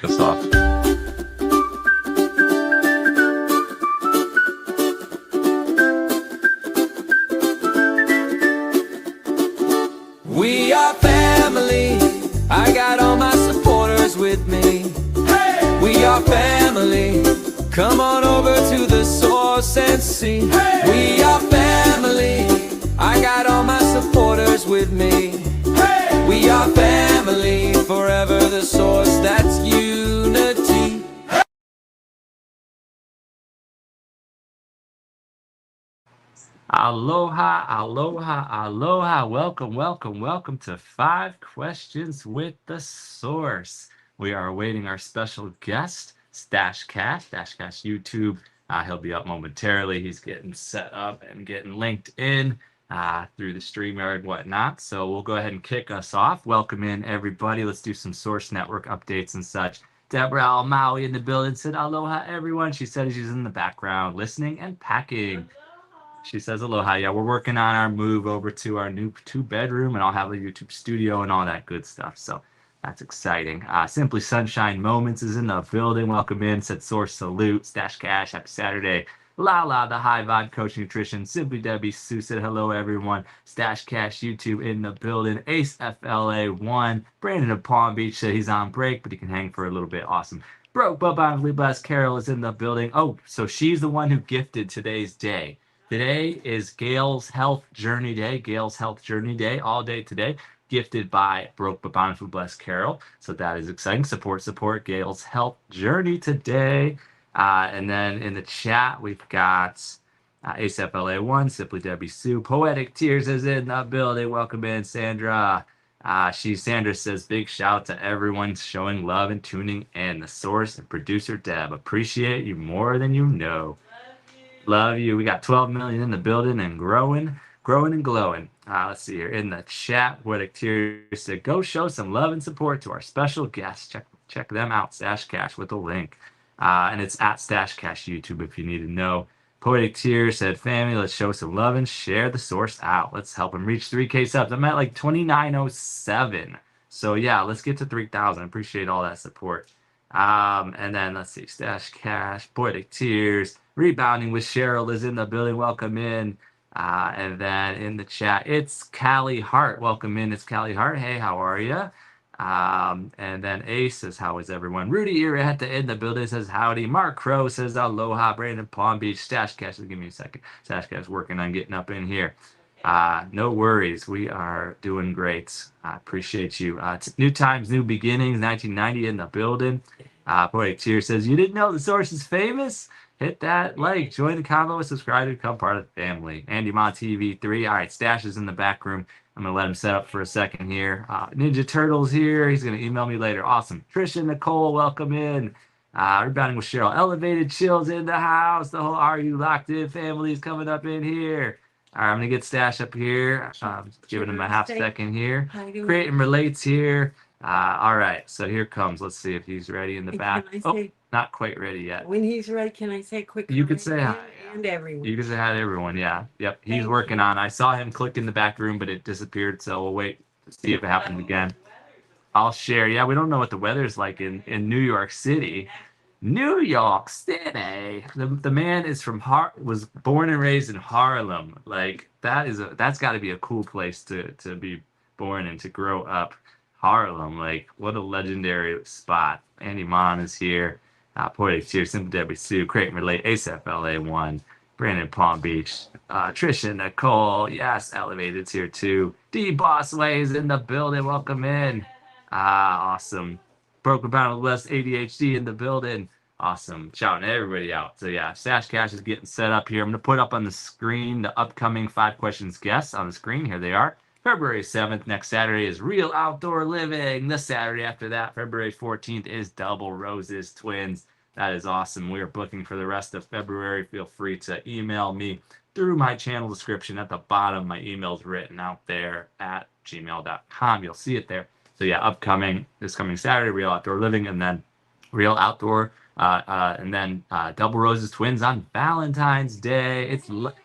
us off. We are family. I got all my supporters with me. Hey! We are family. Come on over to the source and see. Hey! We are family. I got all my supporters with me. Hey! We are family. Forever the source, that's unity. Aloha, aloha, aloha. Welcome to 5 Questions with the Source. We are awaiting our special guest, Stash Cash YouTube. He'll be up momentarily. He's getting set up and getting linked in through the StreamYard and whatnot. So we'll go ahead and kick us off. Welcome in, everybody. Let's do some Source Network updates and such. Deborah Almaui in the building said, aloha, everyone. She said she's in the background listening and packing. She says aloha. Yeah, we're working on our move over to our new 2-bedroom, and I'll have a YouTube studio and all that good stuff. So that's exciting. Simply Sunshine Moments is in the building. Welcome in. Said Source Salute. Stash Cash. Happy Saturday. Lala, the High Vibe Coach Nutrition. Simply Debbie Sue said hello, everyone. Stash Cash YouTube in the building. Ace FLA1. Brandon of Palm Beach said he's on break, but he can hang for a little bit. Awesome. Broke Bubba Bless Carol is in the building. Oh, so she's the one who gifted today's day. Today is Gail's Health Journey Day. Gail's Health Journey Day, all day today, gifted by Broke but Bountiful Bless Carol. So that is exciting. Support Gail's Health Journey today. And then in the chat, we've got ASFLA1, Simply Debbie Sue. Poetic Tears is in the building. Welcome in, Sandra. Sandra says, big shout to everyone showing love and tuning in. The Source and producer Deb. Appreciate you more than you know. Love you. We got 12 million in the building and growing and glowing. Let's see here in the chat. Poetic Tears said, go show some love and support to our special guests. Check them out. Stash Cash with a link. And it's at Stash Cash YouTube if you need to know. Poetic Tears said, family, let's show some love and share the Source out. Let's help him reach 3K subs. I'm at like 2907. So yeah, let's get to 3,000. Appreciate all that support. And then let's see, Stash Cash, Poetic Tears, Rebounding with Cheryl is in the building. Welcome in. And then in the chat, it's Callie Hart. Welcome in. It's Callie Hart. Hey, how are you? And then Ace says, how is everyone? Rudy Iraheta in the building says, howdy. Mark Crow says, aloha. Brandon Palm Beach. Stash Cash, give me a second. Stash Cash working on getting up in here. No worries. We are doing great. I appreciate you. New Times, New Beginnings, 1990 in the building. Poetic Tears says, you didn't know the Source is famous? Hit that like, join the convo, subscribe to become part of the family. Andy Mon TV3. All right, Stash is in the back room. I'm going to let him set up for a second here. Ninja Turtle's here. He's going to email me later. Awesome. Trisha Nicole, welcome in. Rebounding with Cheryl. Elevated Chills in the house. The whole Are You Locked In family is coming up in here. All right, I'm going to get Stash up here. Giving him a half second here. Creating Relates here. All right, so here comes. Let's see if he's ready in the back. Oh, not quite ready yet. When he's ready, can I say quick? You could say hi. And everyone. You can say hi to everyone, yeah. Yep, he's working on. I saw him click in the back room, but it disappeared, so we'll wait to see if it happens again. I'll share. Yeah, we don't know what the weather's like in New York City. New York City. The man is from was born and raised in Harlem. Like that's got to be a cool place to be born and to grow up. Harlem, like what a legendary spot. Andy Mon is here. Poetic Tears, Simple Debbie Sue, Creighton Relate, ASFLA1, Brandon Palm Beach, Trisha Nicole, yes, Elevated's here too. D Bossway is in the building. Welcome in. Awesome. Broken Bound West ADHD in the building. Awesome. Shouting everybody out. So yeah, Stash Cash is getting set up here. I'm gonna put up on the screen the upcoming 5 questions guests on the screen. Here they are. February 7th, next Saturday, is Real Outdoor Living. This Saturday after that, February 14th, is Double Roses Twins. That is awesome. We are booking for the rest of February. Feel free to email me through my channel description at the bottom. My email's written out there at gmail.com. You'll see it there. So yeah, this coming Saturday, Real Outdoor Living, and then Real Outdoor and then Double Roses Twins on Valentine's Day.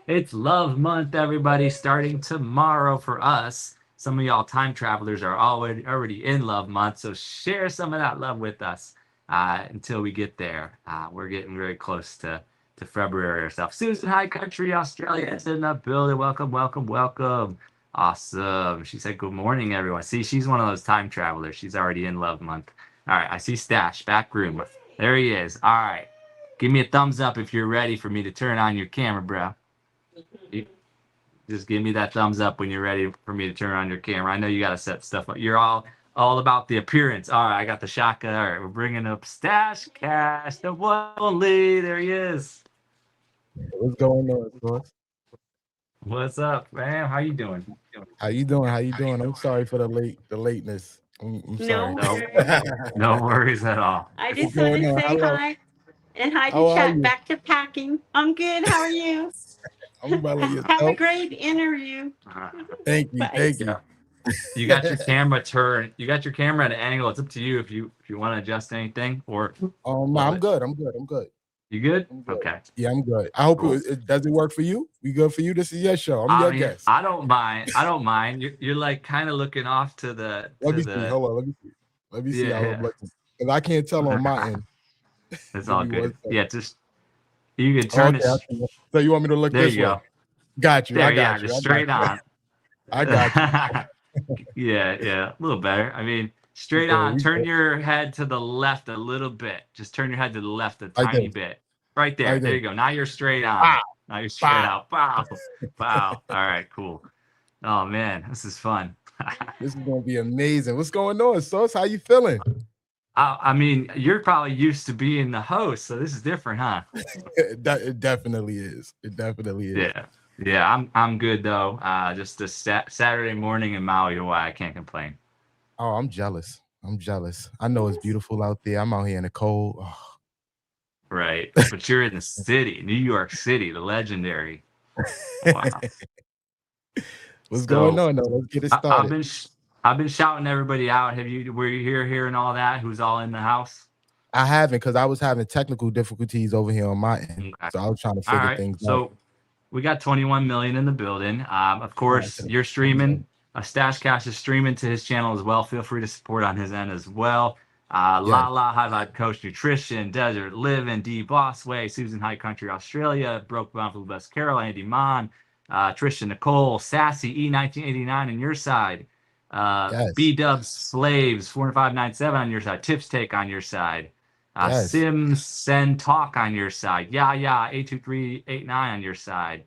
It's Love Month, everybody, starting tomorrow for us. Some of y'all time travelers are already in Love Month, so share some of that love with us. until we get there. We're getting very close to February or stuff. Susan High Country, Australia is in the building. Welcome, welcome, welcome. Awesome. She said, good morning, everyone. See, she's one of those time travelers. She's already in love month. All right, I see Stash, back room. There he is. All right. Give me a thumbs up if you're ready for me to turn on your camera, bro. You, just give me that thumbs up when you're ready for me to turn on your camera. I know you got to set stuff up. You're all about the appearance. All right, I got the shotgun. All right, we're bringing up Stash Cash, the one only. There he is. What's going on, Source? What's up, man? How you doing? How you doing? How you doing? I'm sorry for the lateness. I'm sorry. No, No worries at all. I What's just want going to on? say Hello. hi and hi How to are chat. you? Back to packing. I'm good. How are you? I'm well Have a yourself. great interview. Thank you. Bye. Thank you. Yeah. You got your camera turned. You got your camera at an angle. It's up to you if you want to adjust anything or. No, I'm good. I'm good. I'm good. You good? I'm good. Okay. Yeah, I'm good. I hope Cool. it does it work for you? We good for you? This is your show. I'm your guest. I don't mind. I don't mind. You're like kind of looking off to the. Let me see. Hold on. Let me see. Let me see how I'm looking. Because I can't tell on my end. It's Give all me good. 1 second. Yeah, just you can turn Okay. it. So you want me to look There this you way? go. Got you. There, I got you. just I straight got on. you. I got you. Yeah, a little better. I mean, straight Okay, on. we Turn good. your head to the left a little bit. Just turn your head to the left a Like tiny this. bit. Right there. Like There this. you go. Now you're straight on. Bow. Now you're straight Bow. out. Wow. Wow. All right, cool. Oh man, this is fun. This is gonna be amazing. What's going on, Sauce? How you feeling? I mean, you're probably used to being the host, so this is different, huh? It definitely is. It definitely is. Yeah. I'm good though. Just a Saturday morning in Maui, Hawaii. I can't complain. Oh, I'm jealous. I'm jealous. I know it's beautiful out there. I'm out here in the cold. Oh. Right, but you're in the city, New York City, the legendary. Wow. What's going on? Though? Let's get it started. I've been shouting everybody out. Were you here and all that? Who's all in the house? I haven't, because I was having technical difficulties over here on my end, Okay. so I was trying to All figure right. things out. So we got 21 million in the building. Of course, Okay. you're streaming. Stash Cash is streaming to his channel as well. Feel free to support on his end as well. Yes. La High Vibe Coach Nutrition, Desert Living, D Bossway, Susan High Country Australia, Broke Bound Best Carol, Andy Mon, Trisha Nicole, Sassy E1989 on your side. Yes. B Dubs Slaves 4597 on your side. Tips Take on your side. Yes. Sims Send Talk on your side. Yeah 82389 on your side.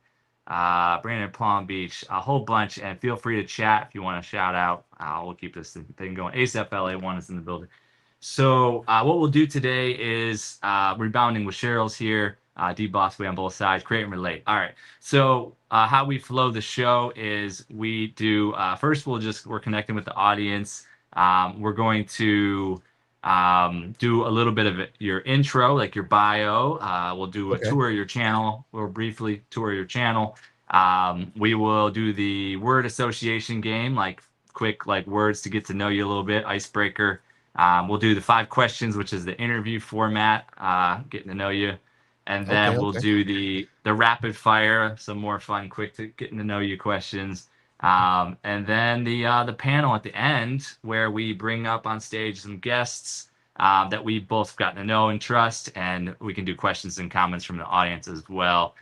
Brandon Palm Beach, a whole bunch, and feel free to chat if you want to shout out. We'll keep this thing going. ASAP LA1 is in the building. So what we'll do today is rebounding with Cheryl's here, D-Bossway on both sides, create and relate. All right. So how we flow the show is we do, first we're connecting with the audience. We're going to do a little bit of your intro, like your bio. We'll do a tour of your channel. We'll briefly tour your channel. We will do the word association game, like quick words to get to know you a little bit, icebreaker. We'll do the 5 questions, which is the interview format, getting to know you. And then we'll do the rapid fire, some more fun, quick to getting to know you questions. And then the panel at the end, where we bring up on stage some guests that we've both gotten to know and trust, and we can do questions and comments from the audience as well,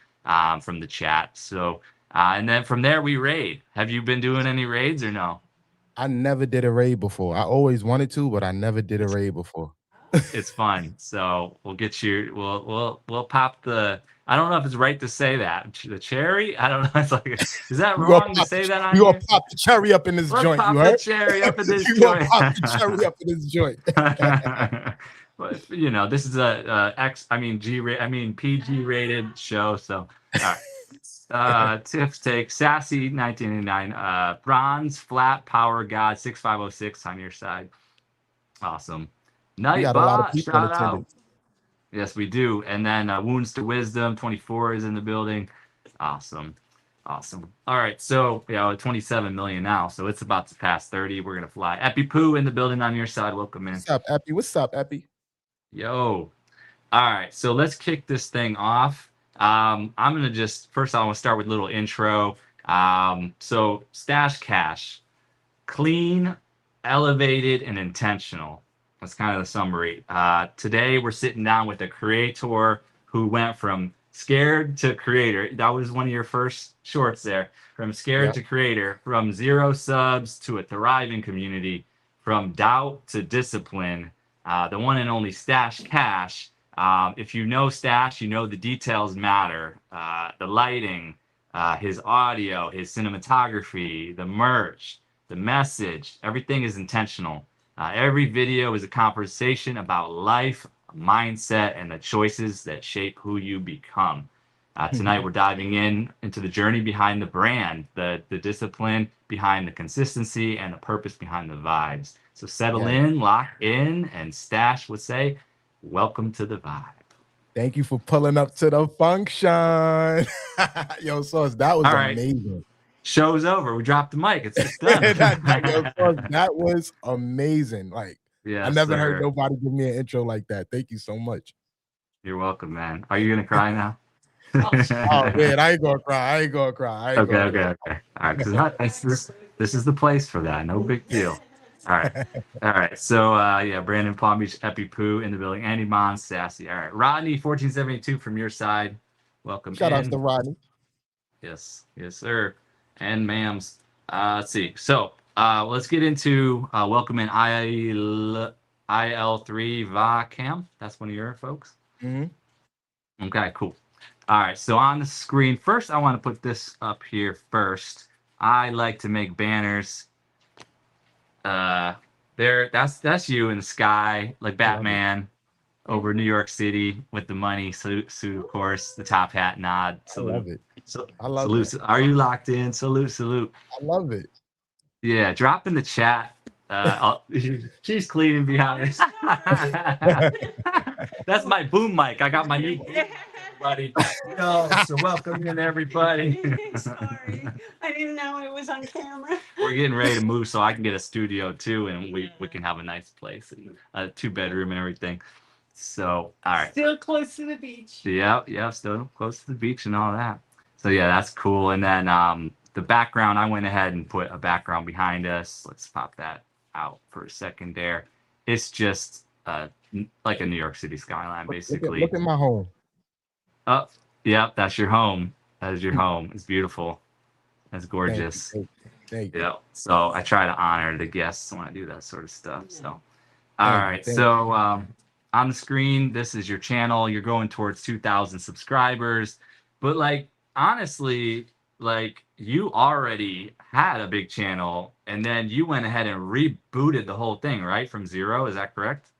from the chat. So, and then from there we raid. Have you been doing any raids or no? I never did a raid before. I always wanted to, but I never did a raid before. It's fun. So we'll get you. We'll pop the. I don't know if it's right to say that. The cherry. I don't know. It's like, is that wrong to say that on here? You gonna here? pop the cherry up in this joint? Pop You heard? the cherry up in this you joint. gonna pop the cherry up in this joint? But you know, this is PG rated show. So all right. Tips Take, Sassy 1989, Bronze Flat Power God 6506 on your side. Awesome. We got a lot of Nightbot, people in shout out. attendance. Yes, we do. And then Wounds to Wisdom 24 is in the building. Awesome. All right, so 27 million now, so it's about to pass 30. We're gonna fly. Epi Poo in the building on your side. Welcome in. What's up, Epi? What's up, Epi? Yo. All right, so let's kick this thing off. I'm gonna first I want to start with a little intro. So Stash Cash, clean, elevated, and intentional. That's kind of the summary. Today we're sitting down with a creator who went from scared to creator. That was one of your first shorts there. From scared Yep. to creator, from 0 subs to a thriving community, from doubt to discipline. The one and only Stash Cash. If you know Stash, you know the details matter. The lighting, his audio, his cinematography, the merch, the message, everything is intentional. Every video is a conversation about life, mindset, and the choices that shape who you become. Tonight, we're diving into the journey behind the brand, the discipline behind the consistency, and the purpose behind the vibes. So settle Yeah. in, lock in, and Stash would say, "Welcome to the vibe." Thank you for pulling up to the function. Yo, Sauce, that was All right, amazing. show's over. We dropped the mic. It's done. Yo, Sauce, that was amazing. Like, I Yes, never heard sir. nobody give me an intro like that. Thank you so much. You're welcome, man. Are you gonna cry now? Oh man, I ain't gonna cry. I ain't gonna cry. I ain't Okay, gonna okay, okay. All right, because this is the place for that. No big deal. All right, cry. all right. So yeah, Brandon Palm Beach, Epi Poo in the building. Andy Mon, Sassy. All right, Rodney 1472 from your side. Welcome Shout outs to in. Rodney. Yes, yes, sir. And ma'ams. Let's see. So let's get into welcome in IL3 Va Cam. That's one of your folks. Mhm. Okay, cool. All right, so on the screen, first I want to put this up here first. I like to make banners. That's you in the sky, like I love it. Batman over New York City with the money suit, of course, the top hat nod, I love salute. it. So, I love salute. that. Are you locked in? Salute, salute. I love it. Yeah, drop in the chat. She's cleaning behind us. That's my boom mic. I got my new boom mic, everybody. Yo, so welcome in, everybody. Sorry, I didn't know it was on camera. We're getting ready to move so I can get a studio too, and we can have a nice place, and a 2 bedroom and everything. So, all right. Still close to the beach. Yeah, still close to the beach and all that. So yeah, that's cool. And then the background, I went ahead and put a background behind us. Let's pop that out for a second there. It's just like a New York City skyline, basically. Look at my home. Oh, yep, that's your home. That is your home. It's beautiful. That's gorgeous. Thank you. Yeah. So I try to honor the guests when I do that sort of stuff. So, all Thank you, right. thank So on the screen, this is your channel. You're going towards 2,000 subscribers, but like honestly, like you already had a big channel, and then you went ahead and rebooted the whole thing, right, from zero. Is that correct?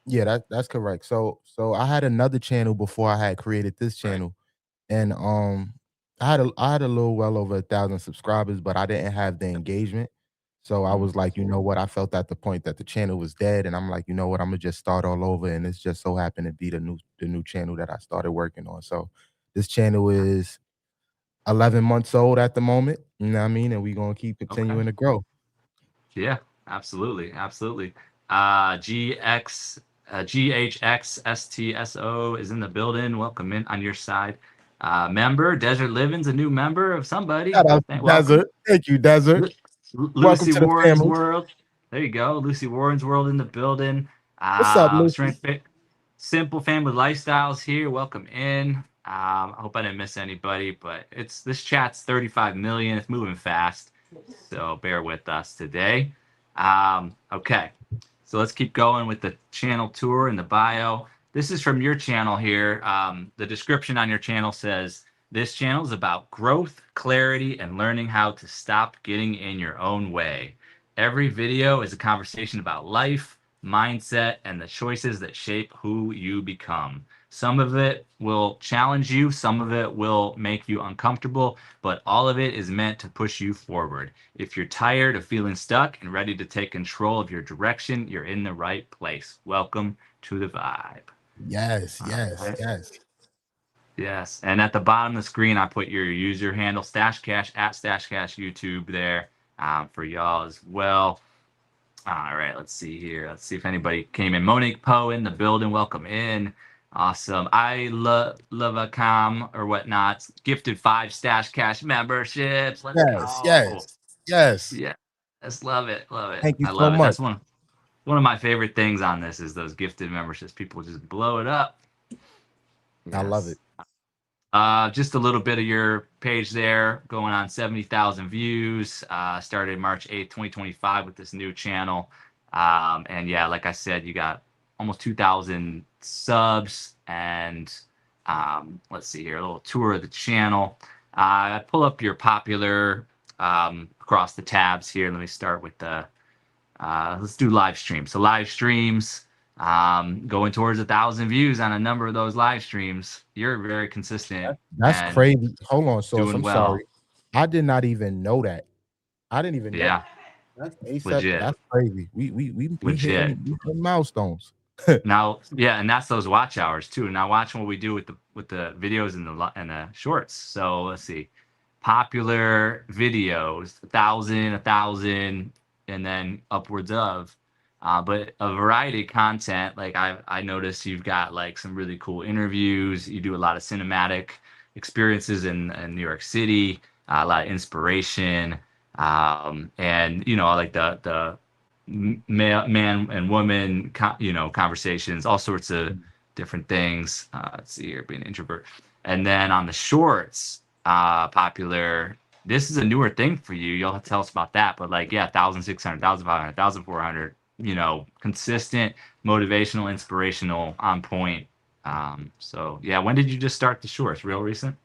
Yeah, that's correct. So I had another channel before I had created this Right. channel, and I had a little well over 1,000 subscribers, but I didn't have the engagement. So I was like, you know what? I felt at the point that the channel was dead, and I'm like, you know what? I'm gonna just start all over, and it's just so happened to be the new channel that I started working on. So this channel is 11 months old at the moment. You know what I mean? And we're gonna keep Okay. continuing to grow. Yeah, absolutely, absolutely. GX, GHXSTSO is in the building. Welcome in on your side. Member, Desert Living's a new member of somebody. Shout out to Welcome. Desert. Thank you, Desert. Welcome Lucy to the Warren's family. World. There you go. Lucy Warren's World in the building. What's up, Lucy? Simple Family Lifestyles here. Welcome in. I hope I didn't miss anybody, but this chat's 35 million. It's moving fast, so bear with us today. Okay, so let's keep going with the channel tour and the bio. This is from your channel here. The description on your channel says, this channel is about growth, clarity, and learning how to stop getting in your own way. Every video is a conversation about life, mindset, and the choices that shape who you become. Some of it will challenge you, some of it will make you uncomfortable, but all of it is meant to push you forward. If you're tired of feeling stuck and ready to take control of your direction, you're in the right place. Welcome to the vibe. Yes, yes, right. yes. Yes. And at the bottom of the screen, I put your user handle, StashCash, at StashCash YouTube there for y'all as well. All right, let's see here. Let's see if anybody came in. Monique Poe in the building. Welcome in. Awesome. I love a com or whatnot. Gifted 5 Stash Cash memberships. Let's Yes, go. yes, yes. Yeah. Let's love it. Love it. Thank you I so love it. much. That's one. one of my favorite things on this is those gifted memberships. People just blow it up. I love it. Yes. Just a little bit of your page there, going on 70,000 views. Started March 8th, 2025 with this new channel. And yeah, like I said, you got almost 2,000 subs. And let's see here, a little tour of the channel. Pull up your popular across the tabs here. Let me start with the, let's do live streams. So live streams, going towards 1,000 views on a number of those live streams. You're very consistent That's and crazy. Hold on, Source. doing I'm well. sorry. I did not even know that. I didn't even know. Yeah, That's ASAP. legit, That's crazy. We legit. hitting milestones. Now, yeah, and that's those watch hours too. Now, watching what we do with the videos and the shorts. So let's see, popular videos, 1,000, and then upwards of. But a variety of content. Like I noticed you've got like some really cool interviews. You do a lot of cinematic experiences in New York City. A lot of inspiration. And you know, like the man and woman, conversations, all sorts of different things. Let's see here, being an introvert. And then on the shorts, popular. This is a newer thing for you. You'll have to tell us about that. But like, yeah, 1,600, 1,500, 1,400. Consistent, motivational, inspirational, on point. So yeah, when did you just start the shorts? Real recent?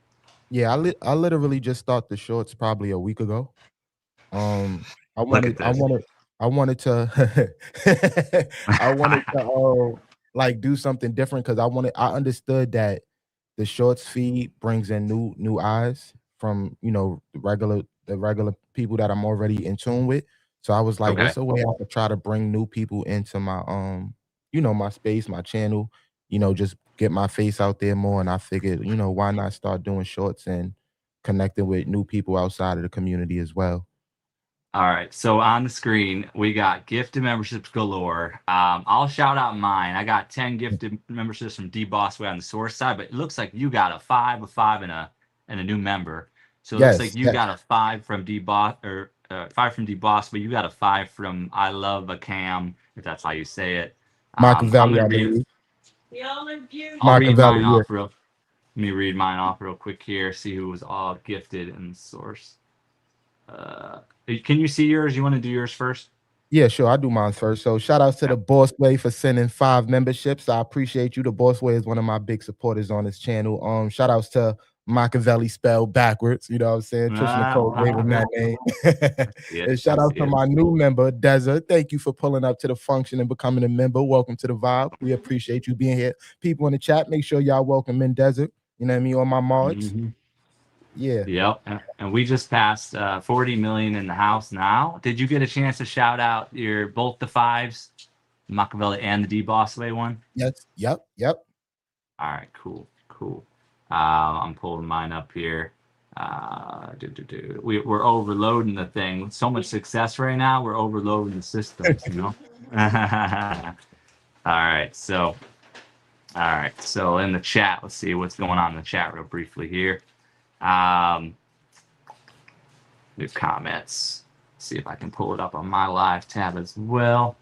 Yeah, I literally just started the shorts probably a week ago. Um, I Look at wanted I this. wanted I wanted to I wanted to like do something different because I understood that the shorts feed brings in new eyes from the regular people that I'm already in tune with. So I was like, Okay. what's a way I could try to bring new people into my my space, my channel, just get my face out there more. And I figured, why not start doing shorts and connecting with new people outside of the community as well. All right. So on the screen, we got gifted memberships galore. I'll shout out mine. I got 10 gifted memberships from D Bossway on the source side, but it looks like you got a five, and a new member. So it looks like Yes, you yes. got a five from D Boss or five from D Boss, but you got a five from I Love a Cam, if that's how you say it. I'm Machiavelli, gonna I read. believe. Y'all are I'll read beautiful. mine Machiavelli, yeah. off real. Let me read mine off real quick here. See who was all gifted in the source. Uh, can you see yours? You want to do yours first? Yeah, sure. I'll do mine first. So shout outs to the Boss Way for sending 5 memberships. I appreciate you. The Boss Way is one of my big supporters on this channel. Shout outs to Machiavelli spelled backwards. You know what I'm saying? Trish Nicole gave him that name. Yeah, And I shout out see to it. my new member, Deza. Thank you for pulling up to the function and becoming a member. Welcome to the vibe. We appreciate you being here. People in the chat, make sure y'all welcome in Desert. You know what I mean? All my mods. Hmm. Yeah. Yep. And we just passed 40 million in the house now. Did you get a chance to shout out your both the fives, Machiavelli and the D Bossway one? Yes. Yep. Yep. All right, cool, cool. I'm pulling mine up here. We're overloading the thing. So much success right now. We're overloading the systems. All right. So in the chat, let's see what's going on in the chat real briefly here. New comments. See if I can pull it up on my live tab as well.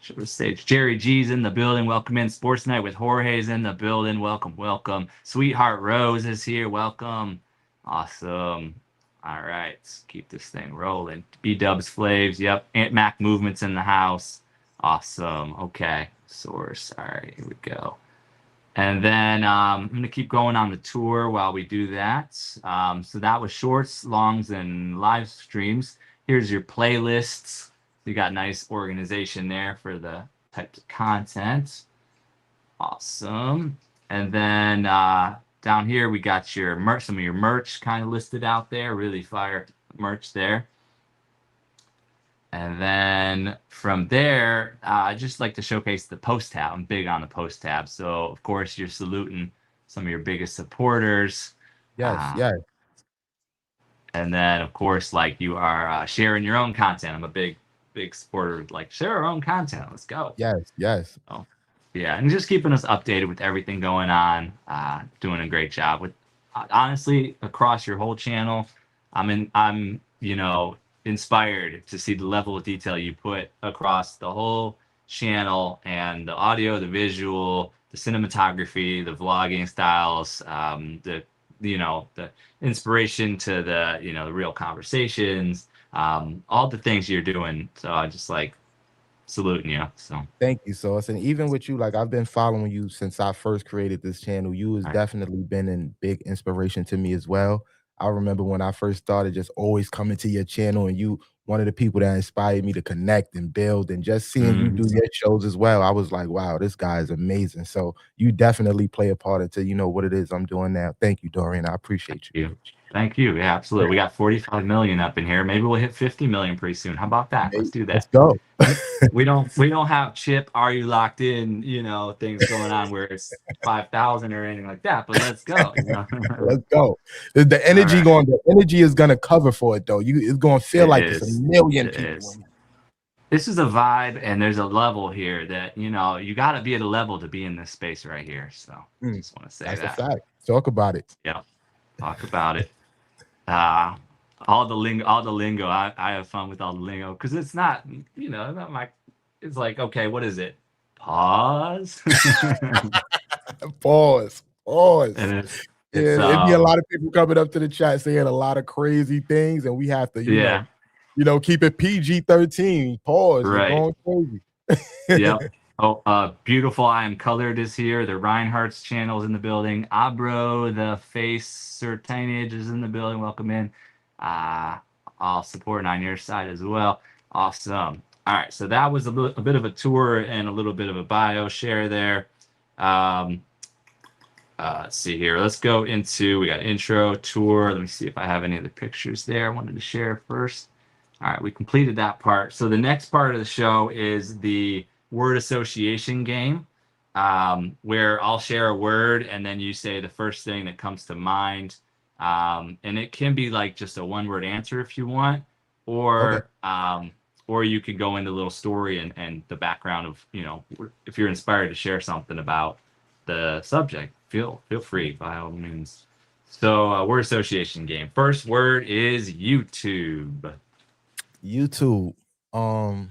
Show the stage. Jerry G's in the building. Welcome in. Sports Night with Jorge's in the building. Welcome, welcome. Sweetheart Rose is here. Welcome. Awesome. All right. Let's keep this thing rolling. B Dubs Flaves. Yep. Aunt Mac Movements in the house. Awesome. Okay. Source. All right. Here we go. And then I'm going to keep going on the tour while we do that. So that was shorts, longs, and live streams. Here's your playlists. You got nice organization there for the types of content. Awesome. And then down here we got your merch, some of your merch kind of listed out there. Really fire merch there. And then from there, I just like to showcase the post tab. I'm big on the post tab. So, of course, you're saluting some of your biggest supporters. Yes. Uh, Yes. and then, of course, like you are sharing your own content. I'm a big supporter. Like, share our own content. Let's go. Yes. Yes. So, yeah, and just keeping us updated with everything going on. Doing a great job with, honestly, across your whole channel. I'm inspired to see the level of detail you put across the whole channel, and the audio, the visual, the cinematography, the vlogging styles, the the inspiration to the the real conversations, all the things you're doing. So I just like saluting you. So Thank you, Sauce. And even with you, like I've been following you since I first created this channel. You has all right. definitely been a big inspiration to me as well. I remember when I first started just always coming to your channel, and you one of the people that inspired me to connect and build, and just seeing you do Mhm. your shows as well. I was like, wow, this guy is amazing. So you definitely play a part into what it is I'm doing now. Thank you, Dorian. I appreciate you. You. Thank you. Yeah, absolutely. We got 45 million up in here. Maybe we'll hit 50 million pretty soon. How about that? Let's Hey, do let's that. go. We don't have Chip, are you locked in, things going on where it's 5,000 or anything like that, but let's go, Let's go. The All energy right. going, the energy is gonna cover for it though. It's gonna feel It like it's a is. million It people is. in here. This is a vibe, and there's a level here that, you got to be at a level to be in this space right here. So Mm, just want to say that's a that. fact. Talk about it. Yeah. Talk about it. Uh, all the lingo. I have fun with all the lingo because it's not, not my, it's like, okay, what is it? Pause. Pause. Pause. And it's, Yeah, it's, it'd be a lot of people coming up to the chat saying a lot of crazy things, and we have to, yeah, keep it PG-13. Pause. You're right. going crazy. Yep. Oh, beautiful. I am colored is here. The Reinhardt's channel is in the building. Abro, the face Certainage is in the building. Welcome in. Uh, I'll support on your side as well. Awesome. All right. So that was a bit of a tour and a little bit of a bio share there. Um, let's see here. Let's go into, we got intro, tour. Let me see if I have any of the pictures there I wanted to share first. All right, we completed that part. So the next part of the show is the word association game, where I'll share a word and then you say the first thing that comes to mind. And it can be like just a one-word answer if you want, Okay. or you could go into a little story and the background of, if you're inspired to share something about the subject, feel free by all means. So, word association game. First word is YouTube. YouTube. Um,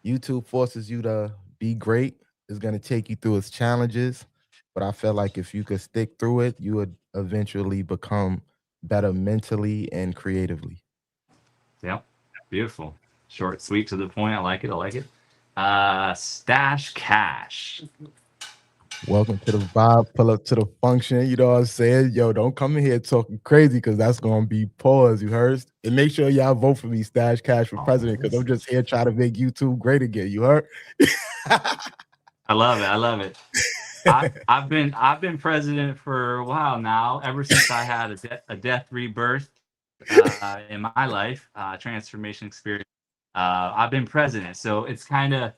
YouTube forces you to be great. It's gonna take you through its challenges, but I feel like if you could stick through it, you would eventually become better mentally and creatively. Yep. Beautiful. Short, sweet, to the point. I like it. I like it. Stash cash. Welcome to the vibe. Pull up to the function. You know what I'm saying? Yo, don't come in here talking crazy because that's gonna be pause. You heard? And make sure y'all vote for me, Stash Cash for president, because I'm just here trying to make YouTube great again. You heard? I love it. I love it. I've been president for a while now. Ever since I had a death rebirth in my life, transformation experience. I've been president, so it's kind of,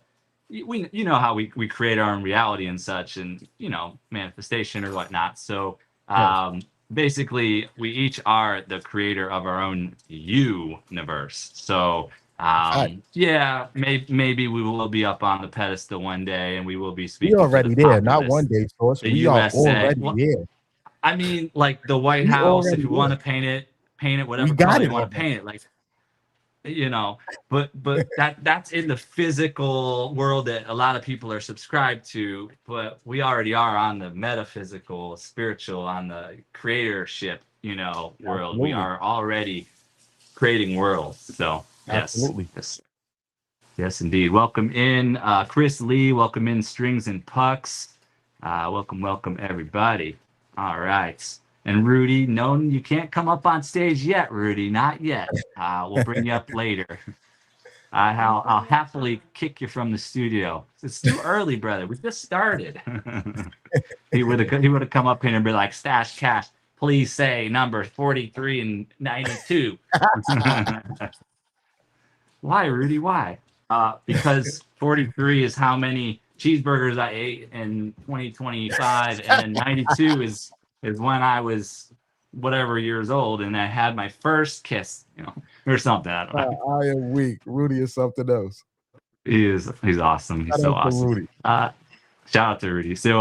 we how we create our own reality and such, and manifestation or whatnot. So Yes. basically, we each are the creator of our own universe. So Fact. yeah, maybe we will be up on the pedestal one day, and we will be We speaking to the already there. Not one populace, day, source. the We are USA. already Well, there. I mean, like the White We House, if already you want there. to paint it We whatever got color it you want to already. paint it, like, but that's in the physical world that a lot of people are subscribed to, but we already are on the metaphysical, spiritual, on the creatorship, world. We Absolutely. are already creating worlds. So yes, Absolutely. yes. Yes, indeed. Welcome in, Chris Lee. Welcome in, Strings and Pucks. Welcome, everybody. All right. And Rudy, no, you can't come up on stage yet, Rudy. Not yet. We'll bring you up later. I'll happily kick you from the studio. It's too early, brother. We just started. He would have come up here and be like, Stash Cash, please say number 43 and 92. Why, Rudy? Why? Because 43 is how many cheeseburgers I ate in 2025, and then 92 is when I was whatever years old, and I had my first kiss, or something. I don't know. I am weak. Rudy is something else. He's awesome. He's Shout so out to awesome. Rudy. Shout out to Rudy. So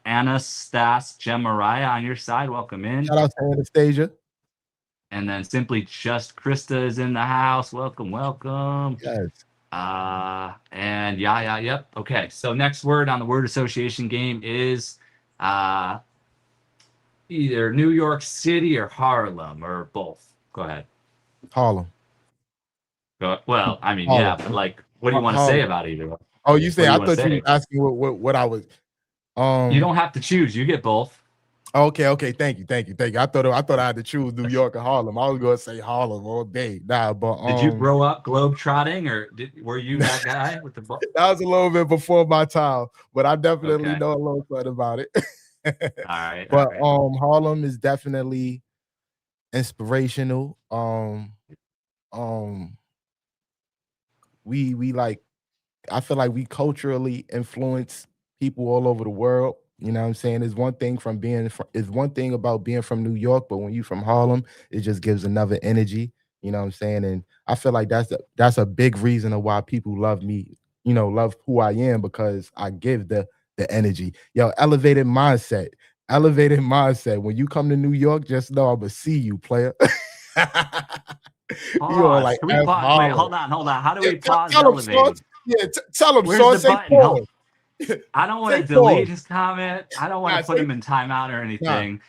Anastas Gemariah on your side, welcome in. Shout out to Anastasia. And then simply just Krista is in the house. Welcome, welcome. Yes. And yep. Okay. So next word on the word association game is uh, either New York City or Harlem or both. Go ahead. Harlem. Well, I mean, yeah, Harlem. but like, what do you want to say Harlem. about either? What Oh, you do say you I want to thought you was say? asking what I was You um don't have to choose. You get both. okay. Thank you. I thought I had to choose New York or Harlem. I was gonna say Harlem all day. Nah, but Did you grow up globe trotting, or were you that guy with the ball? that was a little bit before my time, but I definitely Okay. know a little something about it. All right. All But right. Harlem is definitely inspirational. Um we like I feel like we culturally influence people all over the world. You know what I'm saying? It's one thing from it's one thing about being from New York, but when you from Harlem, it just gives another energy. You know what I'm saying? And I feel like that's a big reason of why people love me, love who I am because I give the energy. Yo, elevated mindset. Elevated mindset. When you come to New York, just know I'ma see you, player. You all Pause. like Can we F pause? Wait, Harlem. hold on, hold on. How do Yeah, we pause tell him, Sauce. elevated? Yeah, tell him, Where's the Sauce. Say button? pause. I don't want Say to delete pause. his comment. I don't want Nah, to put say him in timeout or nah, anything.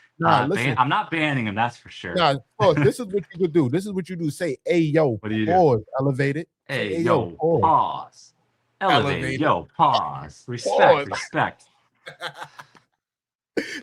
listen. I'm not banning him, that's for sure. Nah, Sauce, this is what you could do. This is what you do. Say, hey, yo, What do you do? pause, elevated. Say, Hey, hey, yo, yo, pause, pause. Elevated, elevated, yo, pause. Respect, pause. respect.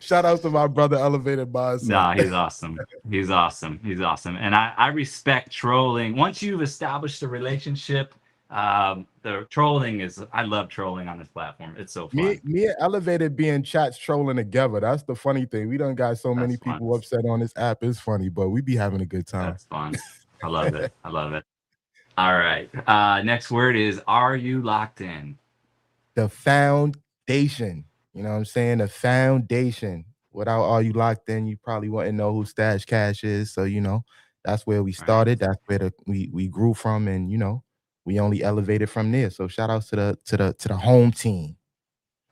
Shout out to my brother, elevated mindset. Nah, he's awesome. He's awesome. He's awesome. And I respect trolling. Once you've established a relationship, the trolling is, I love trolling on this platform. It's so Me, fun. me and Elevated being chats trolling together. That's the funny thing. We done got so That's many fun. people upset on this app. It's funny, but we be having a good time. That's fun. I love it. I love it. All right. Next word is, are you locked in? The foundation. You know what I'm saying? The foundation. Without Are You Locked In, you probably wouldn't know who Stash Cash is. So, that's where we Right. started. That's where we grew from, and we only elevated from there. So shout outs to the home team.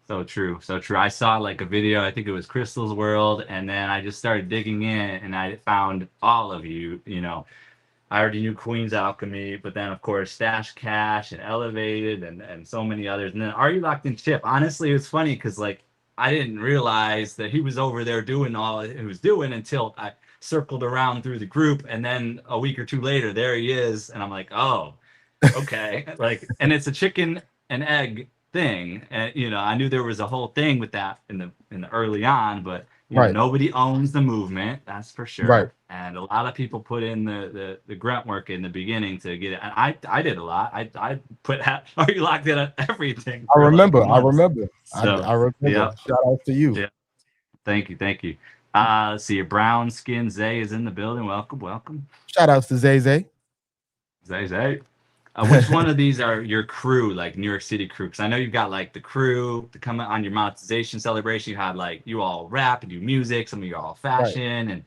So true. So true. I saw like a video, I think it was Crystal's World, and then I just started digging in and I found all of you, I already knew Queen's Alchemy, but then of course Stash Cash and Elevated and so many others. And then Are You Locked in Chip? Honestly, it was funny because like I didn't realize that he was over there doing all he was doing until I circled around through the group, and then a week or two later, there he is, and I'm like, oh, okay, like, and it's a chicken and egg thing, and I knew there was a whole thing with that in the early on, but Right, nobody owns the movement, that's for right. sure, and a lot of people put in the grunt work in the beginning to get it, and I did a lot. I put are you locked in on everything I for like remember. I months. remember. I So remember. yeah, Shout out to you. yeah, thank you. Let's see, brown skin Zay is in the building. Welcome, welcome. Shout outs to Zay Zay. Zay. Which one of these are your crew, like New York City crew? Because I know you've got like the crew to come on your monetization celebration. You had like you all rap and do music. Some of you all Right. fashion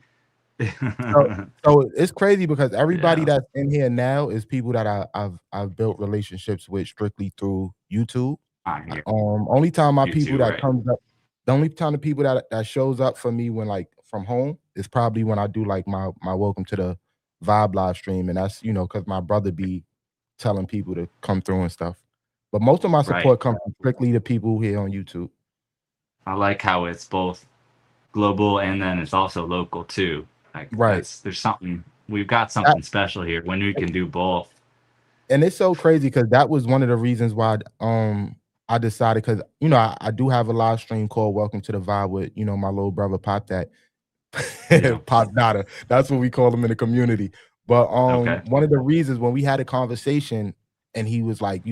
So and so it's crazy because everybody yeah, that's in here now is people that I've built relationships with strictly through YouTube. on here. Only time my You people too, that right? comes up the only time the people that shows up for me when like from home is probably when I do like my welcome to the vibe live stream, and that's because my brother be telling people to come through and stuff. But most of my Right. support comes from strictly the people here on YouTube. I like how it's both global and then it's also local too. Like Right. there's something we've got something special here when we can do both. And it's so crazy because that was one of the reasons why I decided because I do have a live stream called Welcome to the Vibe with my little brother Pop that Yeah. Pop Dada. That's what we call him in the community. But Okay. one of the reasons when we had a conversation and he was like,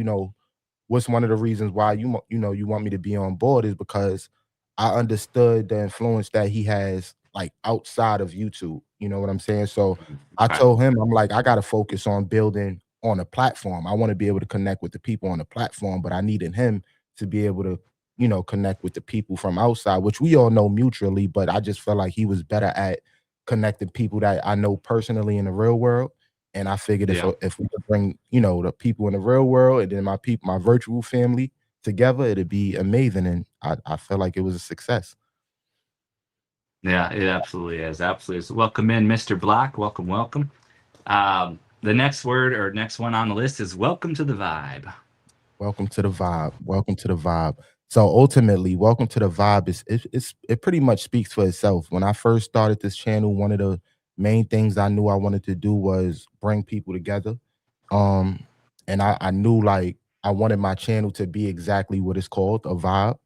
what's one of the reasons why you want me to be on board is because I understood the influence that he has like outside of YouTube. You know what I'm saying? So I Okay. told him, I'm like, I gotta focus on building on a platform. I want to be able to connect with the people on the platform, but I needed him to be able to, connect with the people from outside, which we all know mutually, but I just felt like he was better at connecting people that I know personally in the real world. And I figured Yeah. if we could bring, the people in the real world and then my virtual family together, it'd be amazing. And I felt like it was a success. Yeah, it absolutely is. Absolutely is. Welcome in, Mr. Black. Welcome, welcome. The next word or next one on the list is welcome to the vibe. Welcome to the vibe. Welcome to the vibe. So ultimately, welcome to the vibe it pretty much speaks for itself. When I first started this channel, one of the main things I knew I wanted to do was bring people together. Um, and I knew like I wanted my channel to be exactly what it's called, a vibe.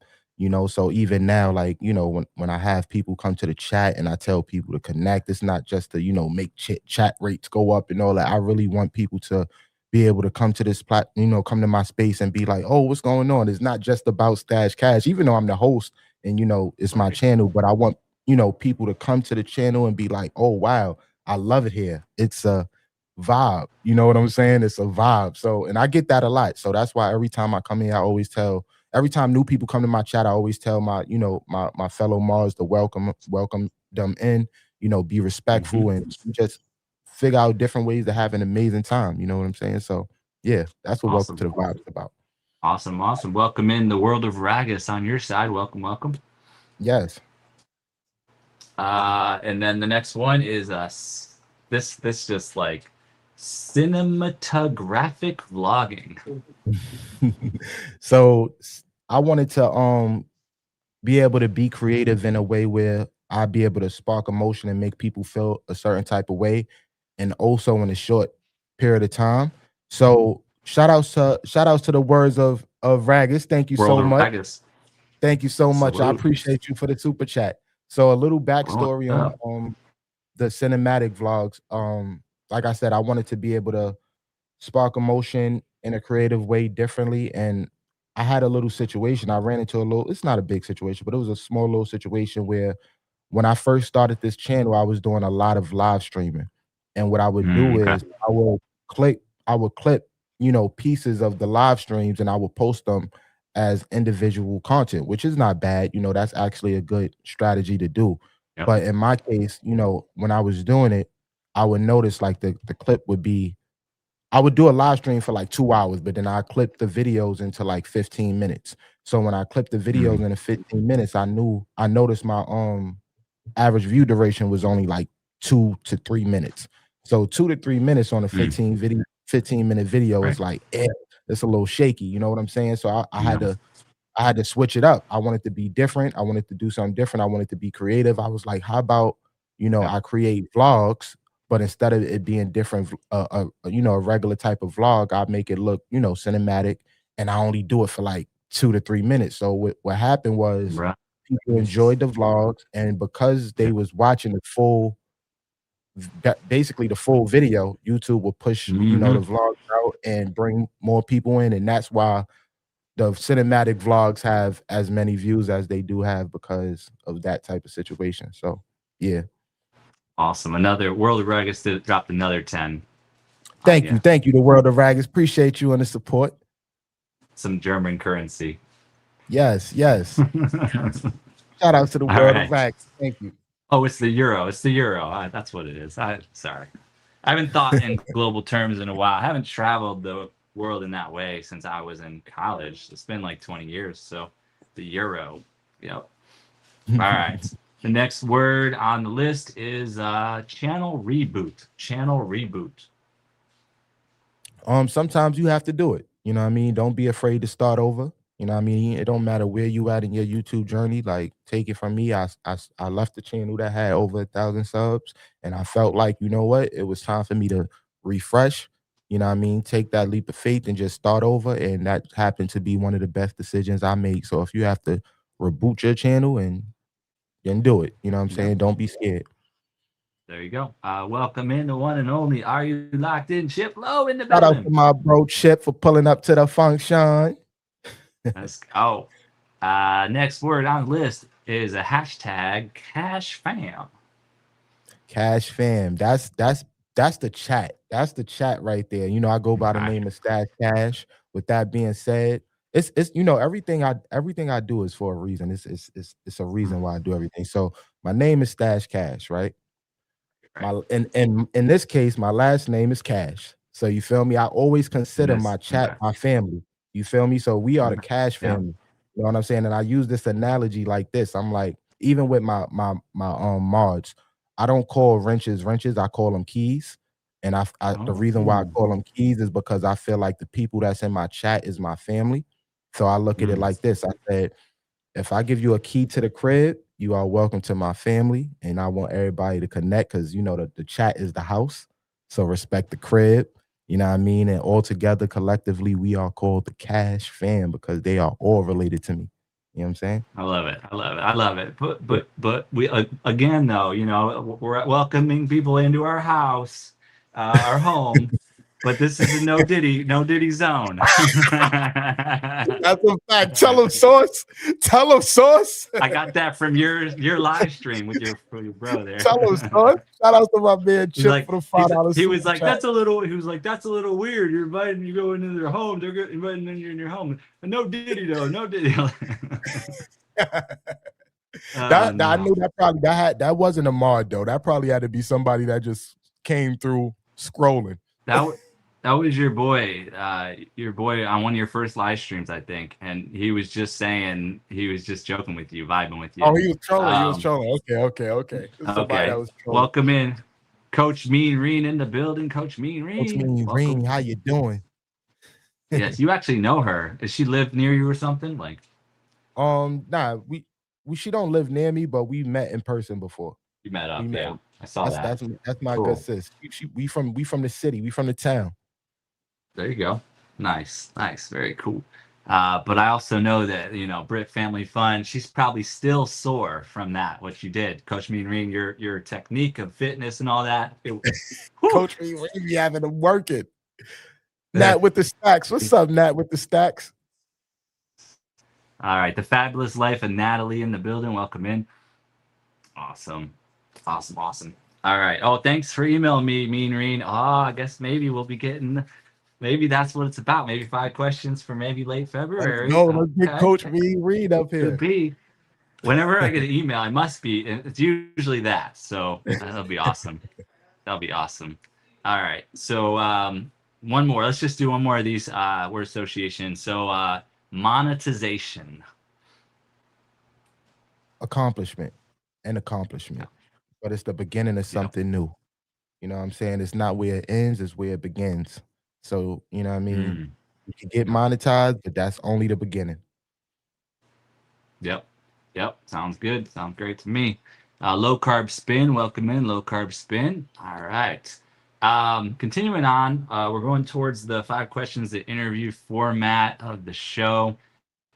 So even now, like, when I have people come to the chat and I tell people to connect, it's not just to, make chat rates go up and all that. I really want people to be able to come to this come to my space and be like, oh, what's going on? It's not just about Stash Cash, even though I'm the host and it's my Right. channel, but I want, people to come to the channel and be like, oh wow, I love it here. It's a vibe. You know what I'm saying? It's a vibe. So, and I get that a lot. So that's why every time I come here, I always tell every time new people come to my chat, I always tell my, my fellow Mars to welcome them in, be Mm-hmm. respectful and just figure out different ways to have an amazing time. You know what I'm saying? So yeah, that's what Welcome to Awesome. the Vibe is about. Awesome. Awesome. Welcome in the world of Ragus on your side. Welcome. Welcome. Yes. And then the next one is this just like cinematographic vlogging. So I wanted to be able to be creative in a way where I'd be able to spark emotion and make people feel a certain type of way, and also in a short period of time. So shout outs to the words of Ragus. Thank you World so of much. Ragus. Thank you so much. I Salute. appreciate you for the super chat. So a little Oh, backstory on yeah. the cinematic vlogs. Like I said, I wanted to be able to spark emotion in a creative way differently. And I had a little situation. I ran into a little, it's not a big situation, but it was a small little situation where when I first started this channel, I was doing a lot of live streaming. And what I would do Okay. is I would clip, pieces of the live streams and I would post them as individual content, which is not bad. That's actually a good strategy to do. Yep. But in my case, when I was doing it, I would notice like the clip would be I would do a live stream for like 2 hours, but then I clip the videos into like 15 minutes. So when I clipped the videos Mm, into 15 minutes, I noticed my average view duration was only like 2 to 3 minutes. So 2 to 3 minutes on a mm, 15-minute video right. is like, it's a little shaky, you know what I'm saying? So Yeah. I had to switch it up. I wanted to be different. I wanted to do something different. I wanted to be creative. I was like, how about, Yep. I create vlogs, but instead of it being different, a regular type of vlog, I make it look, cinematic, and I only do it for like 2 to 3 minutes. So what happened was Right. people enjoyed the vlogs, and because they Yep. was watching the full, basically the full video, YouTube will push, Mm-hmm. the vlogs out and bring more people in, and that's why the cinematic vlogs have as many views as they do have because of that type of situation. So, yeah. Awesome. Another World of Ragus dropped another 10 on you. Thank you, the world of Raggers. Appreciate you and the support. Some German currency. Yes, yes. Shout out to the All world of right. Raggers. Thank you. Oh, it's the euro. It's the euro. That's what it is. Sorry. I haven't thought in global terms in a while. I haven't traveled the world in that way since I was in college. It's been like 20 years. So the euro. Yep. All right. The next word on the list is channel reboot. Channel reboot. Sometimes you have to do it. You know what I mean? Don't be afraid to start over. You know what I mean? It don't matter where you at in your YouTube journey. Like, take it from me. I left the channel that had over 1,000 subs, and I felt like, you know what? It was time for me to refresh. You know what I mean? Take that leap of faith and just start over. And that happened to be one of the best decisions I made. So if you have to reboot your channel and then do it. You know what I'm Yep. saying? Don't be scared. There you go. Welcome in the one and only. Are you locked in? Chip Low in the Shout out to building. my bro Chip for pulling up to the function. Let's go. Next word on the list is a hashtag cash fam. Cash fam. That's the chat. That's the chat right there. I go by the Okay. name of Stash Cash. With that being said, it's everything I do is for a reason. It's a reason why I do everything. So my name is Stash Cash, right? Right. My in this case, my last name is Cash. So you feel me? I always And consider this, my chat okay. my family. You feel me? So we are the Okay. Cash Yeah. family. You know what I'm saying? And I use this analogy like this. I'm like, even with my mods, I don't call wrenches wrenches, I call them keys. And the reason why I Oh. call them keys is because I feel like the people that's in my chat is my family. So I look at it Mm, like this. I said, if I give you a key to the crib, you are welcome to my family. And I want everybody to connect because you know the chat is the house. So respect the crib. You know what I mean? And all together collectively, we are called the Cash Fam because they are all related to me. You know what I'm saying? I love it. I love it. I love it. But we again though, you know, we're welcoming people into our house, our home. But this is a no Diddy zone. That's a fact. Tell them source. Tell them source. I got that from your live stream with your bro there. Tell them source. Shout out to my man He's Chip like for the $5 he was super like chat. that's a little he was like that's a little weird. You're inviting you going into their home. They're inviting you in your home. No Diddy though. No Diddy. That I No. knew that wasn't a mod though. That probably had to be somebody that just came through scrolling. That that was your boy on one of your first live streams, I think, and he was just saying he was just joking with you, vibing with you. Oh, he was trolling. He was Um, trolling. Okay. This is somebody that okay, was trolling. welcome in, Coach Mean Reen in the building. Coach Mean Coach Reen, Mean Green, welcome. how you doing? Yes, you actually know her. Does she live near you or something? Like Nah, we she don't live near me, but we met in person before. you met We up? met. Yeah, I saw that. That's my good Cool. sis. We from the city. We from the town. There you go. Nice, nice, very cool. But I also know that you know Brit Family Fun. She's probably still sore from that. What you did, Coach Mean Reen, your technique of fitness and all that. Coach Mean Green be having them working. Yeah. Nat with the stacks. What's up, Nat with the stacks? All right, the fabulous life of Natalie in the building. Welcome in. Awesome, awesome, awesome. All right. Oh, thanks for emailing me, Mean Reen. Oh, I guess maybe we'll be getting. Maybe that's what it's about. Maybe 5 questions for maybe late Let's February. go. Let's get Okay, Coach Mean Reed up could here. be. Whenever I get an email, it must be. It's usually that. So that'll be awesome. That'll be awesome. All right. So one more. Let's just do one more of these word associations. So monetization. Accomplishment. Yeah. But it's the beginning of Yeah. something new. You know what I'm saying? It's not where it ends, it's where it begins. So, you know what I mean? Mm, You can get yeah. monetized, but that's only the beginning. Yep. Yep. Sounds good. Sounds great to me. Low carb spin. Welcome in. Low carb spin. All right. Continuing on, we're going towards the 5 questions, the interview format of the show.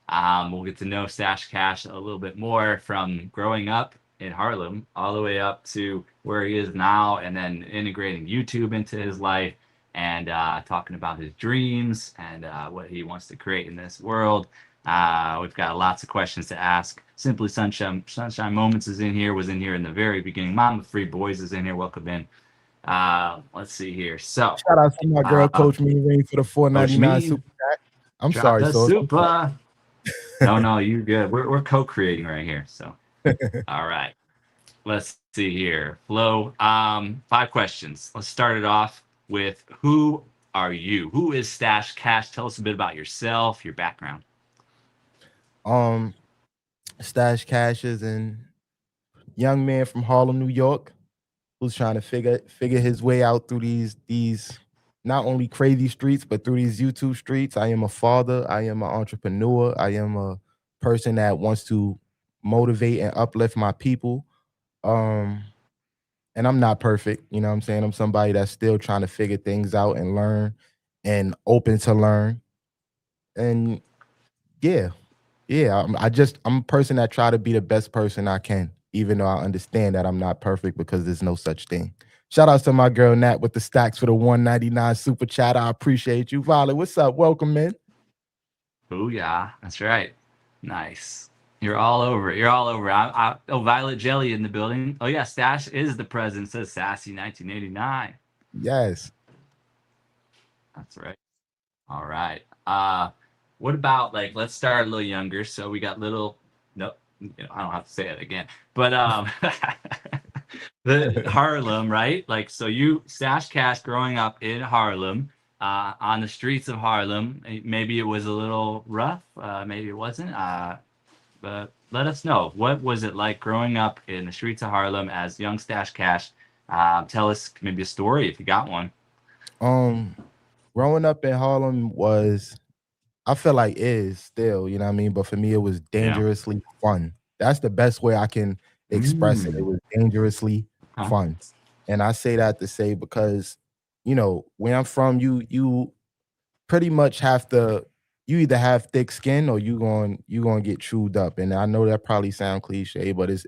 We'll get to know Stash Cash a little bit more from growing up in Harlem all the way up to where he is now, and then integrating YouTube into his life and talking about his dreams and what he wants to create in this world. We've got lots of questions to ask. Simply Sunshine Moments is in here, was in here in the very beginning. Mom of Three Boys is in here. Welcome in. Let's see here. So, Shout out to my girl, uh, Coach Mean Rain, for the Coach 4.99 Mean, super chat. I'm drop sorry, the Sauce. super. No, you're good. We're co-creating right here. So, all right. Let's see here. Flo, 5 questions. Let's start it off with who are you? Who is Stash Cash? Tell us a bit about yourself, your background. Stash Cash is a young man from Harlem, New York, who's trying to figure his way out through these not only crazy streets, but through these YouTube streets. I am a father. I am an entrepreneur. I am a person that wants to motivate and uplift my people. Um, and I'm not perfect. You know what I'm saying? I'm somebody that's still trying to figure things out and learn and open to learn. And yeah, yeah, I'm a person that try to be the best person I can, even though I understand that I'm not perfect because there's no such thing. Shout outs to my girl Nat with the stacks for the 199 super chat. I appreciate you. Violet, what's up? Welcome, man. Oh yeah, that's right. Nice. You're all over it. You're all over it. Oh, Violet Jelly in the building. Oh yeah, Stash is the president. Says Sassy 1989. Yes. That's right. All right. What about like let's start a little younger. So we got little no, I don't have to say it again. But the Harlem, right? Like so you Stash Cash growing up in Harlem, on the streets of Harlem. Maybe it was a little rough, maybe it wasn't. But let us know. What was it like growing up in the streets of Harlem as young Stash Cash? Tell us maybe a story if you got one. Um, growing up in Harlem was, I feel like is still, you know what I mean? But for me, it was Yeah. dangerously fun. That's the best way I can express it. It Mm. was dangerously Okay. fun. And I say that to say because, where I'm from, you pretty much have to, you either have thick skin or you going to get chewed up. And I know that probably sound cliche, but it's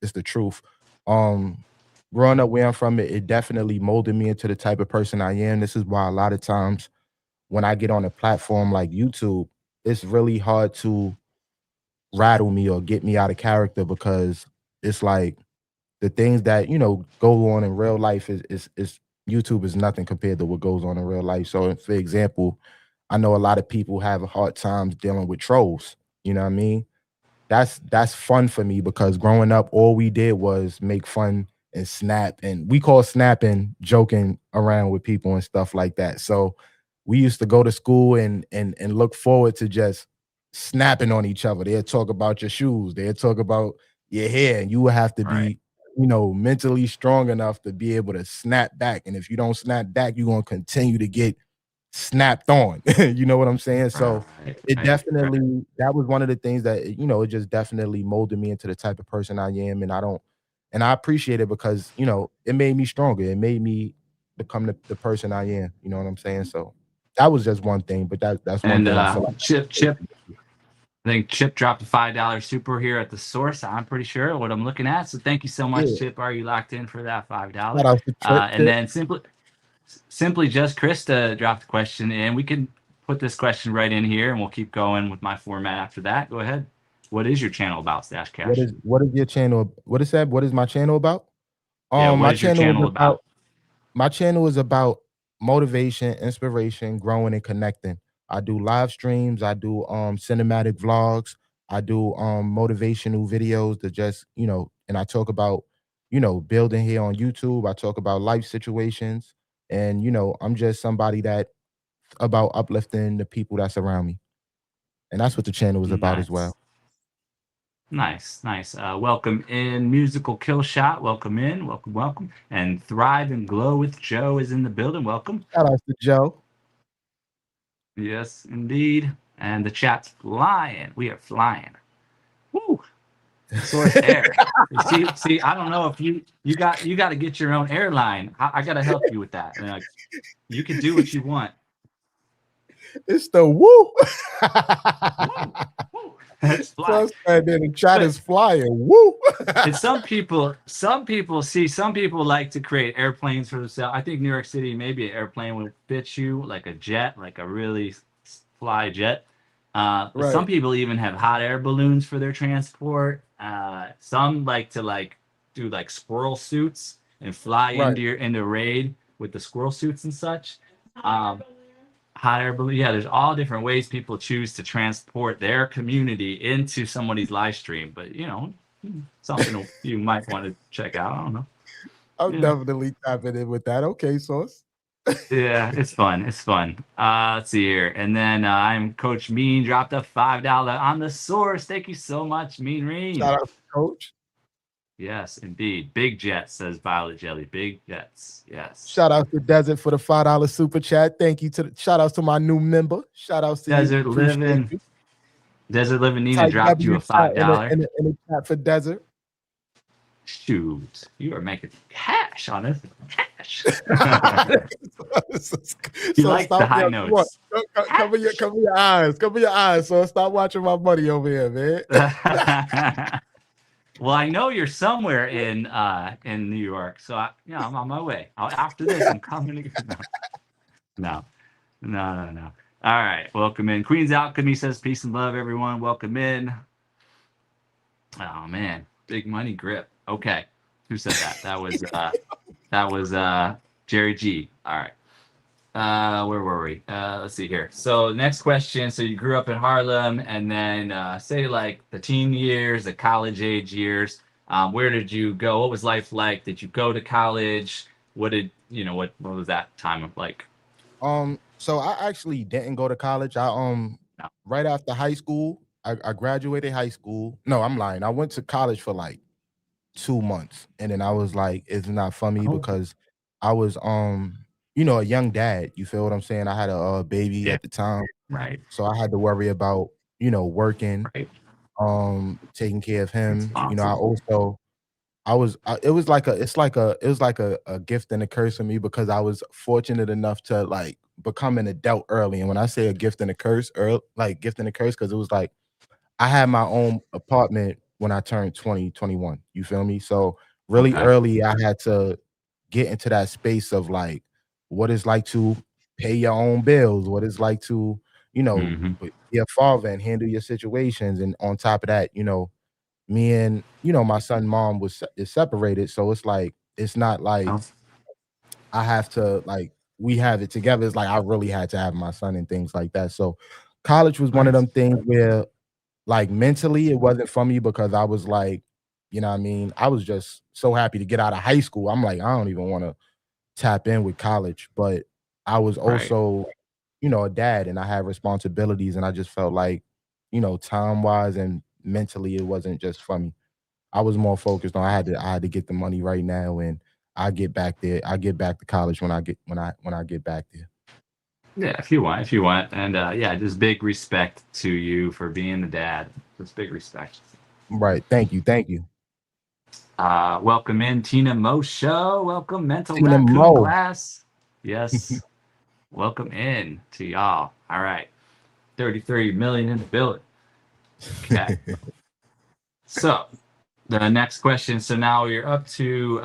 the truth. Um growing up where I'm from, it definitely molded me into the type of person I am. This is why a lot of times when I get on a platform like YouTube, it's really hard to rattle me or get me out of character because it's like the things that go on in real life is YouTube is nothing compared to what goes on in real life. So, for example, I know a lot of people have a hard times dealing with trolls. You know what I mean? That's fun for me because growing up, all we did was make fun and snap, and we call snapping joking around with people and stuff like that. So we used to go to school and look forward to just snapping on each other. They'd talk about your shoes, they'd talk about your hair, and you would have to Right. be, mentally strong enough to be able to snap back. And if you don't snap back, you're gonna continue to get snapped on. You know what I'm saying? So Right. it Right. Right. definitely, that was one of the things that, it just definitely molded me into the type of person I am, and I appreciate it because, it made me stronger. It made me become the person I am, you know what I'm saying? So, that was just one thing, but that's one And thing I feel like. Chip, I think Chip dropped a $5 super here at the source. I'm pretty sure what I'm looking at. So thank you so much, Yeah, Chip. Are you locked in for that shout $5? out to Trip And Tip. then simply just Krista dropped the question, and we can put this question right in here, and we'll keep going with my format after that. Go ahead. What is your channel about, Stash Cash? What is your channel? What is that? What is my channel about? Yeah, what My is your channel is channel about about? My channel is about motivation, inspiration, growing and connecting. I do live streams, I do cinematic vlogs, I do motivational videos to just, and I talk about, building here on YouTube. I talk about life situations and I'm just somebody that about uplifting the people that's around me. And that's what the channel is about as well. Nice. Nice, nice. Welcome in, musical kill shot. Welcome in, welcome, welcome. And thrive and glow with Joe is in the building. Welcome. Shout out to Joe. Yes, indeed. And the chat's flying. We are flying. Woo! Source Air. See, I don't know if you got to get your own airline. I got to help you with that. And like, you can do what you want. It's the woo. Woo, woo. It's flying. So and then the chat But is flying. Woo. and some people like to create airplanes for themselves. I think New York City, maybe an airplane would fit you like a jet, like a really fly jet. But Right, some people even have hot air balloons for their transport. Some like to do like squirrel suits and fly right. into raid with the squirrel suits and such. Hot air Um, balloon. Hot air balloon. Yeah, there's all different ways people choose to transport their community into somebody's live stream. But something you might want to check out. I don't know. I'm Yeah. definitely tapping in with that. Okay, Sauce. Yeah, it's fun. It's fun. Let's see here. And then I'm Coach Mean dropped a $5 on the source. Thank you so much, Mean Shout Reen. out to Coach. Yes, indeed. Big Jets, says Violet Jelly. Big Jets. Yes. Shout out to Desert for the $5 super chat. Thank you to shout outs to my new member. Shout outs to you. Desert Appreciate Living. you. Desert Living Nina Type dropped you W a chat $5. in the chat for Desert. Shoot, you are making cash on this. Cash. He So likes the stop. high Yeah, come on. notes. Cover your eyes. Cover your eyes. So stop watching my money over here, man. Well, I know you're somewhere in New York, so I'm on my way. After this, I'm coming to no, no. All right, welcome in. Queen's Alchemy says peace and love, everyone. Welcome in. Oh man, big money grip. Okay, who said that? That was Jerry G. All right. Where were we? Let's see here. So next question. So you grew up in Harlem, and then say like the teen years, the college age years. Where did you go? What was life like? Did you go to college? What did what was that time like? So I actually didn't go to college. I No. right after high school, I graduated high school. No, I'm lying. I went to college for like 2 months, and then I was like, it's not for me Oh, because I was a young dad. You feel what I'm saying? I had a baby yeah. at the time, Right. so I had to worry about working, Right. taking care of That's him. I awesome. also it was like a gift and a curse for me because I was fortunate enough to like become an adult early. And when I say a gift and a curse, like gift and a curse, because it was like I had my own apartment when I turned 2021. You feel me? So really Okay. early, I had to get into that space of like what it's like to pay your own bills, what it's like to, Hmm. be a father and handle your situations. And on top of that, me and my son mom is separated. So it's like it's not like Oh, I have to like we have it together. It's like I really had to have my son and things like that. So college was one of nice. them things where like, mentally, it wasn't for me because I was like, what I mean? I was just so happy to get out of high school. I'm like, I don't even wanna tap in with college, but I was Right. also, a dad and I had responsibilities, and I just felt like, time-wise and mentally, it wasn't just for me. I was more focused on I had to get the money right now, and I get back to college when I get back there. Yeah, if you want, if you want, and yeah, just big respect to you for being the dad. Just big respect. Right. Thank you, thank you. Welcome in Tina Mo Show. Welcome Mental Tina Raccoon Mo. Glass. Yes, welcome in to y'all. All right, 33 million in the building. Okay, so the next question. So now you're up to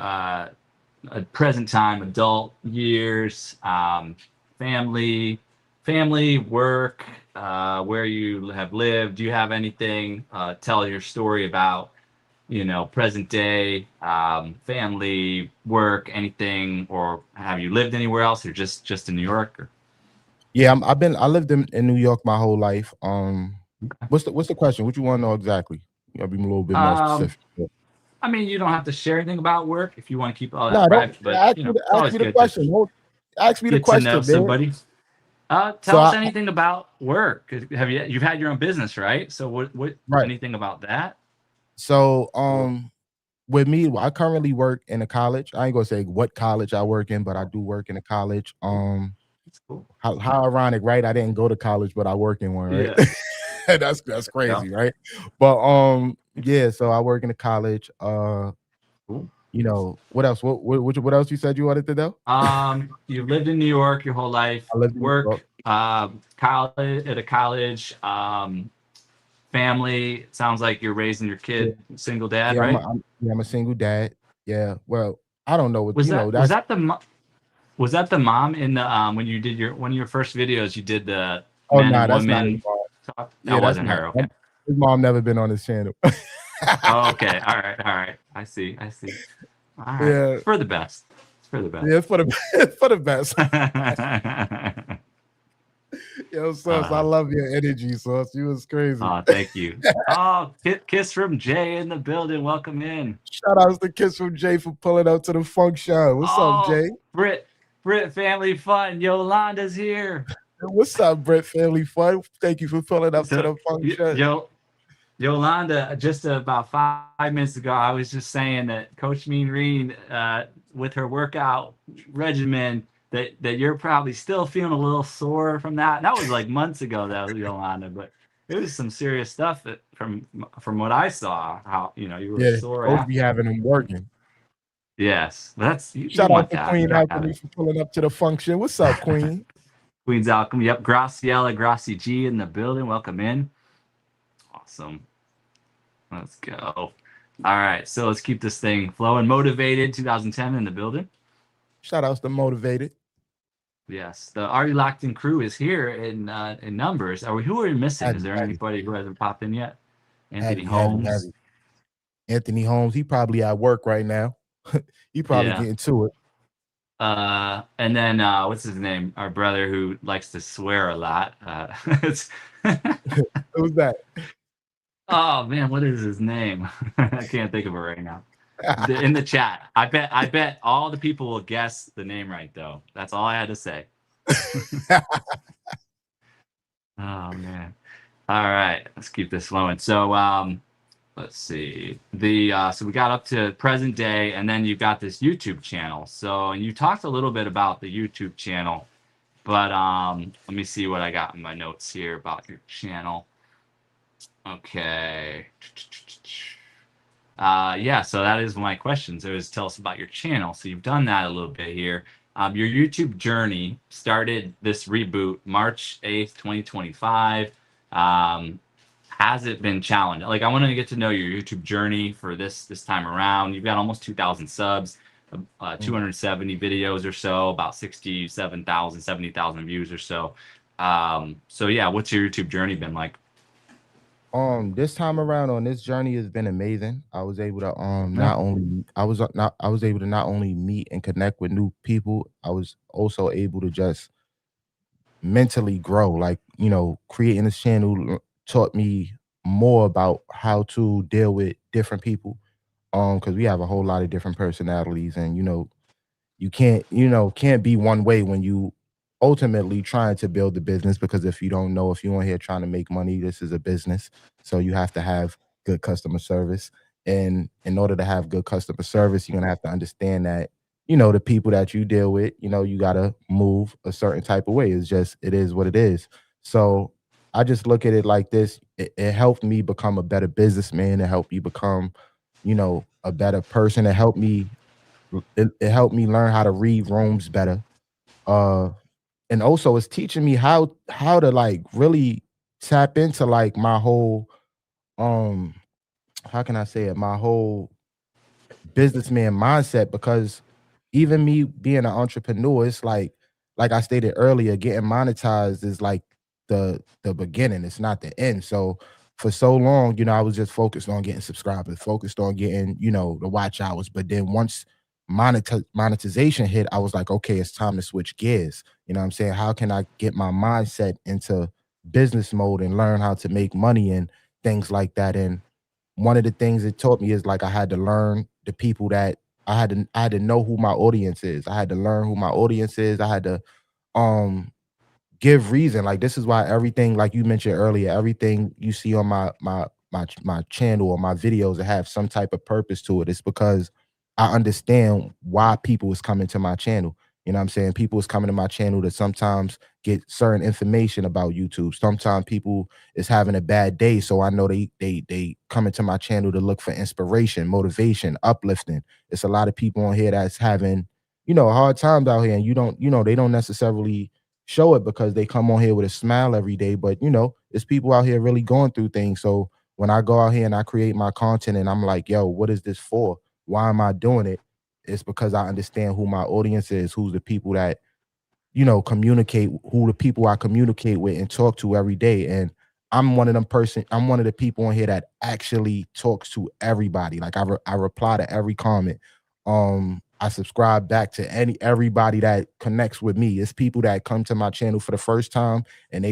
present time, adult years, family, work, where you have lived. Do you have anything? Tell your story about present day, family, work, anything, or have you lived anywhere else, or just in New York? Or, Yeah, I lived in New York my whole life. What's the question? What you want to know exactly? You gotta be a little bit more um, specific. I mean, you don't have to share anything about work if you want to keep all that No, don't private, but it's ask always me the good to question. Don't ask me the get to know question, man. somebody. So Tell us I anything about work. Have you've had your own business, right? So what right. anything about that? So Or with me, I currently work in a college. I ain't gonna say what college I work in, but I do work in a college. it's cool. How ironic, right? I didn't go to college, but I work in one, right? Yeah. That's Yeah. crazy, right? But yeah, so I work in a college. Cool. What else? What else you said you wanted to know? You've lived in New York your whole life. I lived in New York. Work, college at a college, family. Sounds like you're raising your Yeah, kid, single dad, yeah, right? I'm a single dad. Yeah, well, I don't know what Was that was that's that the was that the mom in the when you did your one of your first videos? You did the oh, men nah, and that's not his women mom. talk. Yeah, That that's wasn't not her. Okay. his mom never been on this channel. Oh, okay. All right. All right. I see. I see. All right. Yeah, It's for the best. It's for the yeah, best. it's for the it's for the best. Yo, Sauce, I uh, love your energy, Sauce. You was crazy. thank you. Oh, kiss from Jay in the building. Welcome in. Shout outs to Kiss from Jay for pulling up to the funk show. What's up, Oh, Jay? Brit family fun. Yolanda's here. What's up, Brett Family Fun? Thank you for pulling up to So, the funk show. Yolanda, just about 5 minutes ago, I was just saying that Coach Mean Reen, with her workout regimen, that you're probably still feeling a little sore from that. That was like months ago, that Yolanda, but it was some serious stuff from what I saw. How you were Yeah, sore Coach be after. having them working. Yes, that's you Shout out want to that. You Queen gotta have Alchemy for pulling up to the function. What's up, it. Queen? Queen's Alchemy. Yep, Graciela Gracie G in the building. Welcome in. Awesome. Let's go. All right, so let's keep this thing flowing. Motivated 2010 in the building. Shout outs to Motivated. Yes, the Are You Locked In crew is here in numbers. Who are we missing? Is Heavy, there heavy, anybody who hasn't popped in yet? Anthony heavy, heavy, Holmes. heavy. Anthony Holmes, he probably at work right now. He probably Yeah. getting to it. And then what's his name? Our brother who likes to swear a lot. It's Who's that? oh man, what is his name? I can't think of it right now. In the chat. I bet all the people will guess the name right though. That's all I had to say. Oh man. All right, let's keep this flowing. So let's see. So we got up to present day, and then you got this YouTube channel. So and you talked a little bit about the YouTube channel, but let me see what I got in my notes here about your channel. Okay. Yeah, so that is my question. So is tell us about your channel. So you've done that a little bit here. Your YouTube journey started this reboot March 8th, 2025. Um, has it been challenged? Like I want to get to know your YouTube journey for this time around. You've got almost 2,000 subs, Mm. 270 videos or so, about 67,000, 70,000 views or so. So yeah, what's your YouTube journey been like? This time around on this journey has been amazing. I was able to Yeah. not only I was not I was able to not only meet and connect with new people, I was also able to just mentally grow. Like, creating this channel taught me more about how to deal with different people. Because we have a whole lot of different personalities, and you can't be one way when you ultimately trying to build the business, because if you don't know, if you're on here trying to make money, this is a business. So you have to have good customer service. And in order to have good customer service, you're gonna have to understand that, the people that you deal with, you gotta move a certain type of way. It's just it is what it is. So I just look at it like this. It helped me become a better businessman. It helped me become, a better person. It helped me learn how to read rooms better. Uh, and also it's teaching me how to like really tap into like my whole um how can I say it? My whole businessman mindset, because even me being an entrepreneur, it's like I stated earlier, getting monetized is like the beginning, it's not the end. So for so long, I was just focused on getting subscribers, focused on getting, the watch hours. But then once monetization hit, I was like, okay, it's time to switch gears. You know what I'm saying? How can I get my mindset into business mode and learn how to make money and things like that? And one of the things it taught me is like I had to learn the people that I had to know who my audience is. I had to learn who my audience is. I had to um give reason. Like this is why everything, like you mentioned earlier, everything you see on my channel or my videos that have some type of purpose to it. It's because I understand why people is coming to my channel. You know what I'm saying? People is coming to my channel to sometimes get certain information about YouTube. Sometimes people is having a bad day. So I know they come into my channel to look for inspiration, motivation, uplifting. It's a lot of people on here that's having, hard times out here. And they don't necessarily show it because they come on here with a smile every day. But it's people out here really going through things. So when I go out here and I create my content and I'm like, yo, what is this for? Why am I doing it? It's because I understand who my audience is, who's the people that communicate, who the people I communicate with and talk to every day. And I'm one of the people on here that actually talks to everybody. Like I reply to every comment. I subscribe back to everybody that connects with me. It's people that come to my channel for the first time and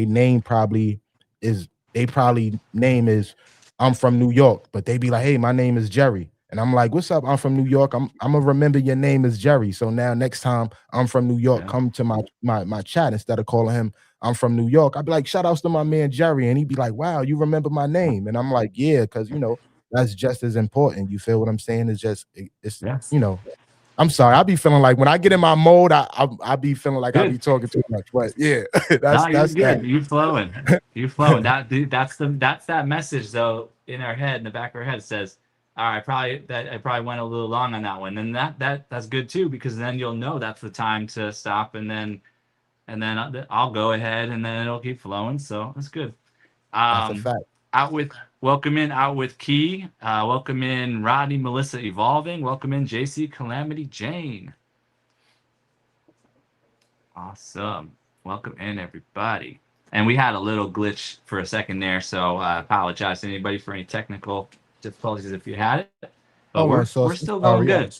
is they probably name is I'm from New York, but they be like, hey, my name is Jerry. And I'm like, what's up? I'm from New York. I'm gonna remember your name is Jerry. So now next time I'm from New York, Yeah. come to my chat instead of calling him I'm from New York. I'd be like, shout outs to my man Jerry. And he'd be like, wow, you remember my name. And I'm like, yeah, because that's just as important. You feel what I'm saying? It's Yes. I'm sorry. I be feeling like when I get in my mode, I be feeling like I be Good. talking too much. But yeah, No, you're that's that. good. You flowing. You flowing. That's that message though in our head, in the back of our head says, all right, I probably went a little long on that one. And that's good too, because then you'll know that's the time to stop, and then I'll go ahead and then it'll keep flowing. So that's good. That's a Um, fact. out with out with Key. Welcome in Rodney Melissa Evolving. Welcome in JC Calamity Jane. Awesome. Welcome in, everybody. And we had a little glitch for a second there, so I apologize to anybody for any technical difficulties if you had it. But Hold on, we're Sauce. I'm still going sorry. good.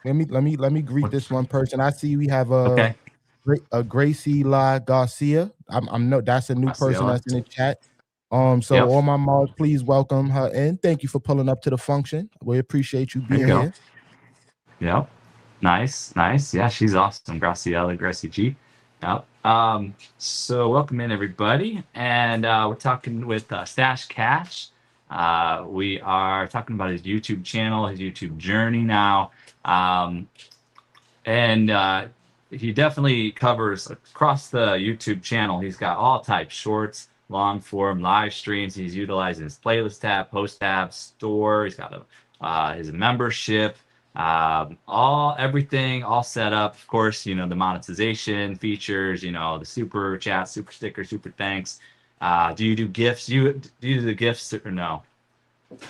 Let me greet What- this one person. I see we have Okay. a Gracie La Garcia. I'm no That's a new person Osceola. that's in the chat. So Yep. all my mods, please welcome her in. Thank you for pulling up to the function. We appreciate you There you being go. here. Yep. Nice. Nice. Yeah, she's awesome. Graciela, Gracie G. Yep. So welcome in, everybody. And we're talking with Stash Cash. We are talking about his YouTube channel, his YouTube journey now. Um, and he definitely covers across the YouTube channel. He's got all types, shorts, long form, live streams. He's utilizing his playlist tab, post tab, store. He's got his membership, all everything all set up. Of course, you know, the monetization features, you know, the super chat, super sticker, super thanks. Do you do gifts? Do you do the gifts or no?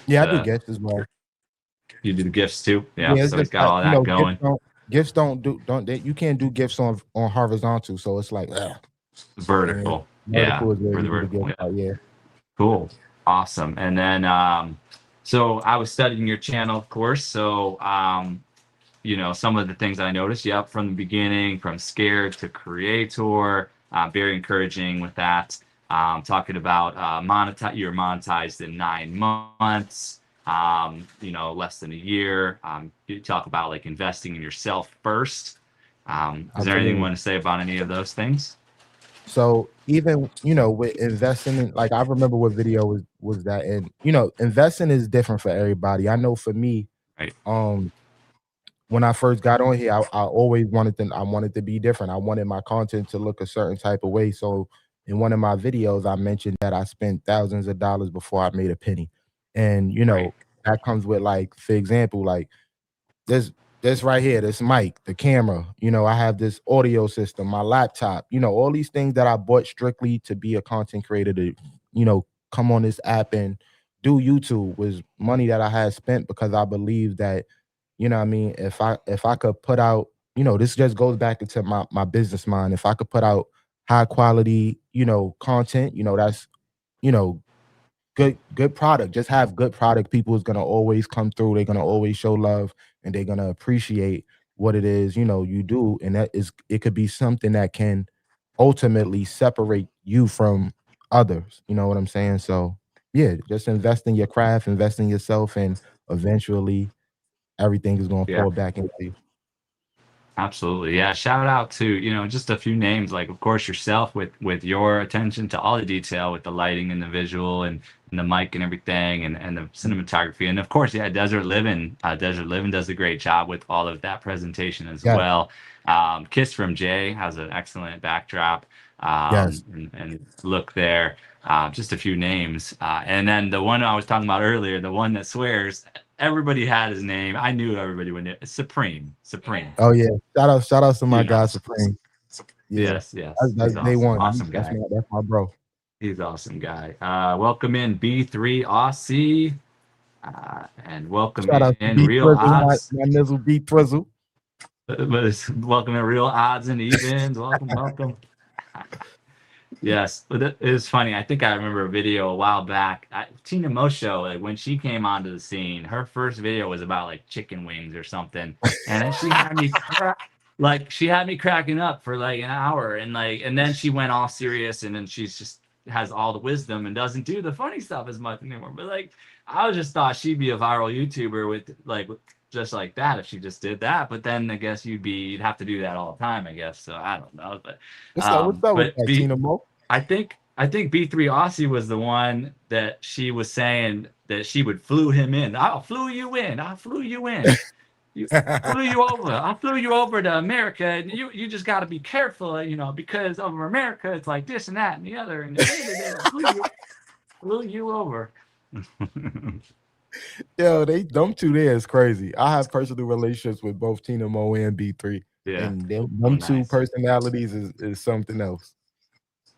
Yeah, I do The gifts as well. You do the gifts too? Yeah. Yeah, it's So he's just got that all that gifts going. you can't do gifts on horizontal, so it's like and then Vertical. Yeah. vertical is where For you the do the vertical. gift Yeah. part. Yeah. Cool. Awesome. And then so I was studying your channel, of course. So you know, some of the things I noticed, yep, from the beginning, from scared to creator, very encouraging with that. Talking about you're monetized in 9 months, you know, less than a year. You talk about like investing in yourself first. Is there anything you Absolutely. want to say about any of those things? So even with investing in, like, I remember what video was that, and investing is different for everybody. I know for me, Right. um when I first got on here, I always wanted to be different. I wanted my content to look a certain type of way. So in one of my videos, I mentioned that I spent thousands of dollars before I made a penny. And Right. that comes with, like, for example, like this this right here, this mic, the camera, I have this audio system, my laptop, all these things that I bought strictly to be a content creator to, come on this app and do YouTube was money that I had spent because I believe that, what I mean, if I could put out, this just goes back into my business mind. If I could put out high quality, content, that's, you know, good product. Just have good product. People is gonna always come through. They're gonna always show love and they're gonna appreciate what it is, you do. And it could be something that can ultimately separate you from others. You know what I'm saying? So yeah, just invest in your craft, invest in yourself, and eventually everything is gonna Yeah. fall back into you. Absolutely. Yeah. Shout out to, you know, just a few names, like of course yourself with your attention to all the detail with the lighting and the visual and the mic and everything and the cinematography. And of course, yeah, Desert Living. Desert Living does a great job with all of that presentation as Yes, well. Kiss from Jay has an excellent backdrop yes. and look there. Just a few names. And then the one I was talking about earlier, the one that swears, everybody had his name. I knew everybody would know. Supreme. Supreme. Oh yeah. Shout out to my You know. guy Supreme. Yeah. Yes, yes. That's He's day awesome. one. Awesome That's guy. my bro. He's awesome guy. Welcome in B3 Aussie. And welcome Shout out to in B Real Twizzle, Odds. my nizzle B Twizzle. But it's welcome in Real Odds and Evens. Welcome, welcome. Yes, but it is funny. I think I remember a video a while back. Tina Mosho, like when she came onto the scene, her first video was about like chicken wings or something, and then she had me cracking up for like an hour, and then she went all serious, and then she's just has all the wisdom and doesn't do the funny stuff as much anymore. But like, I just thought she'd be a viral YouTuber with just like that if she just did that. But then I guess you'd have to do that all the time, I guess. So I don't know, but What's up with but that, Tina Mo? I think B3 Aussie was the one that she was saying that she would flew him in. I flew you in. I flew you in. You flew you over. I flew you over to America, and you just got to be careful, you know, because over America it's like this and that and the other, and flew you over. Yo, them two there is crazy. I have personal relationships with both Tina Mo and B3, Yeah. and Oh, them two nice. personalities is something else.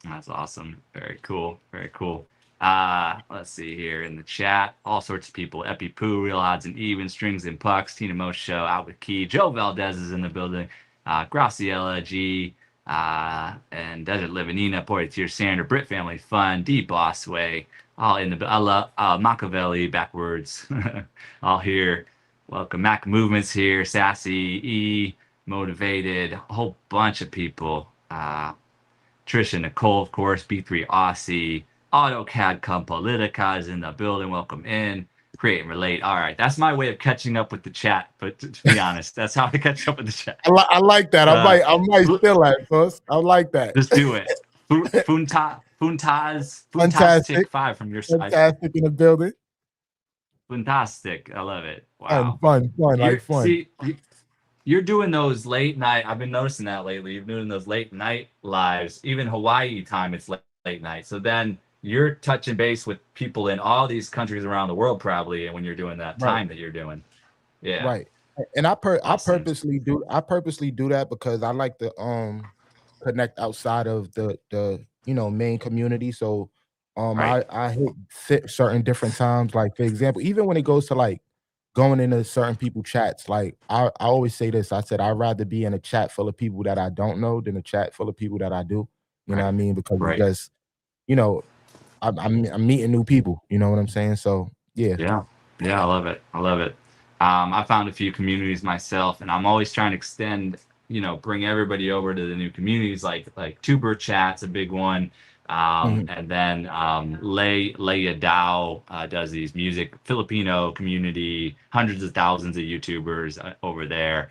That's awesome. Very cool. Very cool. Let's see here in the chat. All sorts of people. Epi Poo, Real Odds and Even, Strings and Pucks, Tina Mo Show, Out with Key, Joe Valdez is in the building, Graciela G, and Desert Livanina, Portier Sander, Brit Family Fun, D Bossway, all in the I love Machiavelli backwards. All here. Welcome. Mac Movements here, Sassy, E, Motivated, a whole bunch of people. Trisha Nicole, of course, B3 Aussie, AutoCAD Come Politica is in the building. Welcome in. Create and relate. All right, that's my way of catching up with the chat. But to be honest, that's how I catch up with the chat. I like that. Uh, I might steal that, first. I like that. just do it. Funtastic Fantastic, 5 from your side. fantastic in the building. Fantastic. I love it. Fun, Wow. fun, fun, like You're fun. see, you're doing those late night. I've been noticing that lately. You're doing those late night lives, even Hawaii time. It's late night. So then you're touching base with people in all these countries around the world, probably. And when you're doing that Right. time that you're doing, yeah, Right. And awesome. I purposely do that because I like to connect outside of the main community. So Right, I hit certain different times. Like for example, even when it goes to like going into certain people chats, like I always say this. I said I'd rather be in a chat full of people that I don't know than a chat full of people that I do. You know what I right, mean? Because it's right. just, you know, I'm meeting new people, you know what I'm saying? So yeah. Yeah. Yeah, I love it. I love it. I found a few communities myself, and I'm always trying to extend, bring everybody over to the new communities, like Tuber Chat's a big one. Mhm. And then Leia Dao does these music Filipino community, hundreds of thousands of YouTubers over there.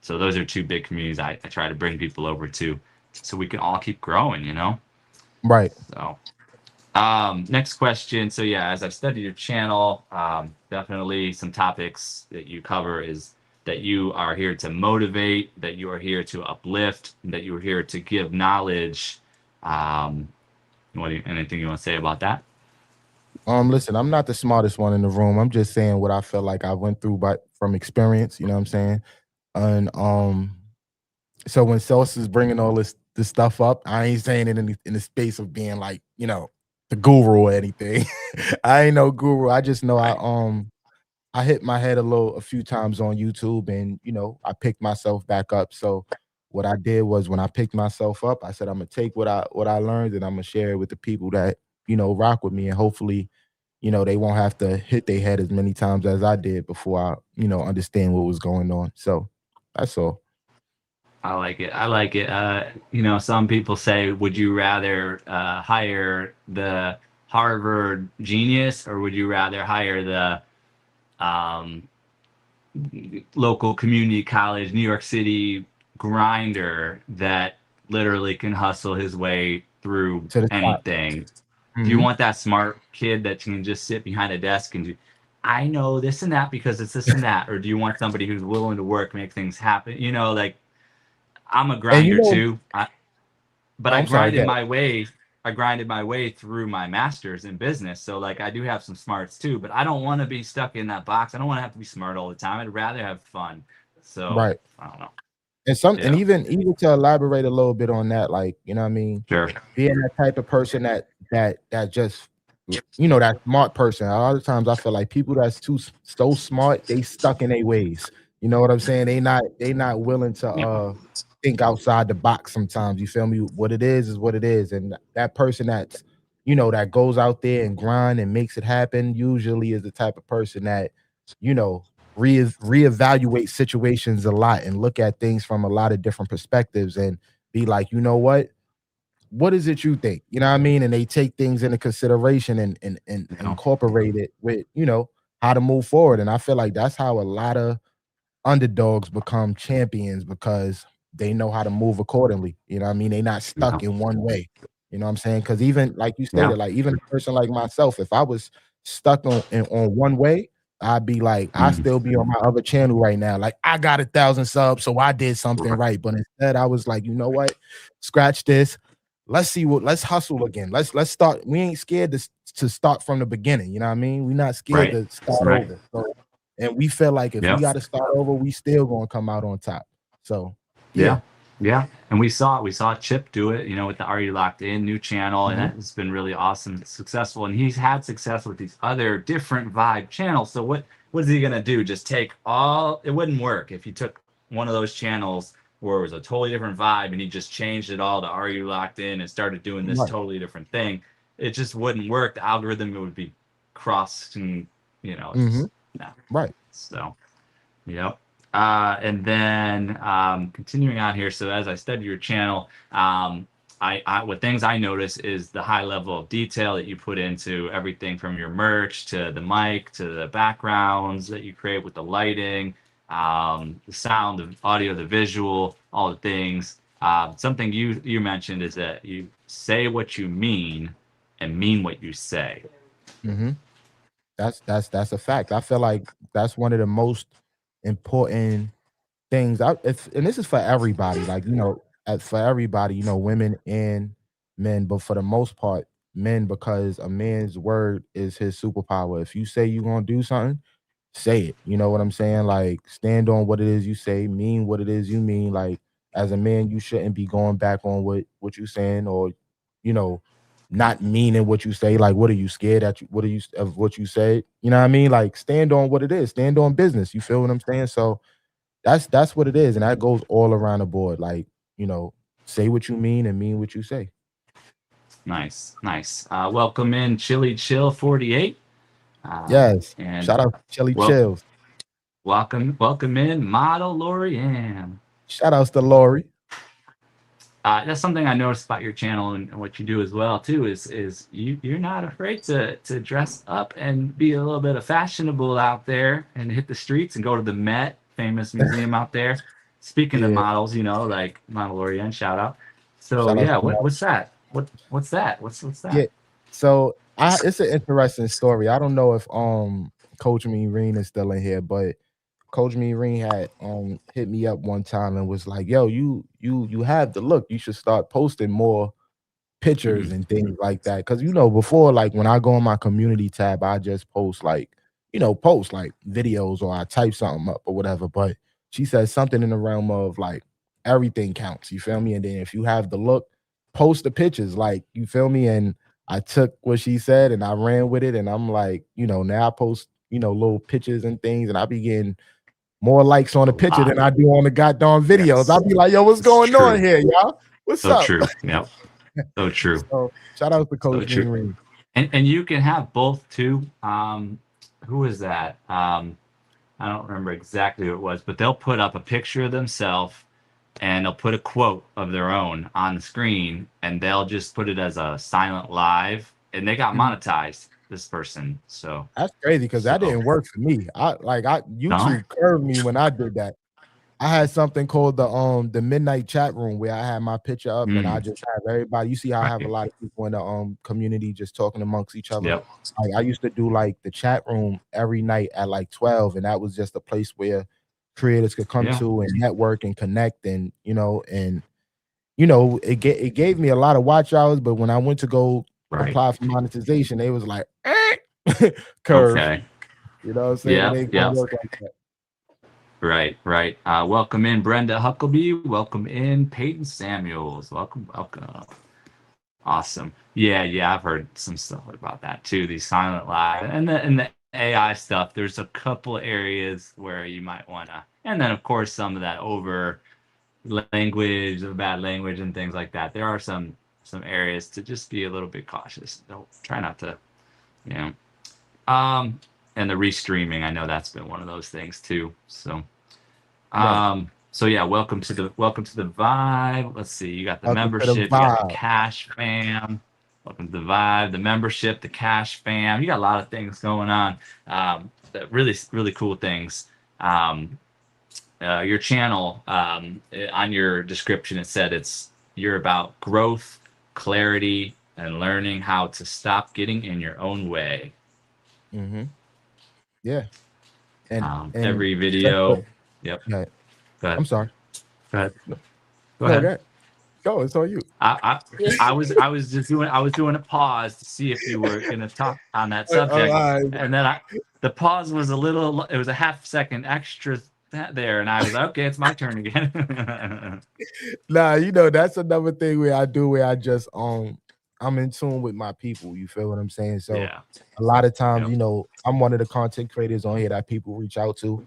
So those are two big communities I try to bring people over to, so we can all keep growing. Right. So next question. So yeah, as I've studied your channel, definitely some topics that you cover is that you are here to motivate, that you are here to uplift, that you are here to give knowledge. Um, anything you want to say about that? Listen, I'm not the smartest one in the room. I'm just saying what I felt like I went through by from experience, you know what I'm saying? And so when Celsius is bringing all this stuff up, I ain't saying it in the space of being like, the guru or anything. I ain't no guru. I just know Right. I hit my head a few times on YouTube and, I picked myself back up. So what I did was when I picked myself up, I said I'm gonna take what I learned and I'm gonna share it with the people that, rock with me and hopefully, they won't have to hit their head as many times as I did before I, understand what was going on. So that's all. I like it. I like it. Some people say, would you rather hire the Harvard genius, or would you rather hire the um, local community college, New York City grinder that literally can hustle his way through To the top. anything? Do you Mhm. want that smart kid that can just sit behind a desk and do, I know this and that because it's this and that? Or do you want somebody who's willing to work, make things happen? Like I'm a And you grinder know too. But oh, I I'm sorry, grinded go my way. I grinded my way through my master's in business. So like I do have some smarts too, but I don't want to be stuck in that box. I don't want to have to be smart all the time. I'd rather have fun. So right. I don't know. And Yeah, even to elaborate a little bit on that, like, you know what I mean? sure. Being that type of person that just that smart person. A lot of times I feel like people that's so smart, they stuck in their ways. You know what I'm saying? They not willing to Yeah, think outside the box sometimes. You feel me? What it is what it is. And that person that's that goes out there and grind and makes it happen usually is the type of person that, you know, reevaluate situations a lot and look at things from a lot of different perspectives and be like, you know what is it you think? You know what I mean? And they take things into consideration and yeah, incorporate it with, how to move forward. And I feel like that's how a lot of underdogs become champions because they know how to move accordingly. You know what I mean? They're not yeah, stuck in one way. You know what I'm saying? Because even like you yeah. stated, like even a person like myself, if I was stuck on one way, I'd be like, I Mm, still be on my other channel right now. Like I got 1,000 subs, so I did something right. right. But instead, I was like, you know what? Scratch this. Let's hustle again. Let's start. We ain't scared to start from the beginning. You know what I mean? We're not scared Right. to start Right. over. So and we feel like if we Yep. gotta start over, we still gonna come out on top. So, yeah. Yeah. Yeah. And we saw Chip do it, with the Are You Locked In new channel, and Mhm. that has been really awesome, successful. And he's had success with these other different vibe channels. So what is he gonna do? Just take all it wouldn't work if he took one of those channels where it was a totally different vibe and he just changed it all to Are You Locked In and started doing this Right. totally different thing. It just wouldn't work. The algorithm would be crossed and Mhm. just no. Right. So yep. And then continuing on here. So as I study your channel, what things I notice is the high level of detail that you put into everything from your merch to the mic to the backgrounds that you create with the lighting, the sound, the audio, the visual, all the things. Something you mentioned is that you say what you mean and mean what you say. Mhm. That's a fact. I feel like that's one of the most important things. And this is for everybody, like, for everybody, women and men, but for the most part, men, because a man's word is his superpower. If you say you're gonna do something, say it. You know what I'm saying? Like, stand on what it is you say, mean what it is you mean. Like, as a man, you shouldn't be going back on what you saying, or, you know, not meaning what you say. Like, what are you scared at? What are you of what you say? You know what I mean? Like, stand on what it is. Stand on business. You feel what I'm saying? So that's what it is, and that goes all around the board. Like, you know, say what you mean and mean what you say. Nice, nice. Welcome in Chili Chill 48. Yes. And Shout out to Chili well, Chills. welcome in Model Lorianne. Shout outs to Lori. That's something I noticed about your channel and what you do as well too. Is you're not afraid to dress up and be a little bit of fashionable out there and hit the streets and go to the Met, famous museum out there. Speaking of Yeah. models, like Model Lorianne, shout out. So Shout outs yeah, to Lori. what's that? What's that? What's Yeah. that? So I it's an interesting story. I don't know if Coach Mean is still in here, but Coach Mean had hit me up one time and was like, "Yo, you have the look. You should start posting more Hmm. pictures and things like that." Cause before, like, when I go on my community tab, I just post like, post like videos, or I type something up or whatever. But she said something in the realm of like everything counts. You feel me? And then if you have the look, post the pictures. Like, you feel me? And I took what she said and I ran with it. And I'm like, now I post, little pictures and things, and I be getting more likes on the A picture lot. than I do on the goddamn videos. Yes, I'll be like, yo, what's it's going on true. here, y'all? What's So up? true. Yep. So true. So shout out to So Coach true. Mean Green. And you can have both too. Who is that? I don't remember exactly who it was, but they'll put up a picture of themselves and they'll put a quote of their own on the screen and they'll just put it as a silent live and they got Mhm. monetized, this person. So That's crazy because that so didn't work for me. I no? YouTube curved me when I did that. I had something called the midnight chat room where I had my picture up and I Mm, just have everybody. You see how I have a right. lot of people in the community just talking amongst each other. Yep. Like, I used to do like the chat room every night at like 12, and that was just a place where creators could come Yeah. to and network and connect, and it gave me a lot of watch hours. But when I went to go Right. apply for monetization, they was like, curve. Okay. You know what I'm saying? It Yep. ain't gonna Yep. work like that. Right, right. Welcome in Brenda Huckleby. Welcome in Peyton Samuels. Welcome, welcome. Awesome. Yeah, yeah. I've heard some stuff about that too. These silent live and the AI stuff. There's a couple areas where you might wanna, and then of course some of that over language, the bad language, and things like that. There are some areas to just be a little bit cautious. Don't try not to, you know. Um, and the restreaming. I know that's been one of those things too. So. Right. So yeah, welcome to the vibe. Let's see, you got the Welcome to the membership, you got the vibe. cash fam. Welcome to the vibe, the membership, the cash fam. You got a lot of things going on. That really cool things. Um, your channel, on your description, it said you're about growth, clarity, and learning how to stop getting in your own way. Mhm. Yeah. And Every just video. Yep. yeah. Go ahead. I'm sorry. Go ahead. No, Go no, ahead. go ahead. Go, it's on you. I, I was doing a pause to see if you were gonna talk on that subject, Alright. and then the pause was it was a half second extra there, and I was like, okay, it's my turn again. Nah, that's another thing where I just I'm in tune with my people. You feel what I'm saying? So Yeah. a lot of times, Yep. I'm one of the content creators on here that people reach out to,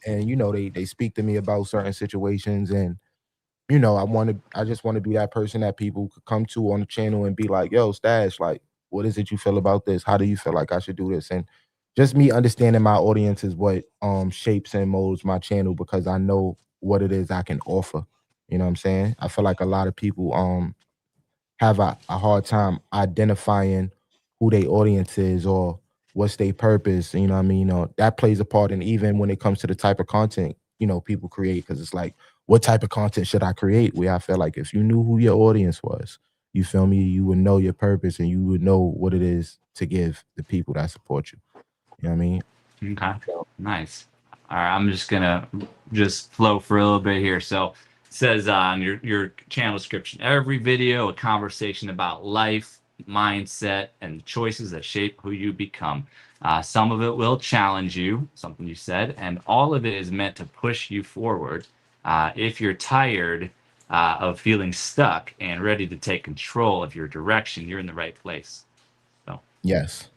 and they speak to me about certain situations, and I just want to be that person that people could come to on the channel and be like, yo, Stash, like, what is it you feel about this? How do you feel like I should do this? And just me understanding my audience is what shapes and molds my channel, because I know what it is I can offer. You know what I'm saying? I feel like a lot of people have a hard time identifying who their audience is, or what's their purpose. You know what I mean? That plays a part in, even when it comes to the type of content, people create, because it's like, what type of content should I create? Where I feel like if you knew who your audience was, you feel me, you would know your purpose and you would know what it is to give the people that support you. You know what I mean? Okay. So, Nice. All right. I'm just gonna just flow for a little bit here. So it says on your channel description, every video, a conversation about life, mindset, and choices that shape who you become. Some of it will challenge you, something you said, and all of it is meant to push you forward. If you're tired of feeling stuck and ready to take control of your direction, you're in the right place. So, yes.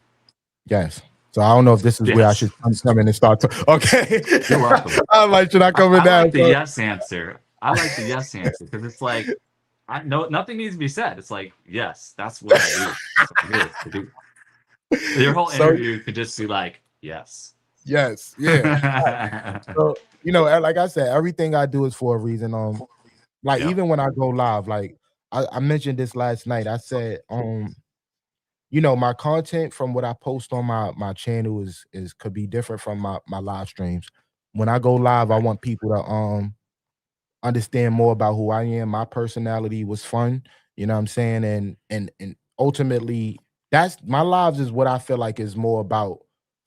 Yes. So I don't know if this is where I yes, should come in and start to okay. you're welcome. I'm like, should I come in I now? like the So, yes answer. I like the yes answer because it's like I no nothing needs to be said. It's like yes, that's what I do. That's what I'm here to do. Your whole so interview could just be like yes. yes, yeah. So, like I said, everything I do is for a reason. Like Yep. even when I go live, like I mentioned this last night. I said, my content from what I post on my channel is could be different from my live streams. When I go live, I Right. want people to understand more about who I am. My personality was fun, you know what I'm saying? And ultimately that's my lives is what I feel like is more about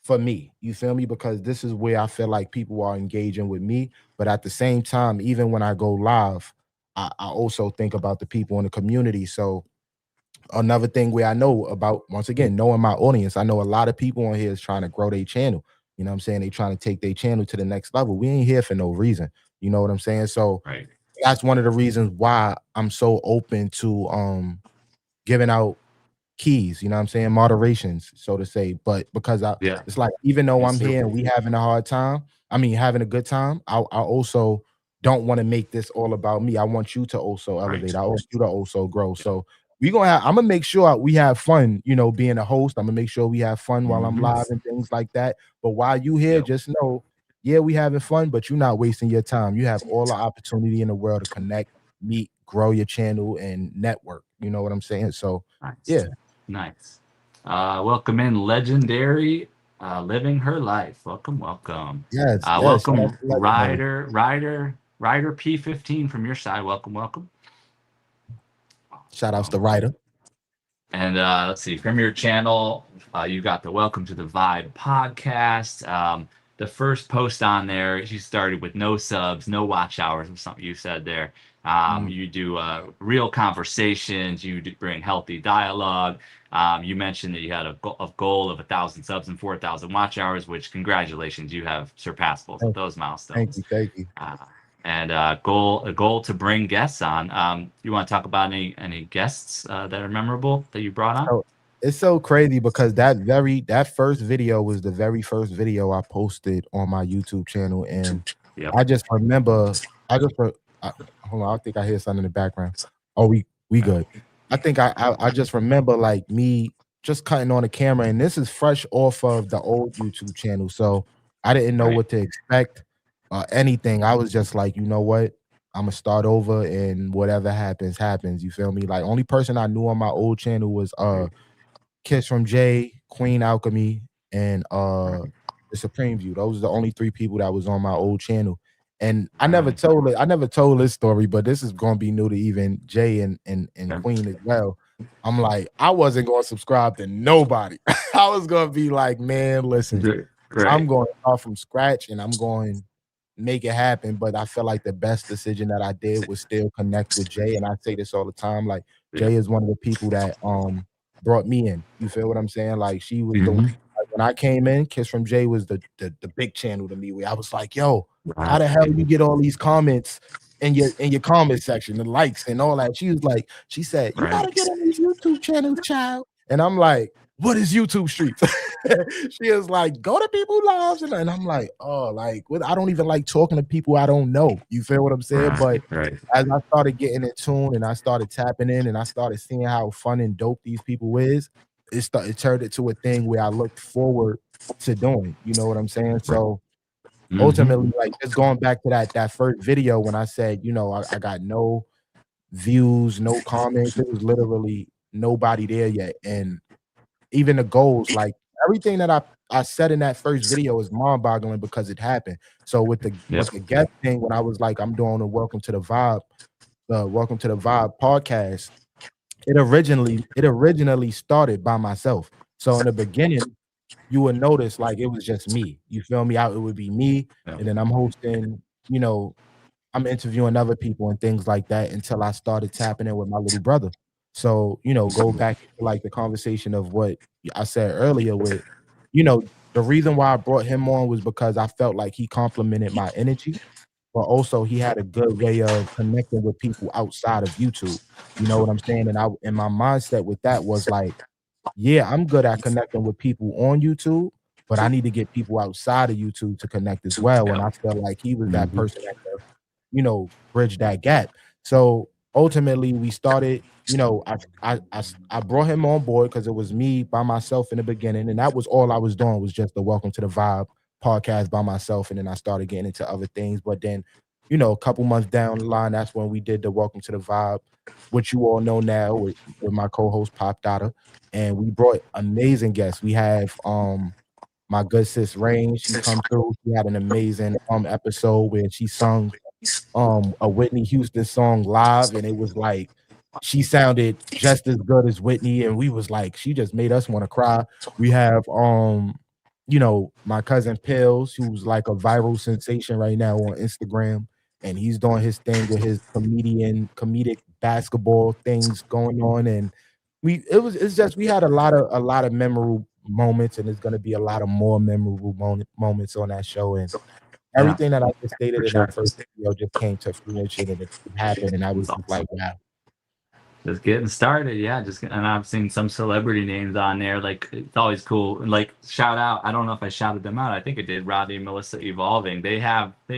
for me. You feel me? Because this is where I feel like people are engaging with me. But at the same time, even when I go live, I also think about the people in the community. So another thing where I know about, once again, knowing my audience, I know a lot of people on here is trying to grow their channel. You know what I'm saying? They trying to take their channel to the next level. We ain't here for no reason. You know what I'm saying? So Right. that's one of the reasons why I'm so open to giving out keys, you know what I'm saying, moderations, so to say. But because Yeah. it's like even though Yes, I'm sir. here and we having a hard time, I mean having a good time, I also don't want to make this all about me. I want you to also Right. elevate. I want you to also grow. So I'm gonna make sure we have fun, being a host. I'm gonna make sure we have fun while I'm Mm-hmm. live and things like that. But while you here, Yep. just know, yeah, we having fun, but you're not wasting your time. You have all the opportunity in the world to connect, meet, grow your channel, and network. You know what I'm saying? So Nice. yeah. Nice. Welcome in legendary living her life. Welcome, welcome. Yes, yes. Shout out Welcome to Legendary. Rider P15 from your side. Welcome, welcome. Shout outs Um, to Ryder. And let's see, from your channel, you got the Welcome to the Vibe podcast. The first post on there, you started with no subs, no watch hours, or something you said there. Mm, You do real conversations, you do bring healthy dialogue. You mentioned that you had a goal of 1,000 subs and 4,000 watch hours, which congratulations, you have surpassed both of thank those thank milestones. you, thank you. Uh, and a goal to bring guests on. You want to talk about any guests that are memorable that you brought on? So it's so crazy because that first video was the very first video I posted on my YouTube channel, and Yep. I just remember I just re- I, hold on, I think I hear something in the background. Oh, we good. I think I just remember like me just cutting on the camera, and this is fresh off of the old YouTube channel, so I didn't know Right. what to expect or anything. I was just like, you know what? I'm gonna start over, and whatever happens, happens. You feel me? Like only person I knew on my old channel was Right. Kiss from Jay, Queen Alchemy, and Right. the Supreme View. Those are the only three people that was on my old channel. And Right. I never told this story, but this is gonna be new to even Jay and Okay. Queen as well. I'm like, I wasn't gonna subscribe to nobody. I was gonna be like, man, listen, I'm Right. going to start from scratch and I'm going make it happen. But I feel like the best decision that I did was still connect with Jay. And I say this all the time. Like Yeah. Jay is one of the people that brought me in. You feel what I'm saying? Like she was the Hmm. like, when I came in, Kiss from Jay was the big channel to me where I was like, yo, how the hell Right. you get all these comments in your comment section, the likes and all that? She was like, she said, you Right. gotta get on these YouTube channels, child. And I'm like, what is YouTube Streets? She is like, go to people lives, and I'm like, oh, like what? I don't even like talking to people I don't know. You feel what I'm saying? Right. But Right. as I started getting in tune and I started tapping in and I started seeing how fun and dope these people is, it turned into a thing where I looked forward to doing. You know what I'm saying? Right. So Hmm. ultimately, like just going back to that first video when I said, I got no views, no comments. It was literally nobody there yet, and even the goals, like everything that I said in that first video is mind-boggling because it happened. So Yep. with the guest thing, when I was like, I'm doing a Welcome to the Vibe podcast, it originally started by myself. So in the beginning, you would notice like it was just me. You feel me? It would be me, Yeah. and then I'm hosting, you know, I'm interviewing other people and things like that until I started tapping in with my little brother. So, go back to like the conversation of what I said earlier with, the reason why I brought him on was because I felt like he complimented my energy, but also he had a good way of connecting with people outside of YouTube. You know what I'm saying? And my mindset with that was like, yeah, I'm good at connecting with people on YouTube, but I need to get people outside of YouTube to connect as well. And Yeah. I felt like he was that Mhm. person that could, bridge that gap. So ultimately, we started. I brought him on board because it was me by myself in the beginning, and that was all I was doing was just the Welcome to the Vibe podcast by myself, and then I started getting into other things. But then, a couple months down the line, that's when we did the Welcome to the Vibe, which you all know now with my co-host Pop Dada, and we brought amazing guests. We have my good sis Rain. She come through. She had an amazing episode where she sung a Whitney Houston song live, and it was like she sounded just as good as Whitney, and we was like, she just made us want to cry. We have my cousin Pills, who's like a viral sensation right now on Instagram, and he's doing his thing with his comedic basketball things going on. And it's just we had a lot of memorable moments, and it's gonna be a lot of more memorable moments on that show. And Yeah, everything that I just stated for in that sure. first video just came to fruition, and it happened, and I was That's just like, awesome. "Wow." Just getting started, yeah. And I've seen some celebrity names on there. Like it's always cool. And like shout out, I don't know if I shouted them out. I think I did. Rodney and Melissa Evolving. They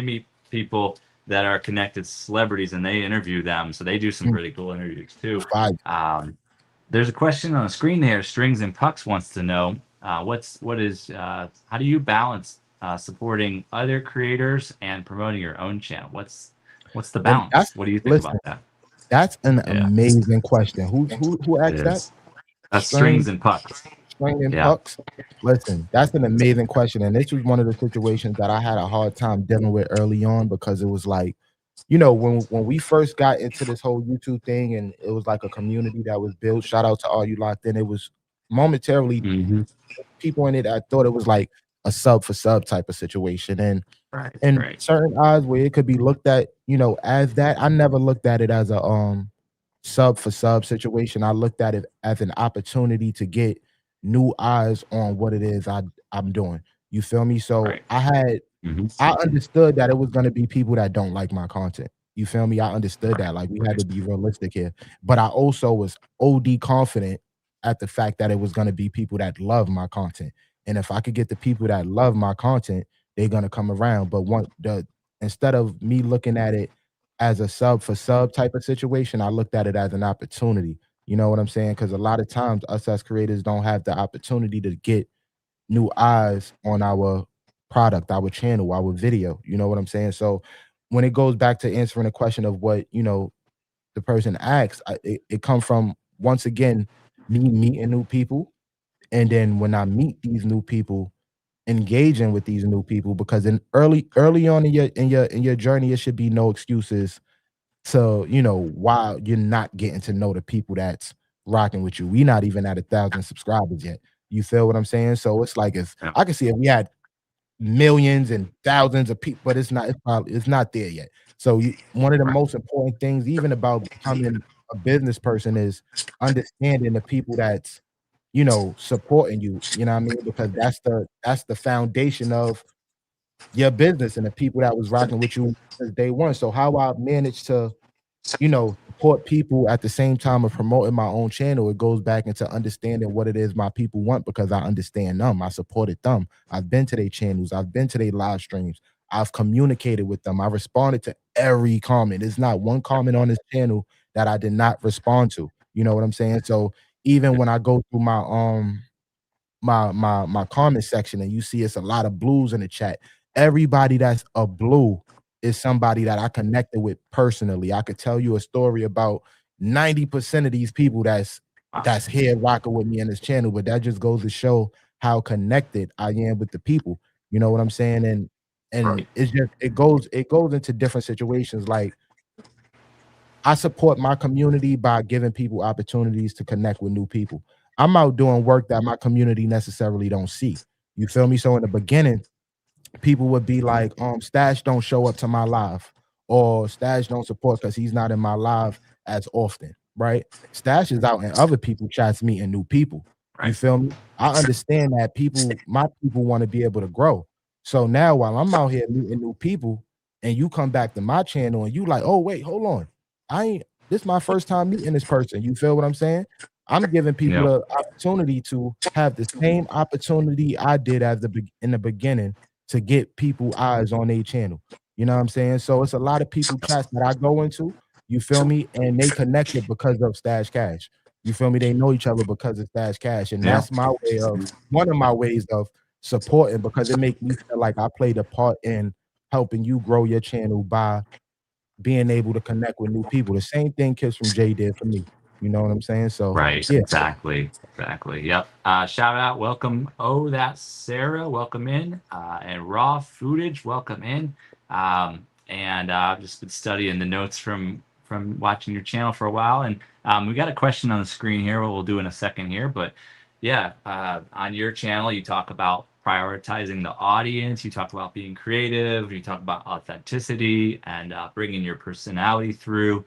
meet people that are connected celebrities and they interview them. So they do some Mm, really cool interviews too. fire. Um, there's a question on the screen here. Strings and Pucks wants to know how do you balance supporting other creators and promoting your own channel? What's the And that's balance? What do you think listen, about that? that's an Yeah, amazing question. Who it asked that? is. That's String strings and pucks. String and Yeah. Pucks? Listen, that's an amazing question, and this was one of the situations that I had a hard time dealing with early on because it was like, when we first got into this whole YouTube thing and it was like a community that was built, shout out to all you locked in, it was momentarily Hmm. people in it, I thought it was like a sub for sub type of situation. And Right. in Right. certain eyes where it could be looked at, as that, I never looked at it as a sub for sub situation. I looked at it as an opportunity to get new eyes on what it is I'm doing. You feel me? So Right. Hmm. I understood that it was gonna be people that don't like my content. You feel me? I understood Right. that, like, we had to be realistic here, but I also was OD confident at the fact that it was gonna be people that love my content, and if I could get the people that love my content, they're gonna come around, but one the instead of me looking at it as a sub for sub type of situation, I looked at it as an opportunity, you know what I'm saying? Because a lot of times us as creators don't have the opportunity to get new eyes on our product, our channel, our video. You know what I'm saying? So when it goes back to answering the question of what the person asks, it comes from once again me meeting new people, and then when I meet these new people, engaging with these new people because in early on in your journey, it should be no excuses to why you're not getting to know the people that's rocking with you. We not even at 1,000 subscribers yet. You feel what I'm saying? So it's like if Yeah. I can see if we had millions and thousands of people, but it's not there yet. So one of the Right. most important things, even about becoming a business person, is understanding the people that's supporting you. You know what I mean? Because that's the foundation of your business and the people that was rocking with you since day one. So how I managed to support people at the same time of promoting my own channel, it goes back into understanding what it is my people want because I understand them. I supported them. I've been to their channels. I've been to their live streams. I've communicated with them. I responded to every comment. There's not one comment on this channel that I did not respond to. You know what I'm saying? So even when I go through my comment section and you see it's a lot of blues in the chat, everybody that's a blue is somebody that I connected with personally. I could tell you a story about 90% of these people Wow. that's here rocking with me in this channel, but that just goes to show how connected I am with the people. You know what I'm saying? And Right. it's just it goes into different situations. Like I support my community by giving people opportunities to connect with new people. I'm out doing work that my community necessarily don't see. You feel me? So in the beginning, people would be like, Stash don't show up to my live, or Stash don't support because he's not in my live as often, right? Stash is out in other people chats meeting new people. You Right. feel me? I understand that my people want to be able to grow. So now while I'm out here meeting new people and you come back to my channel and you like, oh wait, hold on. I ain't this my first time meeting this person. You feel what I'm saying? I'm giving people Yep. the opportunity to have the same opportunity I did at in the beginning to get people eyes on their channel. You know what I'm saying? So it's a lot of people chats that I go into, you feel me? And they connected because of Stash Cash. You feel me? They know each other because of Stash Cash. And Yeah. that's my way of one of my ways of supporting because it makes me feel like I played a part in helping you grow your channel by being able to connect with new people. The same thing Kids from Jay did for me. You know what I'm saying? So Right, yeah. exactly, exactly. Yep. Shout out, welcome. Oh, that's Sarah. Welcome in, and raw footage. Welcome in. And I've just been studying the notes from watching your channel for a while, and we got a question on the screen here. What we'll do in a second here, but yeah, on your channel, you talk about prioritizing the audience. You talk about being creative. You talk about authenticity and bringing your personality through.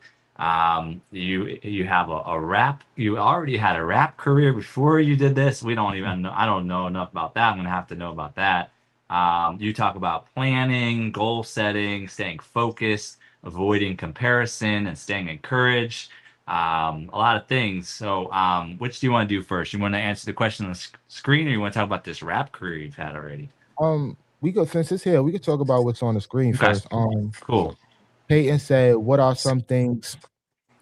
You have a rap. You already had a rap career before you did this. We don't even know. I don't know enough about that. I'm gonna have to know about that. You talk about planning, goal setting, staying focused, avoiding comparison, and staying encouraged. A lot of things. So, which do you want to do first? You want to answer the question on the screen, or you want to talk about this rap career you've had already? We could since it's here, we could talk about what's on the screen Okay, first. cool. Peyton said, what are some things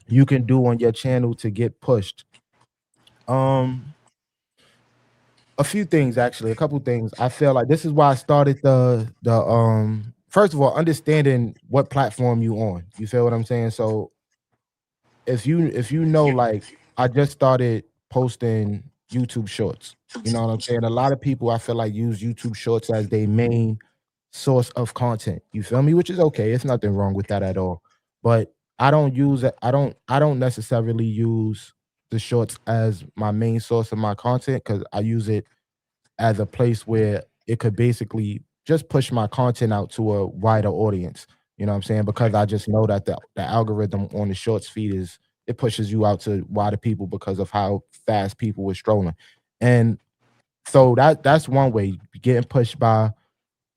you can do on your channel to get pushed? Um, a few things actually, a couple things. I feel like this is why I started the first of all, understanding what platform you on. You feel what I'm saying? So if you know, like I just started posting YouTube shorts. You know what I'm saying? A lot of people I feel like use YouTube shorts as their main source of content. You feel me? Which is okay. It's nothing wrong with that at all. But I don't use it. I don't necessarily use the shorts as my main source of my content because I use it as a place where it could basically just push my content out to a wider audience. You know what I'm saying? Because I just know that the algorithm on the shorts feed is it pushes you out to wider people because of how fast people were strolling. And so that's one way getting pushed by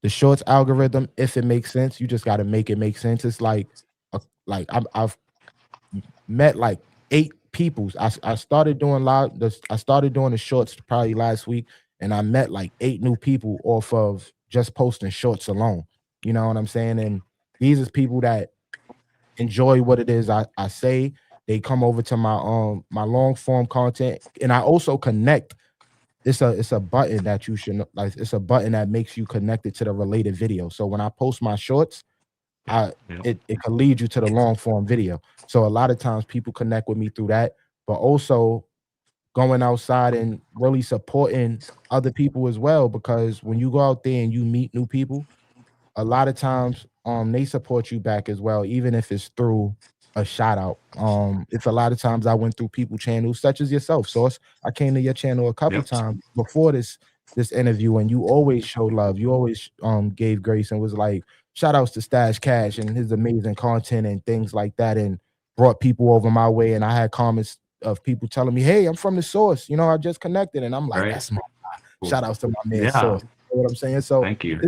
the shorts algorithm. If it makes sense, you just got to make it make sense. It's like I've met like 8 peoples. I started doing I started doing the shorts probably last week, and I met like 8 new people off of just posting shorts alone. You know what I'm saying? And these is people that enjoy what it is I say. They come over to my long form content, and I also connect. It's a button that you should like. It's a button that makes you connected to the related video. So when I post my shorts, I Yep. it can lead you to the long form video. So a lot of times people connect with me through that, but also going outside and really supporting other people as well. Because when you go out there and you meet new people, a lot of times they support you back as well, even if it's through a shout out. It's a lot of times I went through people channels such as yourself, Source. I came to your channel a couple Yep. times before this interview, and you always showed love. You always gave grace and was like shout outs to Stash Cash and his amazing content and things like that, and brought people over my way. And I had comments of people telling me, hey, I'm from the Source, I just connected, and I'm like, Right. that's my Cool. shout outs to my man Yeah. Source. You know what I'm saying? So Thank you.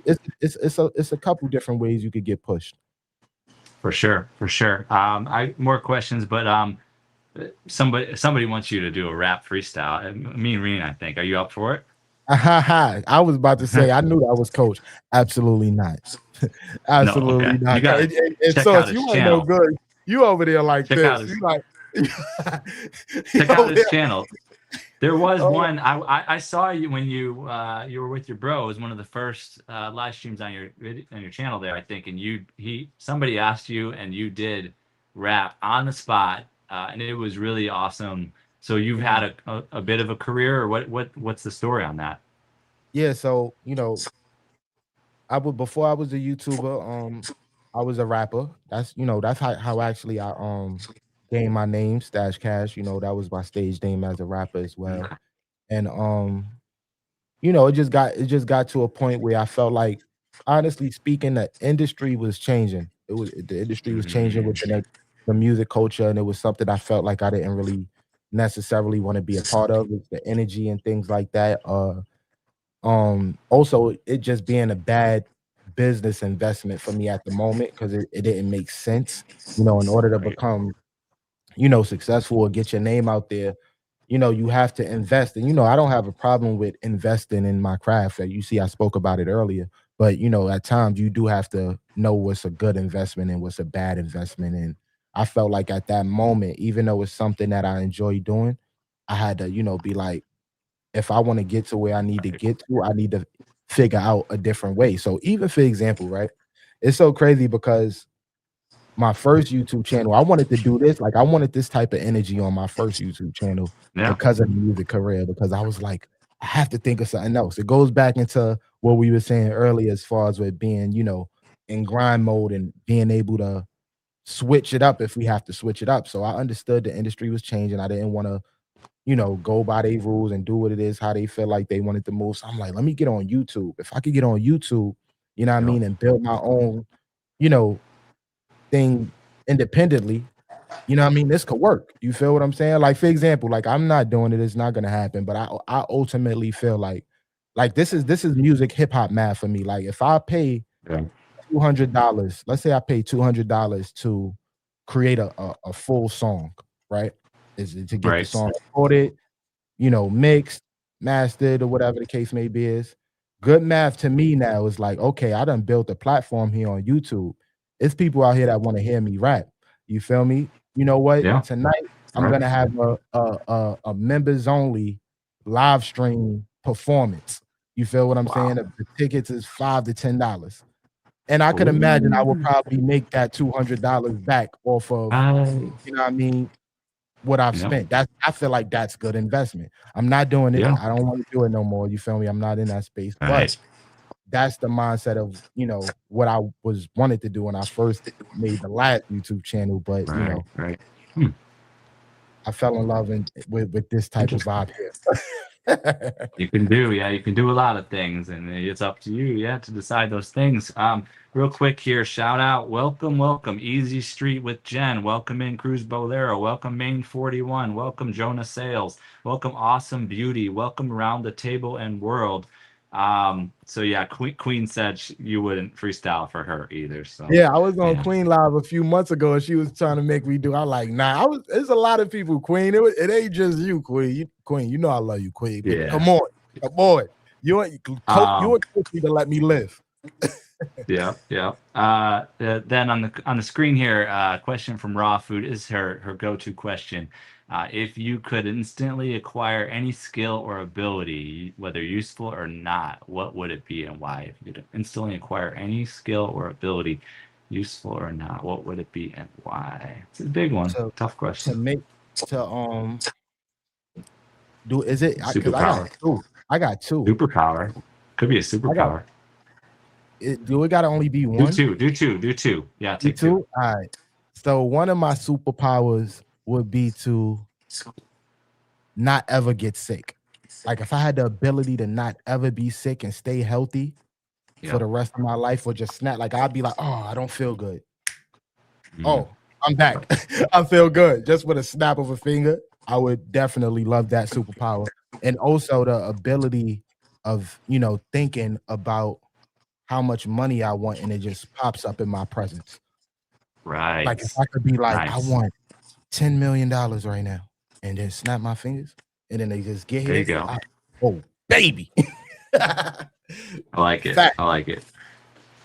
it's just Yep. it's a couple different ways you could get pushed. For sure. For sure. I more questions, but somebody wants you to do a rap freestyle. Me and Reen, I think. Are you up for it? I was about to say I knew that was coach. Absolutely not. No. Okay. Absolutely You not. got to And check out Source, his you ain't no channel. good. You over there like Check out this. You his like you check out over his there. channel. There was Oh, one I saw you when you were with your bro. It was one of the first live streams on your channel there, I think. And he somebody asked you, and you did rap on the spot, and it was really awesome. So you've mhm. had a bit of a career, or what's the story on that? Yeah, so I would before I was a YouTuber, I was a rapper. That's how actually I gained my name, Stash Cash. That was my stage name as a rapper as well. Okay. And it just got to a point where I felt like, honestly speaking, the industry was changing. The industry was changing Mm, within the music culture, and it was something I felt like I didn't really necessarily want to be a part of. It's the energy and things like that. Also it just being a bad business investment for me at the moment because it didn't make sense, in order to right. become, successful or get your name out there. You have to invest. And I don't have a problem with investing in my craft. You see, I spoke about it earlier, but at times you do have to know what's a good investment and what's a bad investment. And I felt like at that moment, even though it's something that I enjoy doing, I had to, be like, if I want to get to where I need to Right. get to, I need to figure out a different way. So even for example, right? It's so crazy because my first YouTube channel, I wanted to do this. Like I wanted this type of energy on my first YouTube channel Yeah. because of the music career, because I was like, I have to think of something else. It goes back into what we were saying earlier as far as with being, in grind mode and being able to switch it up if we have to switch it up. So I understood the industry was changing. I didn't want to, go by their rules and do what it is, how they feel like they wanted to move. So I'm like, let me get on YouTube. If I could get on YouTube, you know what I Yep. mean, and build my own, you know, thing independently, this could work. You feel what I'm saying? Like, for example, like I'm not doing it, it's not gonna happen. But I ultimately feel like this is music hip hop math for me. Like if I pay Yeah. $200, let's say I pay $200 to create a full song, right? Is to get the Right. song recorded, mixed, mastered, or whatever the case may be is. Good math to me now is like, okay, I done built a platform here on YouTube. It's people out here that want to hear me rap. You feel me? You know what? Yeah. Tonight I'm Right. gonna have a members only live stream performance. You feel what I'm saying? Wow. The tickets is $5 to $10. And I could imagine I will Ooh. probably make that $200 back off of, Right. you know what I mean, what I've Yep. spent. I feel like that's good investment. I'm not doing it. Yeah. I don't want to do it no more. You feel me? I'm not in that space. But Right. that's the mindset of, what I was wanted to do when I first made the last YouTube channel. But Right. Right. Hmm. I fell in love with this type of Interesting. vibe here. You can do a lot of things, and it's up to you, yeah, to decide those things. Real quick here, shout out, welcome, Easy Street with Jen, welcome in Cruz Bolero, welcome Main 41, welcome Jonah Sales, welcome Awesome Beauty, welcome Around the Table and World. So yeah, Queen said you wouldn't freestyle for her either. So Yeah, I was on yeah, Queen Live a few months ago, and she was trying to make me do. I like, nah. There's a lot of people, Queen. It ain't just you, Queen. Queen, I love you, Queen. But yeah. come on. You ain't Um, need to let me live. Yeah, yeah. Then on the screen here, question from Raw Food is her go-to question. If you could instantly acquire any skill or ability, whether useful or not, what would it be and why? If you could instantly acquire any skill or ability, useful or not, what would it be and why? It's a big one. To Tough to question. make to do is it because I got Superpower. two. I got two. Superpower. Could be a I got superpower. do it gotta only be Do one? two. Do two. Do two. Yeah, You take two. two? All right. So one of my superpowers would be to not ever get sick. Like if I had the ability to not ever be sick and stay healthy for Yeah. the rest of my life, or just snap, like I'd be like, oh, I don't feel good. Mm. Oh, I'm back. I feel good. Just with a snap of a finger. I would definitely love that superpower. And also the ability of, thinking about how much money I want and it just pops up in my presence. Like if Right. I could be like, I Nice. want $10 million right now, and then snap my fingers, and then they just get There you here. go. Oh, baby. I like it. Fact. I like it.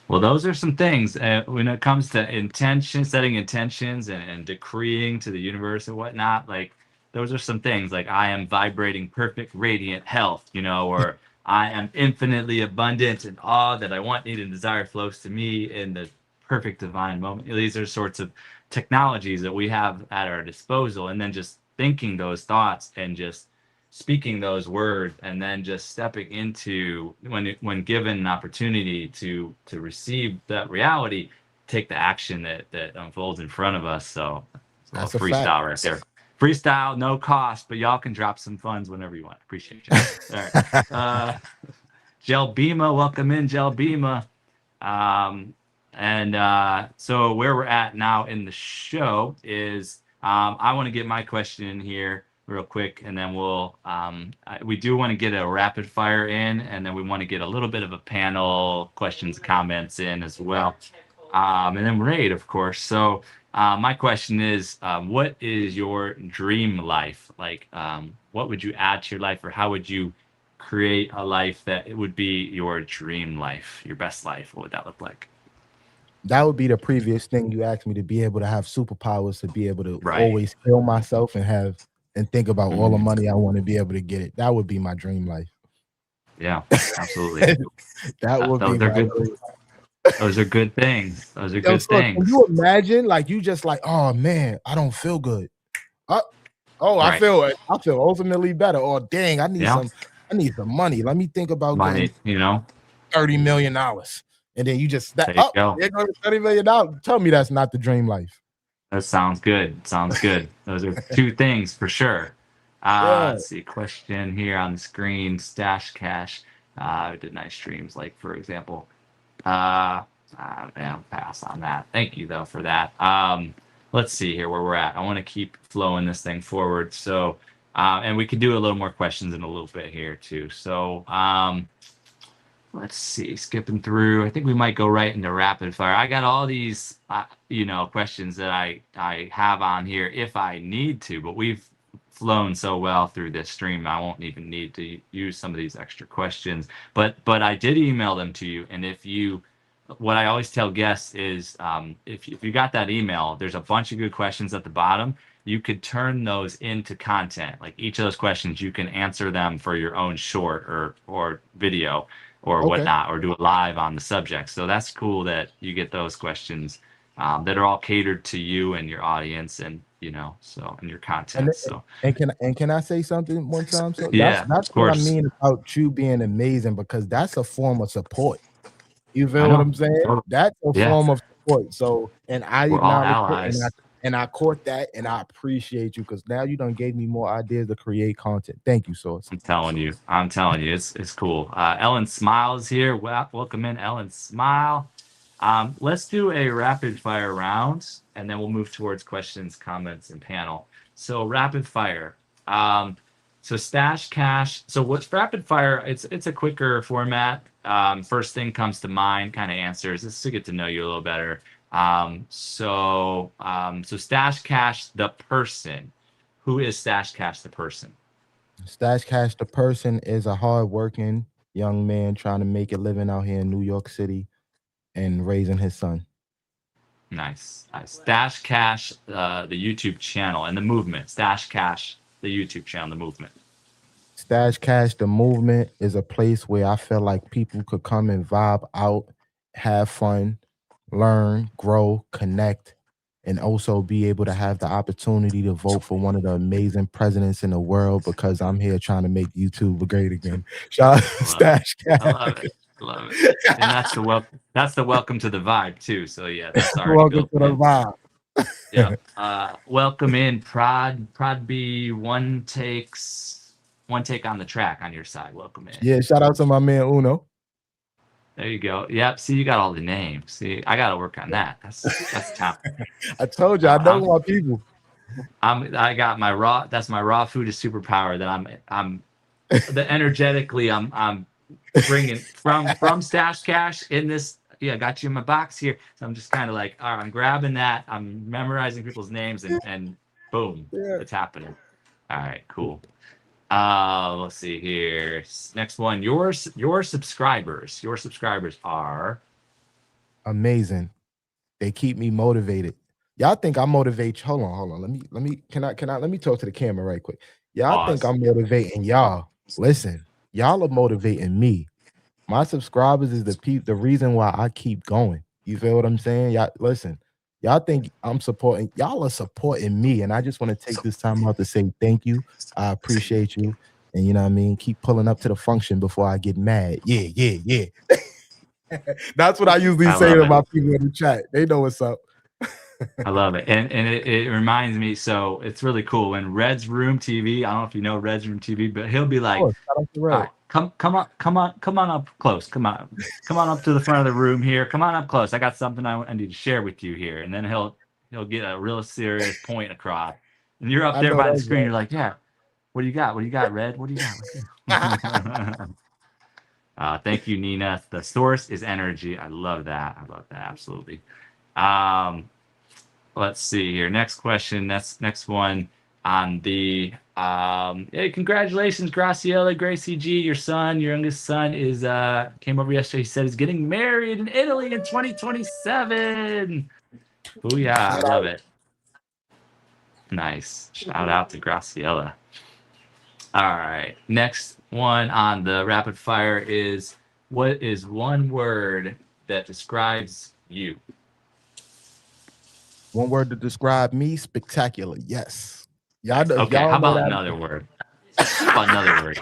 Well, those are some things when it comes to intention, setting intentions and decreeing to the universe and whatnot. Like, those are some things like I am vibrating perfect, radiant health, or I am infinitely abundant and all that I want, need, and desire flows to me in the perfect divine moment. These are sorts of technologies that we have at our disposal. And then just thinking those thoughts and just speaking those words and then just stepping into when given an opportunity to receive that reality, take the action that unfolds in front of us. So It's a That's little a fact. freestyle right there. Freestyle, no cost, but y'all can drop some funds whenever you want. Appreciate you. All right. Gel Bima, welcome in, Gel Bima. So where we're at now in the show is I want to get my question in here real quick, and then we do want to get a rapid fire in, and then we want to get a little bit of a panel questions, comments in as well, and then raid, of course. So my question is, what is your dream life? Like, what would you add to your life, or how would you create a life that it would be your dream life, your best life? What would that look like? That would be the previous thing you asked me, to be able to have superpowers, to be able to Right. always heal myself and think about all the Mhm. money I want to be able to get it. That would be my dream life. Yeah, absolutely. That would be Those are my good. dream. Those are good things. Those are Yo, good so can things. you imagine, like, you just like, oh man, I don't feel good. I Right. feel ultimately better. Or dang, I need Yeah. some money. Let me think about Money, getting $30 million. And then you just there you go. there goes $30 million. Tell me that's not the dream life. That sounds good. Sounds good. Those are two things for sure. Yeah. Let's see, question here on the screen. Stash Cash did nice streams, like for example. I'll pass on that. Thank you though for that. Let's see here where we're at. I want to keep flowing this thing forward. So, and we could do a little more questions in a little bit here too. So, let's see, skipping through. I think we might go right into rapid fire. I got all these, questions that I have on here if I need to, but we've flown so well through this stream, I won't even need to use some of these extra questions. But I did email them to you, and what I always tell guests is, if you got that email, there's a bunch of good questions at the bottom. You could turn those into content. Like each of those questions, you can answer them for your own short or video or Okay. whatnot, or do it live on the subject. So that's cool that you get those questions that are all catered to you and your audience, and and your content. And can I say something one time? So Yeah, that's of what I course. mean about you being amazing, because that's a form of support. You I feel what know. I'm saying? Totally. That's a Yeah, form of support. So, and I we're all acknowledge it, allies. and I caught that, and I appreciate you, because now you done gave me more ideas to create content. Thank you, Source. I'm telling you, it's cool. Ellen Smile is here. Welcome in, Ellen Smile. Let's do a rapid fire round, and then we'll move towards questions, comments, and panel. So rapid fire. So Stash Cash. So what's rapid fire? It's a quicker format. First thing comes to mind, kind of answers. This is to get to know you a little better. So Stash Cash, the person. Who is Stash Cash, the person? Stash Cash, the person, is a hardworking young man trying to make a living out here in New York City and raising his son. Nice. Stash Cash, the YouTube channel and the movement. Stash Cash, the YouTube channel, the movement. Stash Cash, the movement, is a place where I feel like people could come and vibe out, have fun, learn, grow, connect, and also be able to have the opportunity to vote for one of the amazing presidents in the world, because I'm here trying to make YouTube great again. Shout out to Stash Cash. I love it. Love it. And that's the welcome to the vibe too. So yeah, that's already Welcome built to the in. vibe. Yeah. Welcome in, Prod B. One take on the track on your side. Welcome in. Yeah, shout out to my man Uno. There you go. Yep. See, you got all the names. See, I got to work on that. That's tough. I told you, I know my people. I got my raw. That's my raw food is superpower. That I'm energetically I'm bringing from Stash Cash in this. Yeah, I got you in my box here. So I'm just kind of like, all right, I'm grabbing that. I'm memorizing people's names, and boom, it's happening. All right, cool. Let's see here. Next one. Your subscribers. Your subscribers are amazing. They keep me motivated. Y'all think I motivate? Hold on. Let me talk to the camera right quick. Y'all think I'm motivating y'all? Listen, y'all are motivating me. My subscribers is the reason why I keep going. You feel what I'm saying? Y'all listen. Y'all think I'm supporting? Y'all are supporting me, and I just want to take this time out to say thank you. I appreciate you, and you know what I mean. Keep pulling up to the function before I get mad. Yeah. That's what I usually say to my people in the chat. They know what's up. I love it. And it reminds me, so it's really cool when Red's Room TV, I don't know if you know Red's Room TV, but he'll be like, Oh, shout out to all Red. right, come on up close. Come on up to the front of the room here. Come on up close. I got something I need to share with you here. And then he'll get a real serious point across. And you're up I there know by the that's screen, you're like, yeah, what do you got? What do you got, Red? What do you got? right. Thank you, Nina. The source is energy. I love that. I love that. Absolutely. Um, let's see here. Next question. Next one on the hey, congratulations, Graciela Gracie G. Your son, your youngest son, is came over yesterday. He said he's getting married in Italy in 2027. Oh yeah, I Shout love out. it. Nice. Shout out to Graciela. All right. Next one on the rapid fire is, what is one word that describes you? One word to describe me: spectacular. Yes. Y'all Nice. know, if Okay. y'all How don't know about that. another word? How about another word?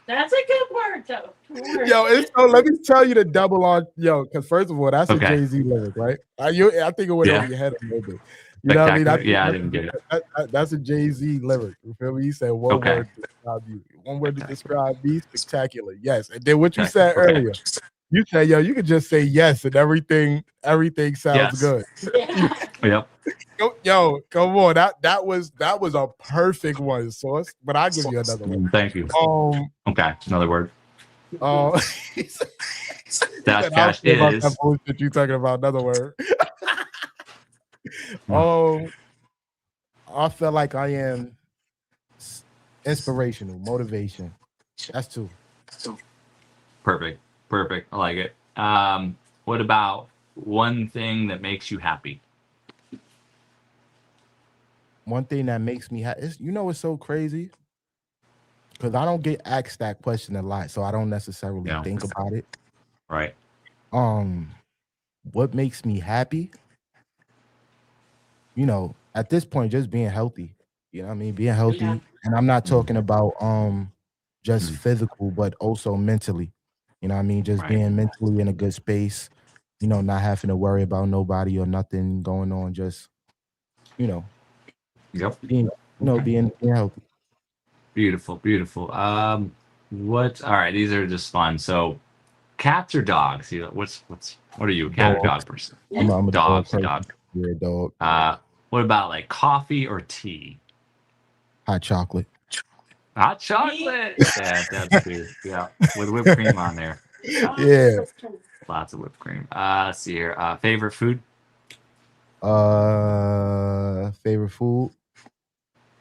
That's a good word, though. Good word. Yo, it's so. Let me tell you the double on yo, because first of all, that's a Okay. Jay Z lyric, right? I think it went over Yeah. your head a little bit. You know what I mean? I Spectacular. think Yeah, I didn't get it. that's a Jay Z lyric. You feel me? He said one Okay. word to describe you. One word to Spectacular. describe me: spectacular. Yes. And then what you said Okay. earlier, you said, yo, you could just say yes, and everything sounds Yes. good. Yeah. Yep. Yo, come on. That was a perfect one, Source. But I'll give you another one. Thank you. Um, Okay. Another word. he said, Dash I don't Cash care about that is. bullshit you talking about. Another word. Um, I feel like I am inspirational, motivation. That's two. Perfect. Perfect. I like it. What about one thing that makes you happy? One thing that makes me happy is, it's so crazy because I don't get asked that question a lot, so I don't necessarily Yeah. think about it. Right. Um, what makes me happy? At this point, just being healthy. You know what I mean? Being Yeah. healthy. And I'm not Mm, talking about just mm, physical, but also mentally. You know what I mean? Just right. being mentally in a good space, not having to worry about nobody or nothing going on, just, you know, Yep. being, Okay. being healthy. Beautiful. Beautiful. What? All right. These are just fun. So, cats or dogs? What are you, a cat or Dogs. dog person? I'm a dog Dogs, person. dog. Yeah, dog. What about like coffee or tea? Hot chocolate. Hot chocolate. Yeah, that's good. Yeah, with whipped cream on there. Yeah. Lots of whipped cream. Let's see here. Favorite food? Favorite food.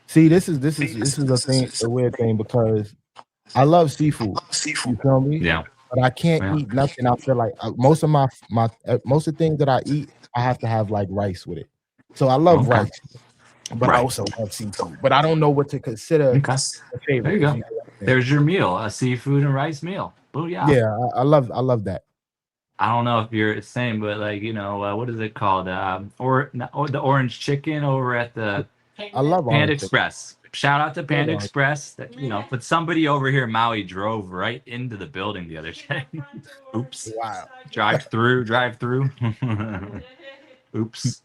See, this is a weird thing because I love seafood. You feel me? Yeah. But I can't Yeah. eat nothing. I feel like most of the things that I eat, I have to have like rice with it. So I love Okay. rice, but I Right. also love seafood. But I don't know what to consider Okay. a There favorite. you If go. you get what I'm saying. There's your meal, a seafood and rice meal. Oh yeah. Yeah, I love that. I don't know if you're the same, but like what is it called? Or the orange chicken over at the I love Panda orange chicken. Express. Shout out to I love Panda orange. Express. But somebody over here in Maui drove right into the building the other day. Oops. Wow. Drive through. Oops.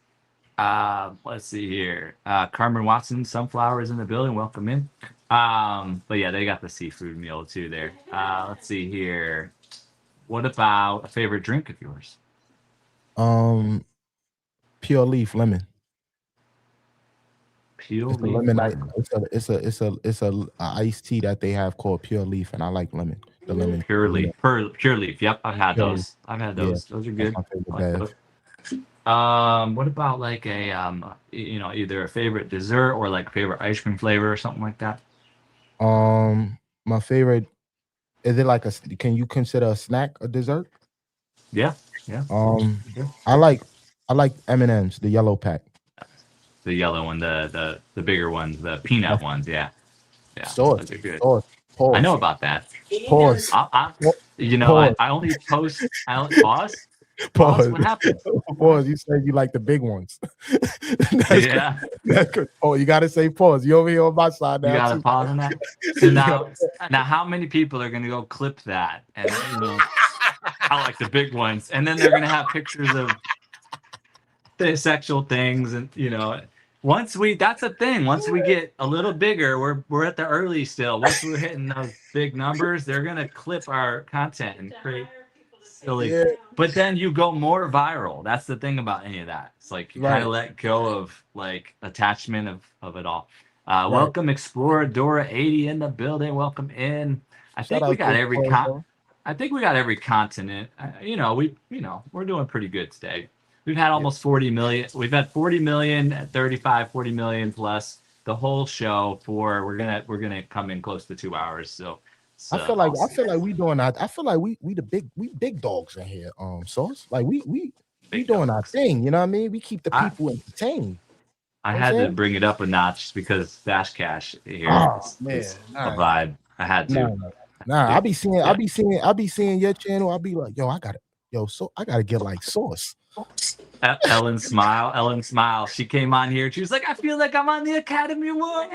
Let's see here. Carmen Watson, Sunflowers in the building. Welcome in. But yeah, they got the seafood meal too there. Let's see here. What about a favorite drink of yours? Um, Pure leaf lemon. Peel It's a leaf lemon. lemon. It's a iced tea that they have called Pure Leaf, and I like lemon. The lemon. Pure leaf. Pure leaf. Yep, I've had Pure leaf. those. I've had Yeah, those. Those are that's good. my favorite I like bev. those. What about like either a favorite dessert or like favorite ice cream flavor or something like that? My favorite is it like can you consider a snack a dessert? Yeah, yeah. Um, Yeah. I like M&M's, the yellow pack. The yellow one, the bigger ones, the peanut That's ones. Yeah, yeah. sauce, Those are good. sauce, I know pause, about that. pause, I pa- I, pause, I only post. I only pause. Pause. pause, What happened? What pause. happened? You said you like the big ones. That's good. Yeah, That's good. Oh, you gotta say pause. You over here on my side you now got to too. pause on that. So You gotta now, how many people are gonna go clip that? And I like the big ones, and then they're gonna have pictures of the sexual things, and that's a thing. Once we get a little bigger, we're at the early still. Once we're hitting those big numbers, they're gonna clip our content and create silly. Yeah, But then you go more viral. That's the thing about any of that. It's like you kind right, of let go of like attachment of it all. right. Welcome Explorer Dora 80 in the building. Welcome in. I Shout think we out to got every con. Explorer. I think we got every continent. We're doing pretty good today. We've had Yeah. almost 40 million. We've had 40 million, 35, 40 million plus the whole show for we're gonna come in close to 2 hours. So it's I awesome. feel like we doing our I feel like we big dogs in here, Sauce. Like we Big doing our dogs. thing, you know what I mean? We keep the I people entertained. I You know what I'm had to saying? bring it up a notch because Dash Cash here Oh man, is a nah, vibe. I had nah, to. nah. Nah, Yeah. I be seeing your channel. I'll be like, I gotta get like Sauce. Ellen Smile. She came on here. She was like, I feel like I'm on the Academy Award.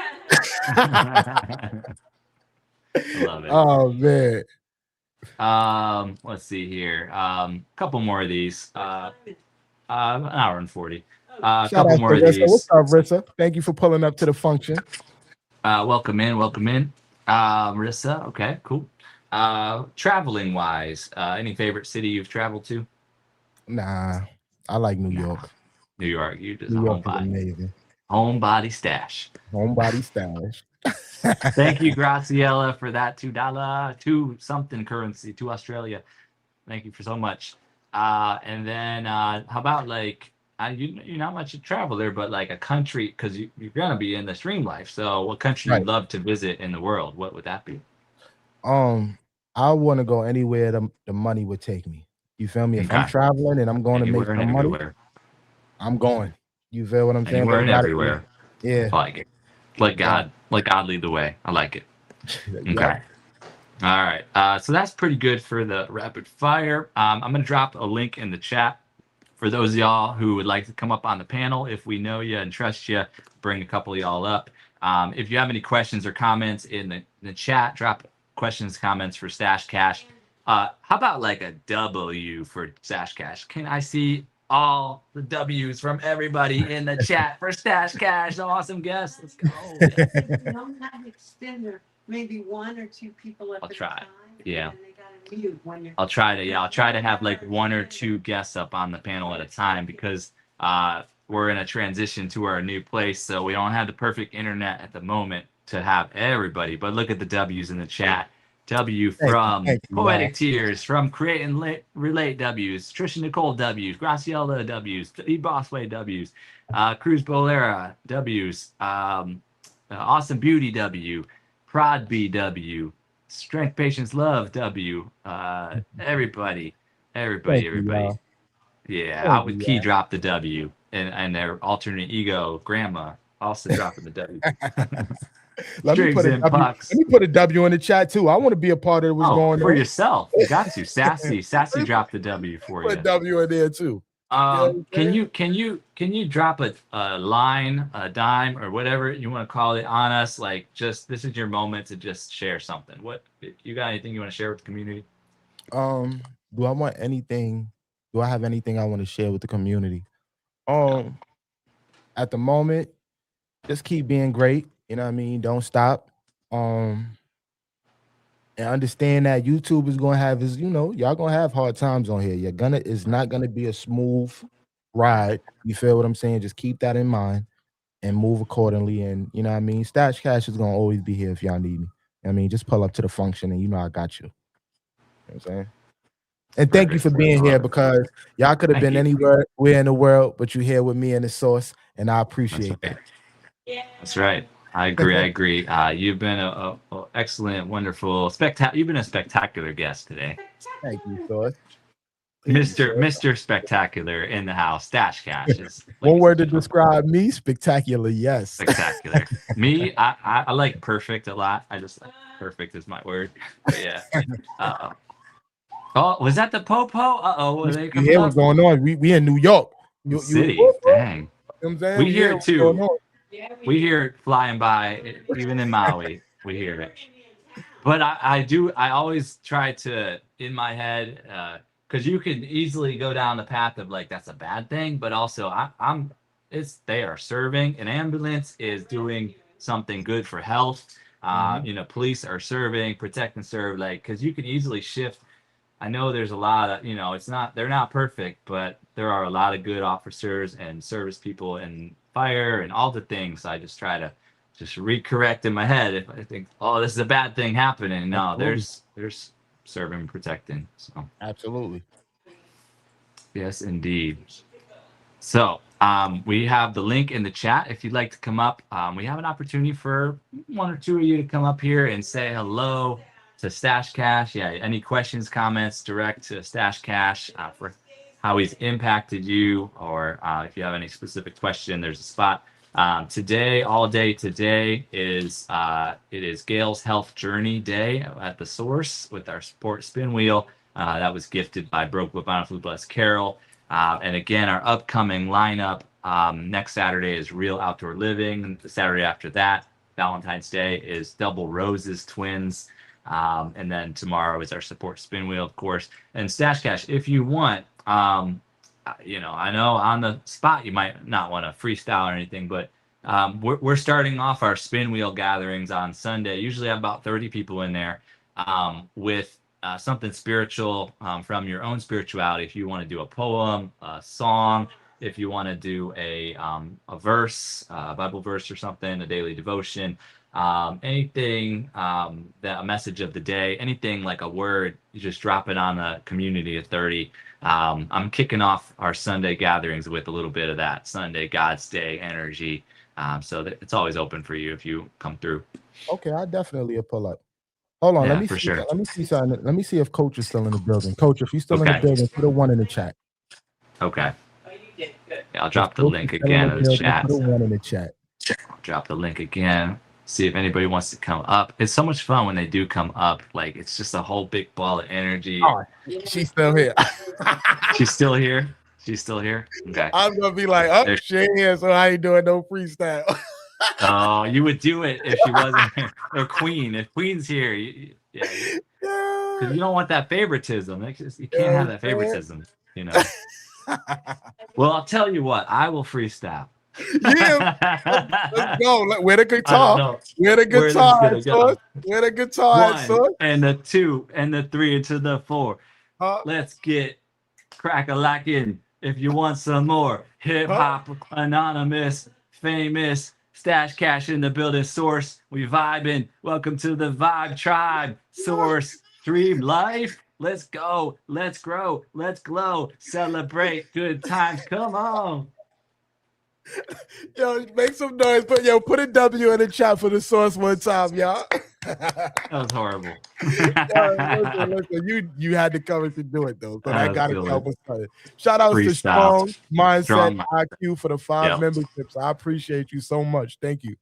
I love it. Oh man. Let's see here. Couple more of these. An hour and 40. A Shout couple out more to of Rissa. What's these. up, Rissa? Thank you for pulling up to the function. Welcome in. Welcome in. Marissa. Okay, cool. Traveling wise, any favorite city you've traveled to? Nah, I like New Nah, York. New York. You just a New York is homebody. amazing. Homebody stash. Homebody stylish. Thank you, Graciela, for that $2, two something currency to Australia. Thank you for so much. And then how about like you're not much of a traveler, but like a country because you're gonna be in the stream life. So what country Right. you'd love to visit in the world? What would that be? Um, I want to go anywhere the money would take me. You feel me? If I'm Okay, traveling and I'm going to make anywhere and some money, everywhere, I'm going. You feel what I'm saying? But anywhere it and gotta be, everywhere. yeah, I like it. right. Let God lead the way. I like it. Yup. Okay. All right. So that's pretty good for the rapid fire. I'm gonna drop a link in the chat for those of y'all who would like to come up on the panel. If we know you and trust you, bring a couple of y'all up. If you have any questions or comments in the chat, drop questions, comments for Stash Cash. How about like a W for Stash Cash? Can I see all the W's from everybody in the chat for Stash Cash? Awesome guest. Let's go. If you don't have extender, maybe one or two people at I'll the try. time. Yeah. And then they gotta mute when you're. I'll try to have like one or two guests up on the panel at a time because we're in a transition to our new place, so we don't have the perfect internet at the moment to have everybody. But look at the W's in the chat. W from Thank you, y'all. Poetic Tears, from Create and Relate W's, Trisha Nicole W's, Graciela W's, E Bossway W's, Cruz Bolera W's, Awesome Beauty W, Prod BW, Strength, Patience, Love W. Everybody, Thank you, everybody. y'all. Yeah, I Thank you, would key y'all. drop the W and their alternate ego, Grandma, also dropping the W. Let me Strigs put a and W. pucks. Let me put a W in the chat too. I want to be a part of what's Oh, going for on. yourself, you got to. Sassy Let me dropped the W for put a you. W in there too. You know what I'm saying? Can you drop a line, a dime, or whatever you want to call it on us? Like, just this is your moment to just share something. What you got? Anything you want to share with the community? Um, do I want anything? Do I have anything I want to share with the community? No. At the moment, just keep being great. You know what I mean? Don't stop. Um, and understand that YouTube is gonna have y'all gonna have hard times on here. It's not gonna be a smooth ride. You feel what I'm saying? Just keep that in mind and move accordingly. And you know what I mean? Stash Cash is gonna always be here if y'all need me. I mean, just pull up to the function and you know I got you. You know what I'm saying? And thank you for Perfect. being here because y'all could have Thank been you. anywhere in the world, but you're here with me and the source, and I That's appreciate right. that. Yeah. That's right. I agree. I agree. You've been a excellent, wonderful, You've been a spectacular guest today, Thank you, source. Thank you, Mister source. Mister Spectacular in the house. Stash Cash is One ladies and word to gentlemen, describe me: spectacular. Yes. spectacular. Me, I like perfect a lot. I just like perfect is my word. But yeah. Oh, was that the Popo? You Are they you coming hear up? what's going on? We in New York. The You city. whoop, whoop. Dang. You know what I'm saying? We We hear hear it what's going too. on. We hear it flying by, even in Maui. We hear it. But I always try to, in my head, because you could easily go down the path of like that's a bad thing, but also I'm it's they are serving. An ambulance is doing something good for health. Mhm. Police are serving, protect and serve, like because you can easily shift. I know there's a lot of, it's not, they're not perfect, but there are a lot of good officers and service people and fire and all the things. So I just try to just recorrect in my head if I think, oh, this is a bad thing happening. No, Absolutely. there's serving and protecting. So Absolutely. yes, indeed. So we have the link in the chat if you'd like to come up. We have an opportunity for one or two of you to come up here and say hello to Stash Cash. Yeah, any questions, comments, direct to Stash Cash for how he's impacted you, or if you have any specific question, there's a spot. Today, all day today it is Gail's Health Journey Day at the Source with our support spin wheel. That was gifted by Broke But Bountifully Blessed Carol. And again, our upcoming lineup next Saturday is Real Outdoor Living. The Saturday after that, Valentine's Day, is Double Roses Twins. And then tomorrow is our support spin wheel, of course. And Stash Cash, if you want, I know on the spot you might not want to freestyle or anything, but we're starting off our spin wheel gatherings on Sunday. Usually have about 30 people in there with something spiritual from your own spirituality. If you want to do a poem, a song, if you want to do a verse, a Bible verse or something, a daily devotion, anything that a message of the day, anything like a word, you just drop it on the community of 30. I'm kicking off our Sunday gatherings with a little bit of that Sunday God's Day energy. So that it's always open for you if you come through. Okay, I definitely a pull up. Hold on, let Yeah, me for see. sure. Let me see something. Let me see if Coach is still in the building. Coach, if he's still in the Okay. building, put a one in the chat. Okay. Yeah, I'll If drop the Coach is link still in again the in the building, chat. put a one in the chat. I'll drop the link again. See if anybody wants to come up. It's so much fun when they do come up. Like it's just a whole big ball of energy. Oh, she's still here. She's still here. She's still here. Okay. I'm gonna be like, oh, There- she ain't here, so I ain't doing no freestyle. Oh, you would do it if she wasn't here. Or Queen. If Queen's here, yeah, because Yeah. you don't want that favoritism. You You know can't what have I'm that saying? favoritism. You know. Well, I'll tell you what. I will freestyle. Yeah, let's go. Where the I don't guitar? know Where the where this is guitar gonna at, source? go. Where the guitar at, One source? and the two and the three into the four. Huh? Let's get crack-a-lackin'. If you want some more hip Huh? hop, anonymous, famous, Stash Cash in the building, Source. We vibing. Welcome to the Vibe Tribe, Source. Dream life. Let's go. Let's grow. Let's glow. Celebrate good times. Come on. Yo, make some noise. Put a W in the chat for the source one time, y'all. That was horrible. Listen, you had the courage to do it though, so that got to Silly. help us started. Shout outs to Freestyle. Strong Mindset Strong. IQ for the 5 Yep. memberships. I appreciate you so much. Thank you.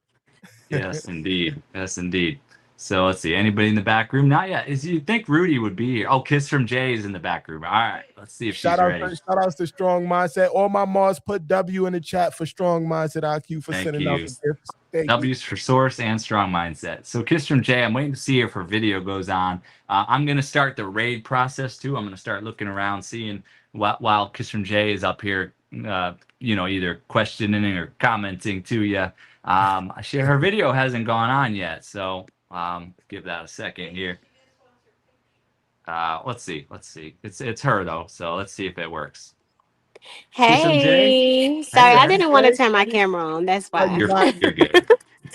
Yes, indeed. Yes, indeed. So let's see. Anybody in the back room? Not yet. Is you think Rudy would be here? Oh, Kiss from Jay is in the back room. All right. Let's see if she's ready. Shout outs to Strong Mindset. All my Mars put W in the chat for Strong Mindset IQ for Thank sending out you. the gifts. Thank you. W's for Source and Strong Mindset. So Kiss from Jay, I'm waiting to see if her video goes on. I'm going to start the raid process too. I'm going to start looking around, seeing while Kiss from Jay is up here, either questioning or commenting to you. Her video hasn't gone on yet, so give that a second here. Let's see. It's her though, so let's see if it works. Kiss from Jay. Hey, sorry, I Hey, didn't want to turn my camera on. That's How you why. not? you're good.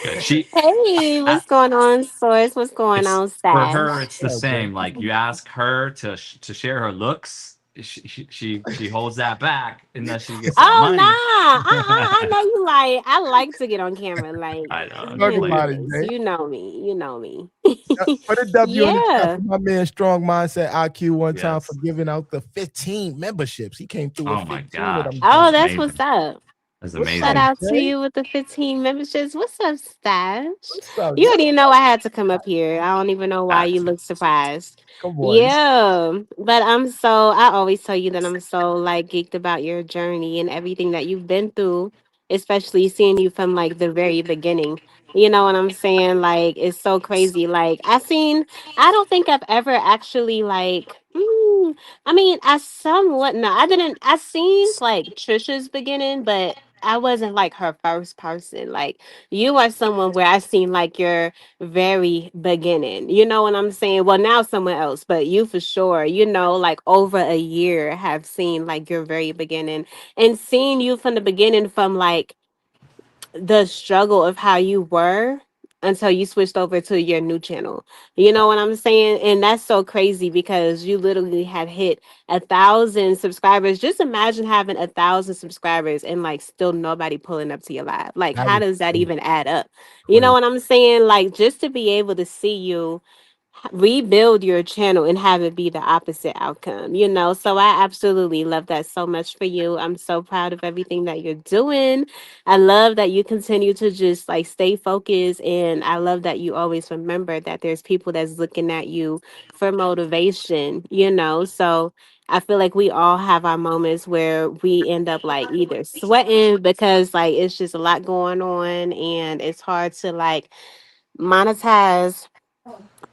Good. Hey, what's going on, Source? What's going It's on, for Stash? her. It's the Yeah, bro. same. Like you ask her to share her looks, she holds that back unless she gets that Oh money. nah, I know you like. I like to get on camera. Like I know. I'm Talk just about playing. it, Jay. you know me. You know me. Put a W in the chat Yeah. for my man Strong Mindset IQ one time Yes. for giving out the 15 memberships. He came through with Oh my 15 of gosh. them. Oh, That's that's what's amazing. up. That's What's amazing. Shout up, out to Jay? you with the 15 memberships. What's up, Stash? What's up? You already know I had to come up here. I don't even know why you look surprised. Come on. Yeah, but I always tell you that I'm so like geeked about your journey and everything that you've been through, especially seeing you from like the very beginning. You know what I'm saying? Like it's so crazy. I don't think I've ever actually I mean, I somewhat no, I didn't. I seen like Trisha's beginning, but I wasn't like her first person. Like you are someone where I seen like your very beginning. You know what I'm saying? Well, now someone else, but you for sure. You know, like over a year have seen like your very beginning and seeing you from the beginning from like the struggle of how you were until you switched over to your new channel. You know what I'm saying? And that's so crazy because you literally have hit 1,000 subscribers. Just imagine having 1,000 subscribers and like still nobody pulling up to your live. Like, That how is does that crazy. even add up? You know Crazy. what I'm saying? Like, just to be able to see you rebuild your channel and have it be the opposite outcome, you know. So I absolutely love that so much for you. I'm so proud of everything that you're doing. I love that you continue to just like stay focused, and I love that you always remember that there's people that's looking at you for motivation, you know. So I feel like we all have our moments where we end up like either sweating because like it's just a lot going on and it's hard to like monetize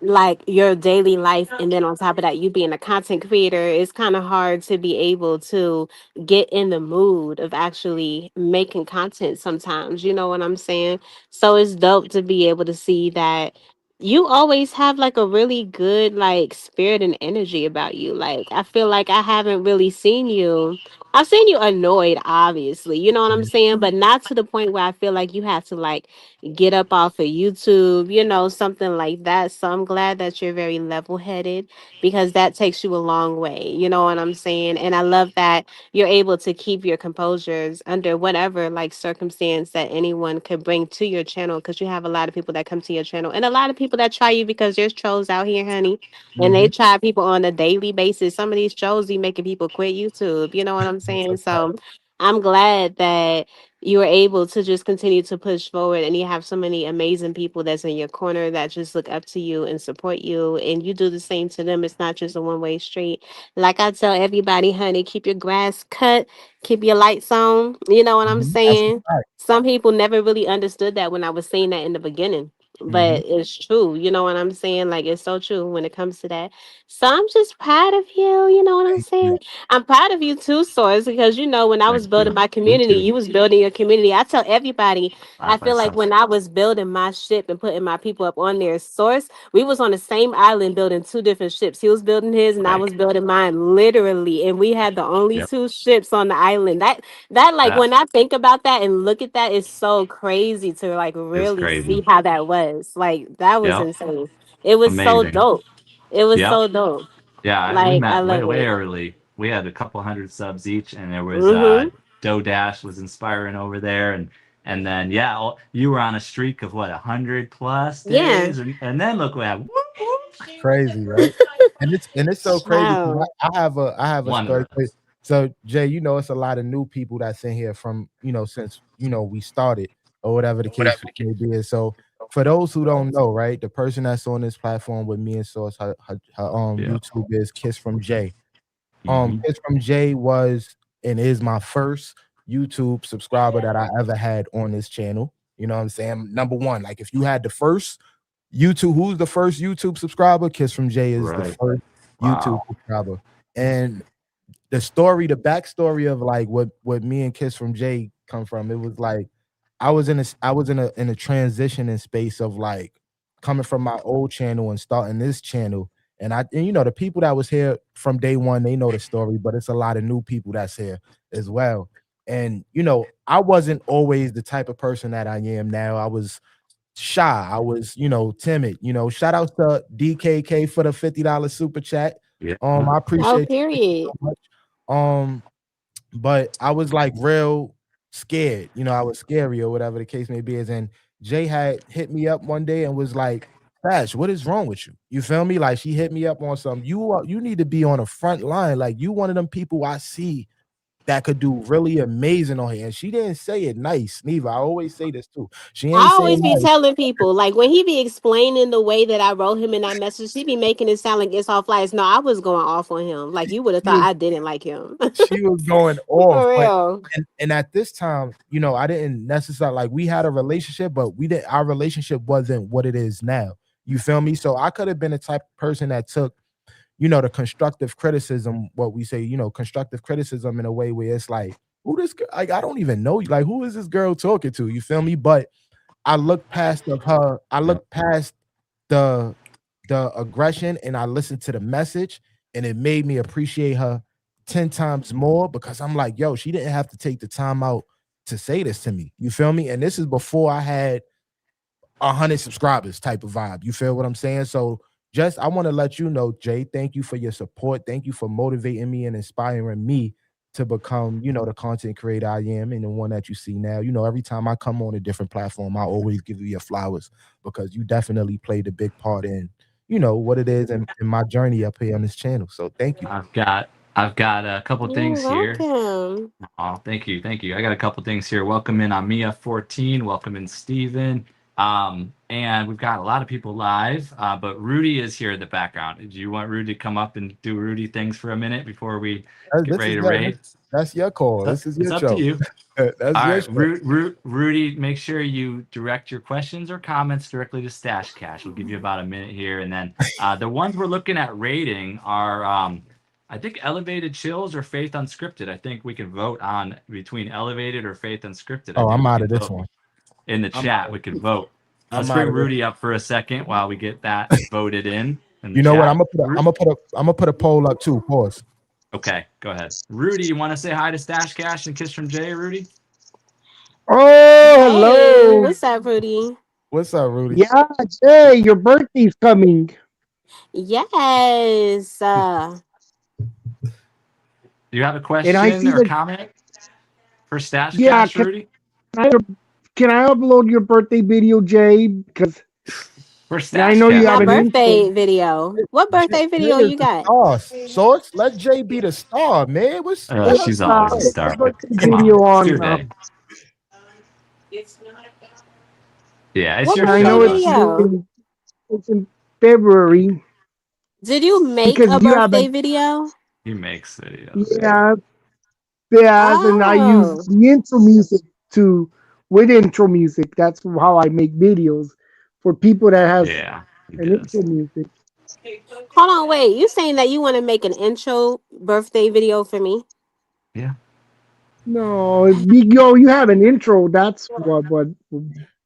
like your daily life, and then on top of that you being a content creator, it's kind of hard to be able to get in the mood of actually making content sometimes, you know what I'm saying? So it's dope to be able to see that you always have like a really good like spirit and energy about you. Like I feel like I haven't really seen you, I've seen you annoyed obviously, you know what I'm Mhm. saying, but not to the point where I feel like you have to like get up off of YouTube, you know, something like that. So I'm glad that you're very level headed because that takes you a long way. You know what I'm saying? And I love that you're able to keep your composures under whatever like circumstance that anyone could bring to your channel, because you have a lot of people that come to your channel and a lot of people that try you because there's trolls out here, honey. And they Mhm. try people on a daily basis. Some of these trolls be making people quit YouTube. You know what I'm That's saying? a fact. So I'm glad that you are able to just continue to push forward and you have so many amazing people that's in your corner that just look up to you and support you, and you do the same to them. It's not just a one-way street. Like I tell everybody, honey, keep your grass cut, keep your lights on, you know what I'm Mhm. That's a saying? fact. Some people never really understood that when I was saying that in the beginning, Mhm. but it's true, you know what I'm saying? Like it's so true when it comes to that. So I'm just proud of you, you know what I'm Thank you. saying? I'm proud of you too, Source, because you know when I Thank was building you. my You community, too. you was building your community. I tell everybody, I feel like Myself. when I was building my ship and putting my people up on their Source, we was on the same island building two different ships. He was building his and I Right. was building mine, literally, and we had the only Yep. two ships on the island. That like That when I think about that and look at that, it's so crazy to like is really crazy. see how that was. Like that was Yep. insane. It was so Amazing. dope. It was Yep. so dope. Yeah, we Like I met way love way it. early. We had a couple hundred subs each, and there was Mm-hmm. Dash was inspiring over there, and then yeah, you were on a streak of what 100 plus Yeah. days, and then look what happened. Whoop, whoop. Crazy, right? And it's so crazy because Wow. I have a One of story. those. So Jay, it's a lot of new people that's in here from since we started or whatever the case may be. And so for those who don't know, right, the person that's on this platform with me and Source, her Yeah. YouTube is Kiss from Jay. Hmm. Kiss from Jay was and is my first YouTube subscriber that I ever had on this channel. You know what I'm saying? Number one, like if you had the first YouTube, who's the first YouTube subscriber? Kiss from Jay is the Right. first YouTube Wow. subscriber. And the backstory of like what me and Kiss from Jay come from, it was like I was in a transitioning space of like coming from my old channel and starting this channel. And the people that was here from day one, they know the story, but it's a lot of new people that's here as well. And I wasn't always the type of person that I am now. I was shy. I was, timid. Shout out to DKK for the $50 super chat. Yeah. I Oh, appreciate you so period. much. Um, but I was like real scared. I was scary or whatever the case may be. As in Jay had hit me up one day and was like, Bash, what is wrong with you? You feel me? Like she hit me up on some, you need to be on the front line. Like you one of them people I see that could do really amazing on here. And she didn't say it nice, neither. I always say this too. She I ain't say it always be nice. telling people, like when he be explaining the way that I wrote him in that message, he be making it sound like it's all flights. No, I was going off on him. Like you would have She thought was I didn't like him. she was going off. For But real. and at this time, I didn't necessarily like we had a relationship, but we didn't our relationship wasn't what it is now. You feel me? So I could have been the type of person that took the constructive criticism, what we say, constructive criticism in a way where it's like, who this like, I don't even know you. Like, who is this girl talking to? You feel me? But I look past of her, I Yeah. look past the aggression and I listened to the message, and it made me appreciate her 10 times more because I'm like, yo, she didn't have to take the time out to say this to me. You feel me? And this is before I had 100 subscribers type of vibe. You feel what I'm saying? So just I want to let you know, Jay, thank you for your support. Thank you for motivating me and inspiring me to become, the content creator I am and the one that you see now. Every time I come on a different platform, I always give you your flowers because you definitely played a big part in, what it is in my journey up here on this channel. So thank you. I've got I've got a couple You're things here. welcome. Oh, thank you, thank you. I got a couple things here. Welcome in Amia 14. Welcome in Steven. And we've got a lot of people live, but Rudy is here in the background. Do you want Rudy to come up and do Rudy things for a minute before we get This ready is to your, raid? that's your call. So This is it's your up to show. you. That's All your right, show. Rudy, make sure you direct your questions or comments directly to Stash Cash. We'll give you about a minute here, and then the ones we're looking at rating are, I think, Elevated Chills or Faith Unscripted. I think we can vote on between Elevated or Faith Unscripted. I Oh, think I'm we out can of this vote one. in the I'm out chat. of We can vote. I'm Let's out bring of this. Rudy up for a second while we get that voted in the You know what? chat. I'm gonna put a poll up too. Pause. Okay, go ahead. Rudy, you want to say hi to Stash Cash and Kiss from Jay, Rudy? Oh, Hey, hello. what's up, Rudy? What's up, Rudy? Yeah, Jay, your birthday's coming. Yes. Do you have a And I question see or that, comment for Stash yeah, Cash, Rudy? I, can I upload your birthday video, Jay? Because For I Stash know you Cash, My have an Rudy. intro. birthday video. What Jay, birthday Jay video is you the got? star. Source, let Jay be the star, man. Let her She's always a Put star. your birthday Come on, video it's your on. day. It's not about. Yeah, it's What your And I birthday know show, though. video? it's in February Did you make because a you have birthday an, video? He makes videos. Yeah. yeah, yeah, and I use Oh, the intro music to, with intro music. That's how I make videos for people that has Yeah, he an does. intro music. hold on, wait. You saying that you want to make an intro birthday video for me? Yeah, No, yo, you have an intro. That's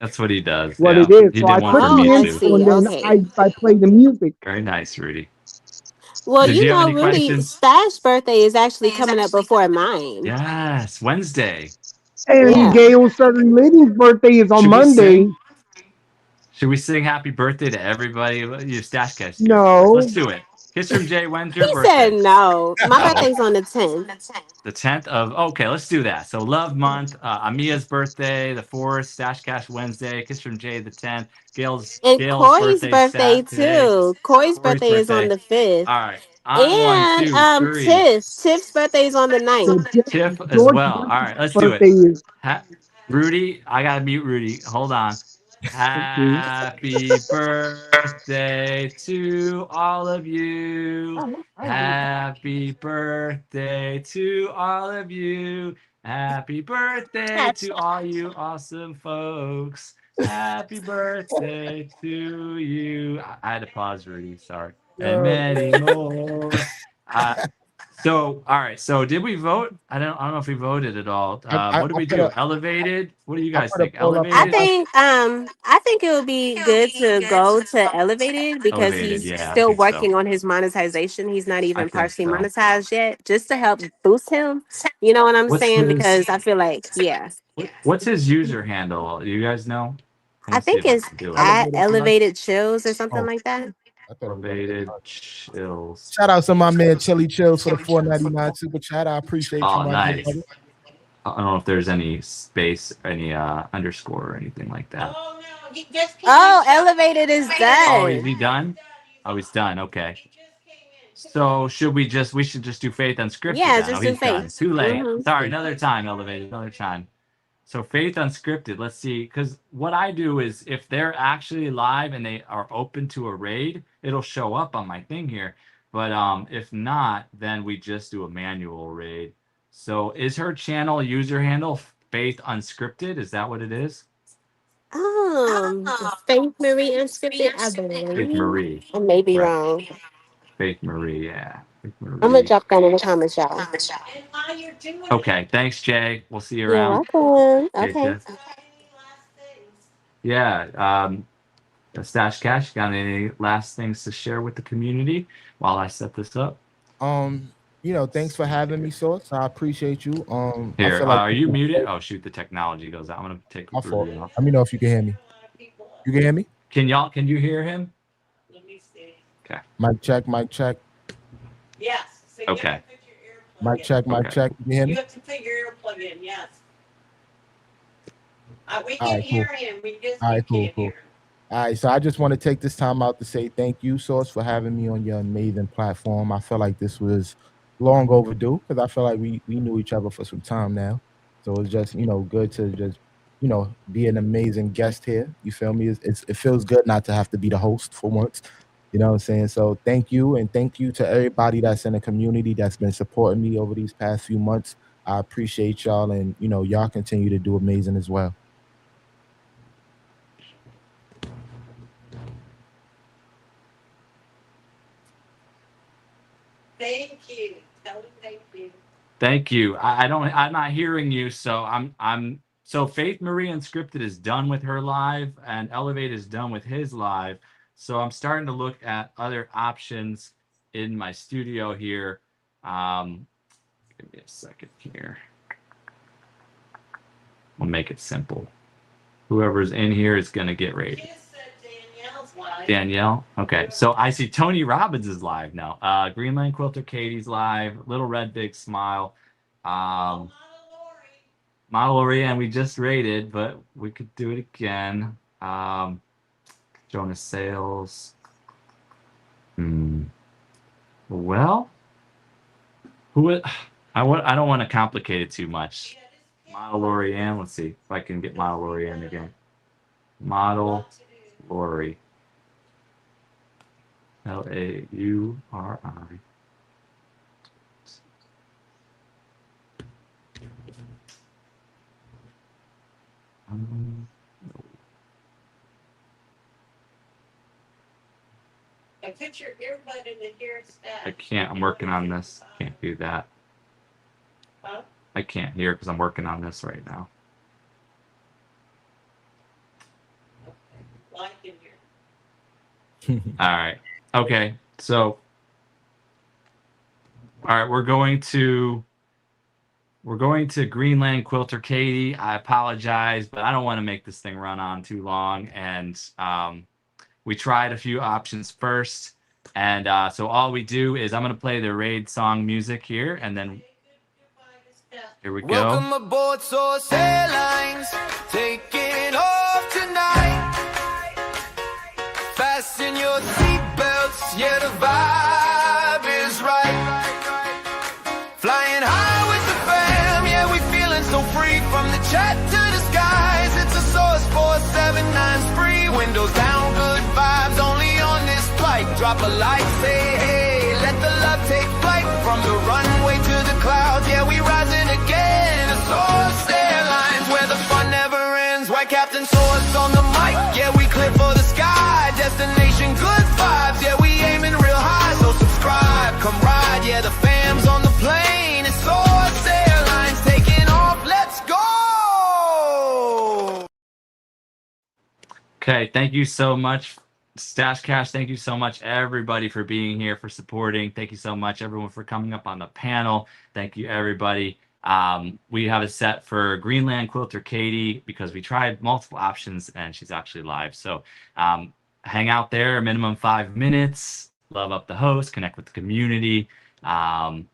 that's what he does. what it Yeah, is. he So did I one for put me the Oh, I too. intro see. and then Okay. I play the music. Very nice, Rudy. Well, Did you you have know, any Rudy, questions? Stash birthday is actually coming up before mine. Yes, Wednesday. And Yeah. Gail Southern Lady's birthday is on Should we Monday. sing? Should we sing happy birthday to everybody? You Stash Cash here, of course. Let's No, do it. Kiss from Jay. When's He your said birthday? no. My No. birthday's on the 10th. The 10th of, okay, let's do that. So Love Month, Amia's birthday, the 4th, Stash Cash Wednesday, Kiss from Jay the 10th, And Gail's Corey's birthday birthday Saturday, too. Corey's Corey's birthday is on birthday. the 5th. All right. On one, And two, three. Tiff's birthday is on the so 9th. Tiff as George well. All Bush's right, let's do it. birthday is Ha- Rudy, I gotta mute Rudy. Hold on. okay. Happy birthday to all of you. Happy birthday to all of you. Happy birthday to all you awesome folks. Happy birthday to you. I had to pause, Rudy. Sorry. And Uh, many more. Uh, so, all right. So, did we vote? I don't know if we voted at all. What did I we put do? a Elevated. What do you I guys put a think? poll up on Elevated. my I think it would be good to go to Elevated because Elevated. he's Yeah, I still think so. working on his monetization. He's not I even think partially so. monetized yet, just to help boost him. You know what I'm What's saying? his Because I feel like, yeah, What's his user handle? Do you guys know? I I want to see think if I it's can do it. at elevated lunch. Elevated Chills or something Oh, like that. I thought it was elevated Elevated lunch. chills. Shout out to my man Chili Chills for the 4.99 super chat. I appreciate you, Oh, my good nice. brother. I don't know if there's any space, any underscore or anything like that. Oh no, he just came Oh, in. Elevated is Oh, is done. he done? Oh, he's done. He Okay. just came in. So we should just do Faith Unscripted Yeah, then. Oh, just do he's done. Faith. Too late. Mm-hmm. Sorry, another time, Elevated, another time. So Faith Unscripted, let's see, because what I do is if they're actually live and they are open to a raid, it'll show up on my thing here. But if not, then we just do a manual raid. So is her channel user handle Faith Unscripted? Is that what it is? Um, Faith Marie Unscripted, I Faith believe. Marie. I may be Right. wrong. Faith Marie, yeah. Faith I'm gonna Marie. drop that in the comments, y'all. And while you're doing Okay, thanks, Jay. We'll see you You're around. welcome. Okay, Okay. Jess. any last things? Yeah, Stash Cash, got any last things to share with the community while I set this up? Thanks for having me, Source. I appreciate you. I Here, feel like are this you was muted? great. Oh shoot, the technology goes out. I'm gonna take My fault. Rudy off. Let me know if you can hear me. You can hear me? Can you hear him? Let me see. Okay. Mic check, mic check. Yes. So you Okay. have to put your earplug Mic in. check, mic Okay. check. You can hear You me? have to put your earplug in, yes. We All can right, hear cool. him, we just All you right, cool, can't cool. hear him. All right, so I just want to take this time out to say thank you, Source, for having me on your amazing platform. I feel like this was long overdue because I feel like we knew each other for some time now. So it's just good to just be an amazing guest here. You feel me? It feels good not to have to be the host for once. You know what I'm saying? So thank you, and thank you to everybody that's in the community that's been supporting me over these past few months. I appreciate y'all, and y'all continue to do amazing as well. Thank you. Tell him thank you. Thank you. I'm not hearing you, so so Faith Marie Unscripted is done with her live and Elevate is done with his live. So I'm starting to look at other options in my studio here. Give me a second here. We'll make it simple. Whoever's in here is gonna get rated. You said Danielle's live. Danielle. Okay, so I see Tony Robbins is live now. Greenland Quilter Katie's live. Little Red Big Smile. Mama Lori. Model Oriane we just rated, but we could do it again. Jonas Sales. Well, I don't want to complicate it too much. Model Oriane. Let's see if I can get Model Oriane again. Model Lori. Lauri. I put your earbud in the ear stack. I can't. I'm working on this. Can't do that. Huh? I can't hear because I'm working on this right now. Okay. Well, I can hear. All right. Okay. So, all right, we're going to Greenland Quilter Katie. I apologize, but I don't want to make this thing run on too long. And we tried a few options first. And so all we do is I'm going to play the raid song music here. And then here we go. Welcome aboard Source Airlines, taking off tonight. Fasten your seatbelts, yeah, the vibe is right. Flying high with the fam, yeah, we feeling so free. From the chat to the skies, it's a Source 479 spree. Windows down, good vibes, only on this flight. Drop a like, say hey, let the love take flight. From the runway to the clouds, yeah, we rising again. A Source Airlines, where the fun never ends. White Captain Source on the mic, yeah, we clear for the sky. Destination, good vibes, yeah, we aiming real high. So subscribe, come ride, yeah, the fam's on the plane. It's Source Airlines taking off, let's go! Okay, thank you so much, Stash Cash. Thank you so much, everybody, for being here, for supporting. Thank you so much, everyone, for coming up on the panel. Thank you, everybody. We have a set for Greenland Quilter Katie because we tried multiple options and she's actually live. So hang out there, a minimum 5 minutes, love up the host, connect with the community. And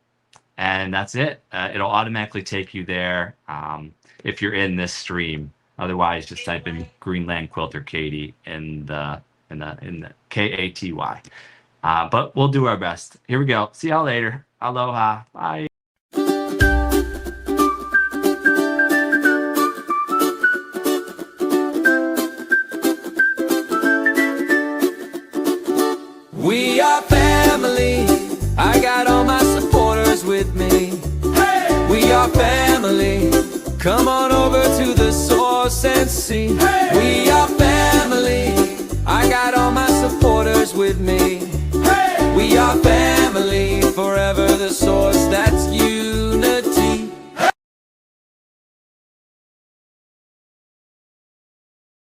that's it. It'll automatically take you there if you're in this stream. Otherwise, just type in Greenland Quilter Katie in the KATY. But we'll do our best. Here we go. See y'all later. Aloha. Bye. We are family. I got all my supporters with me. Hey! We are family. Come on over to the Source and see. Hey!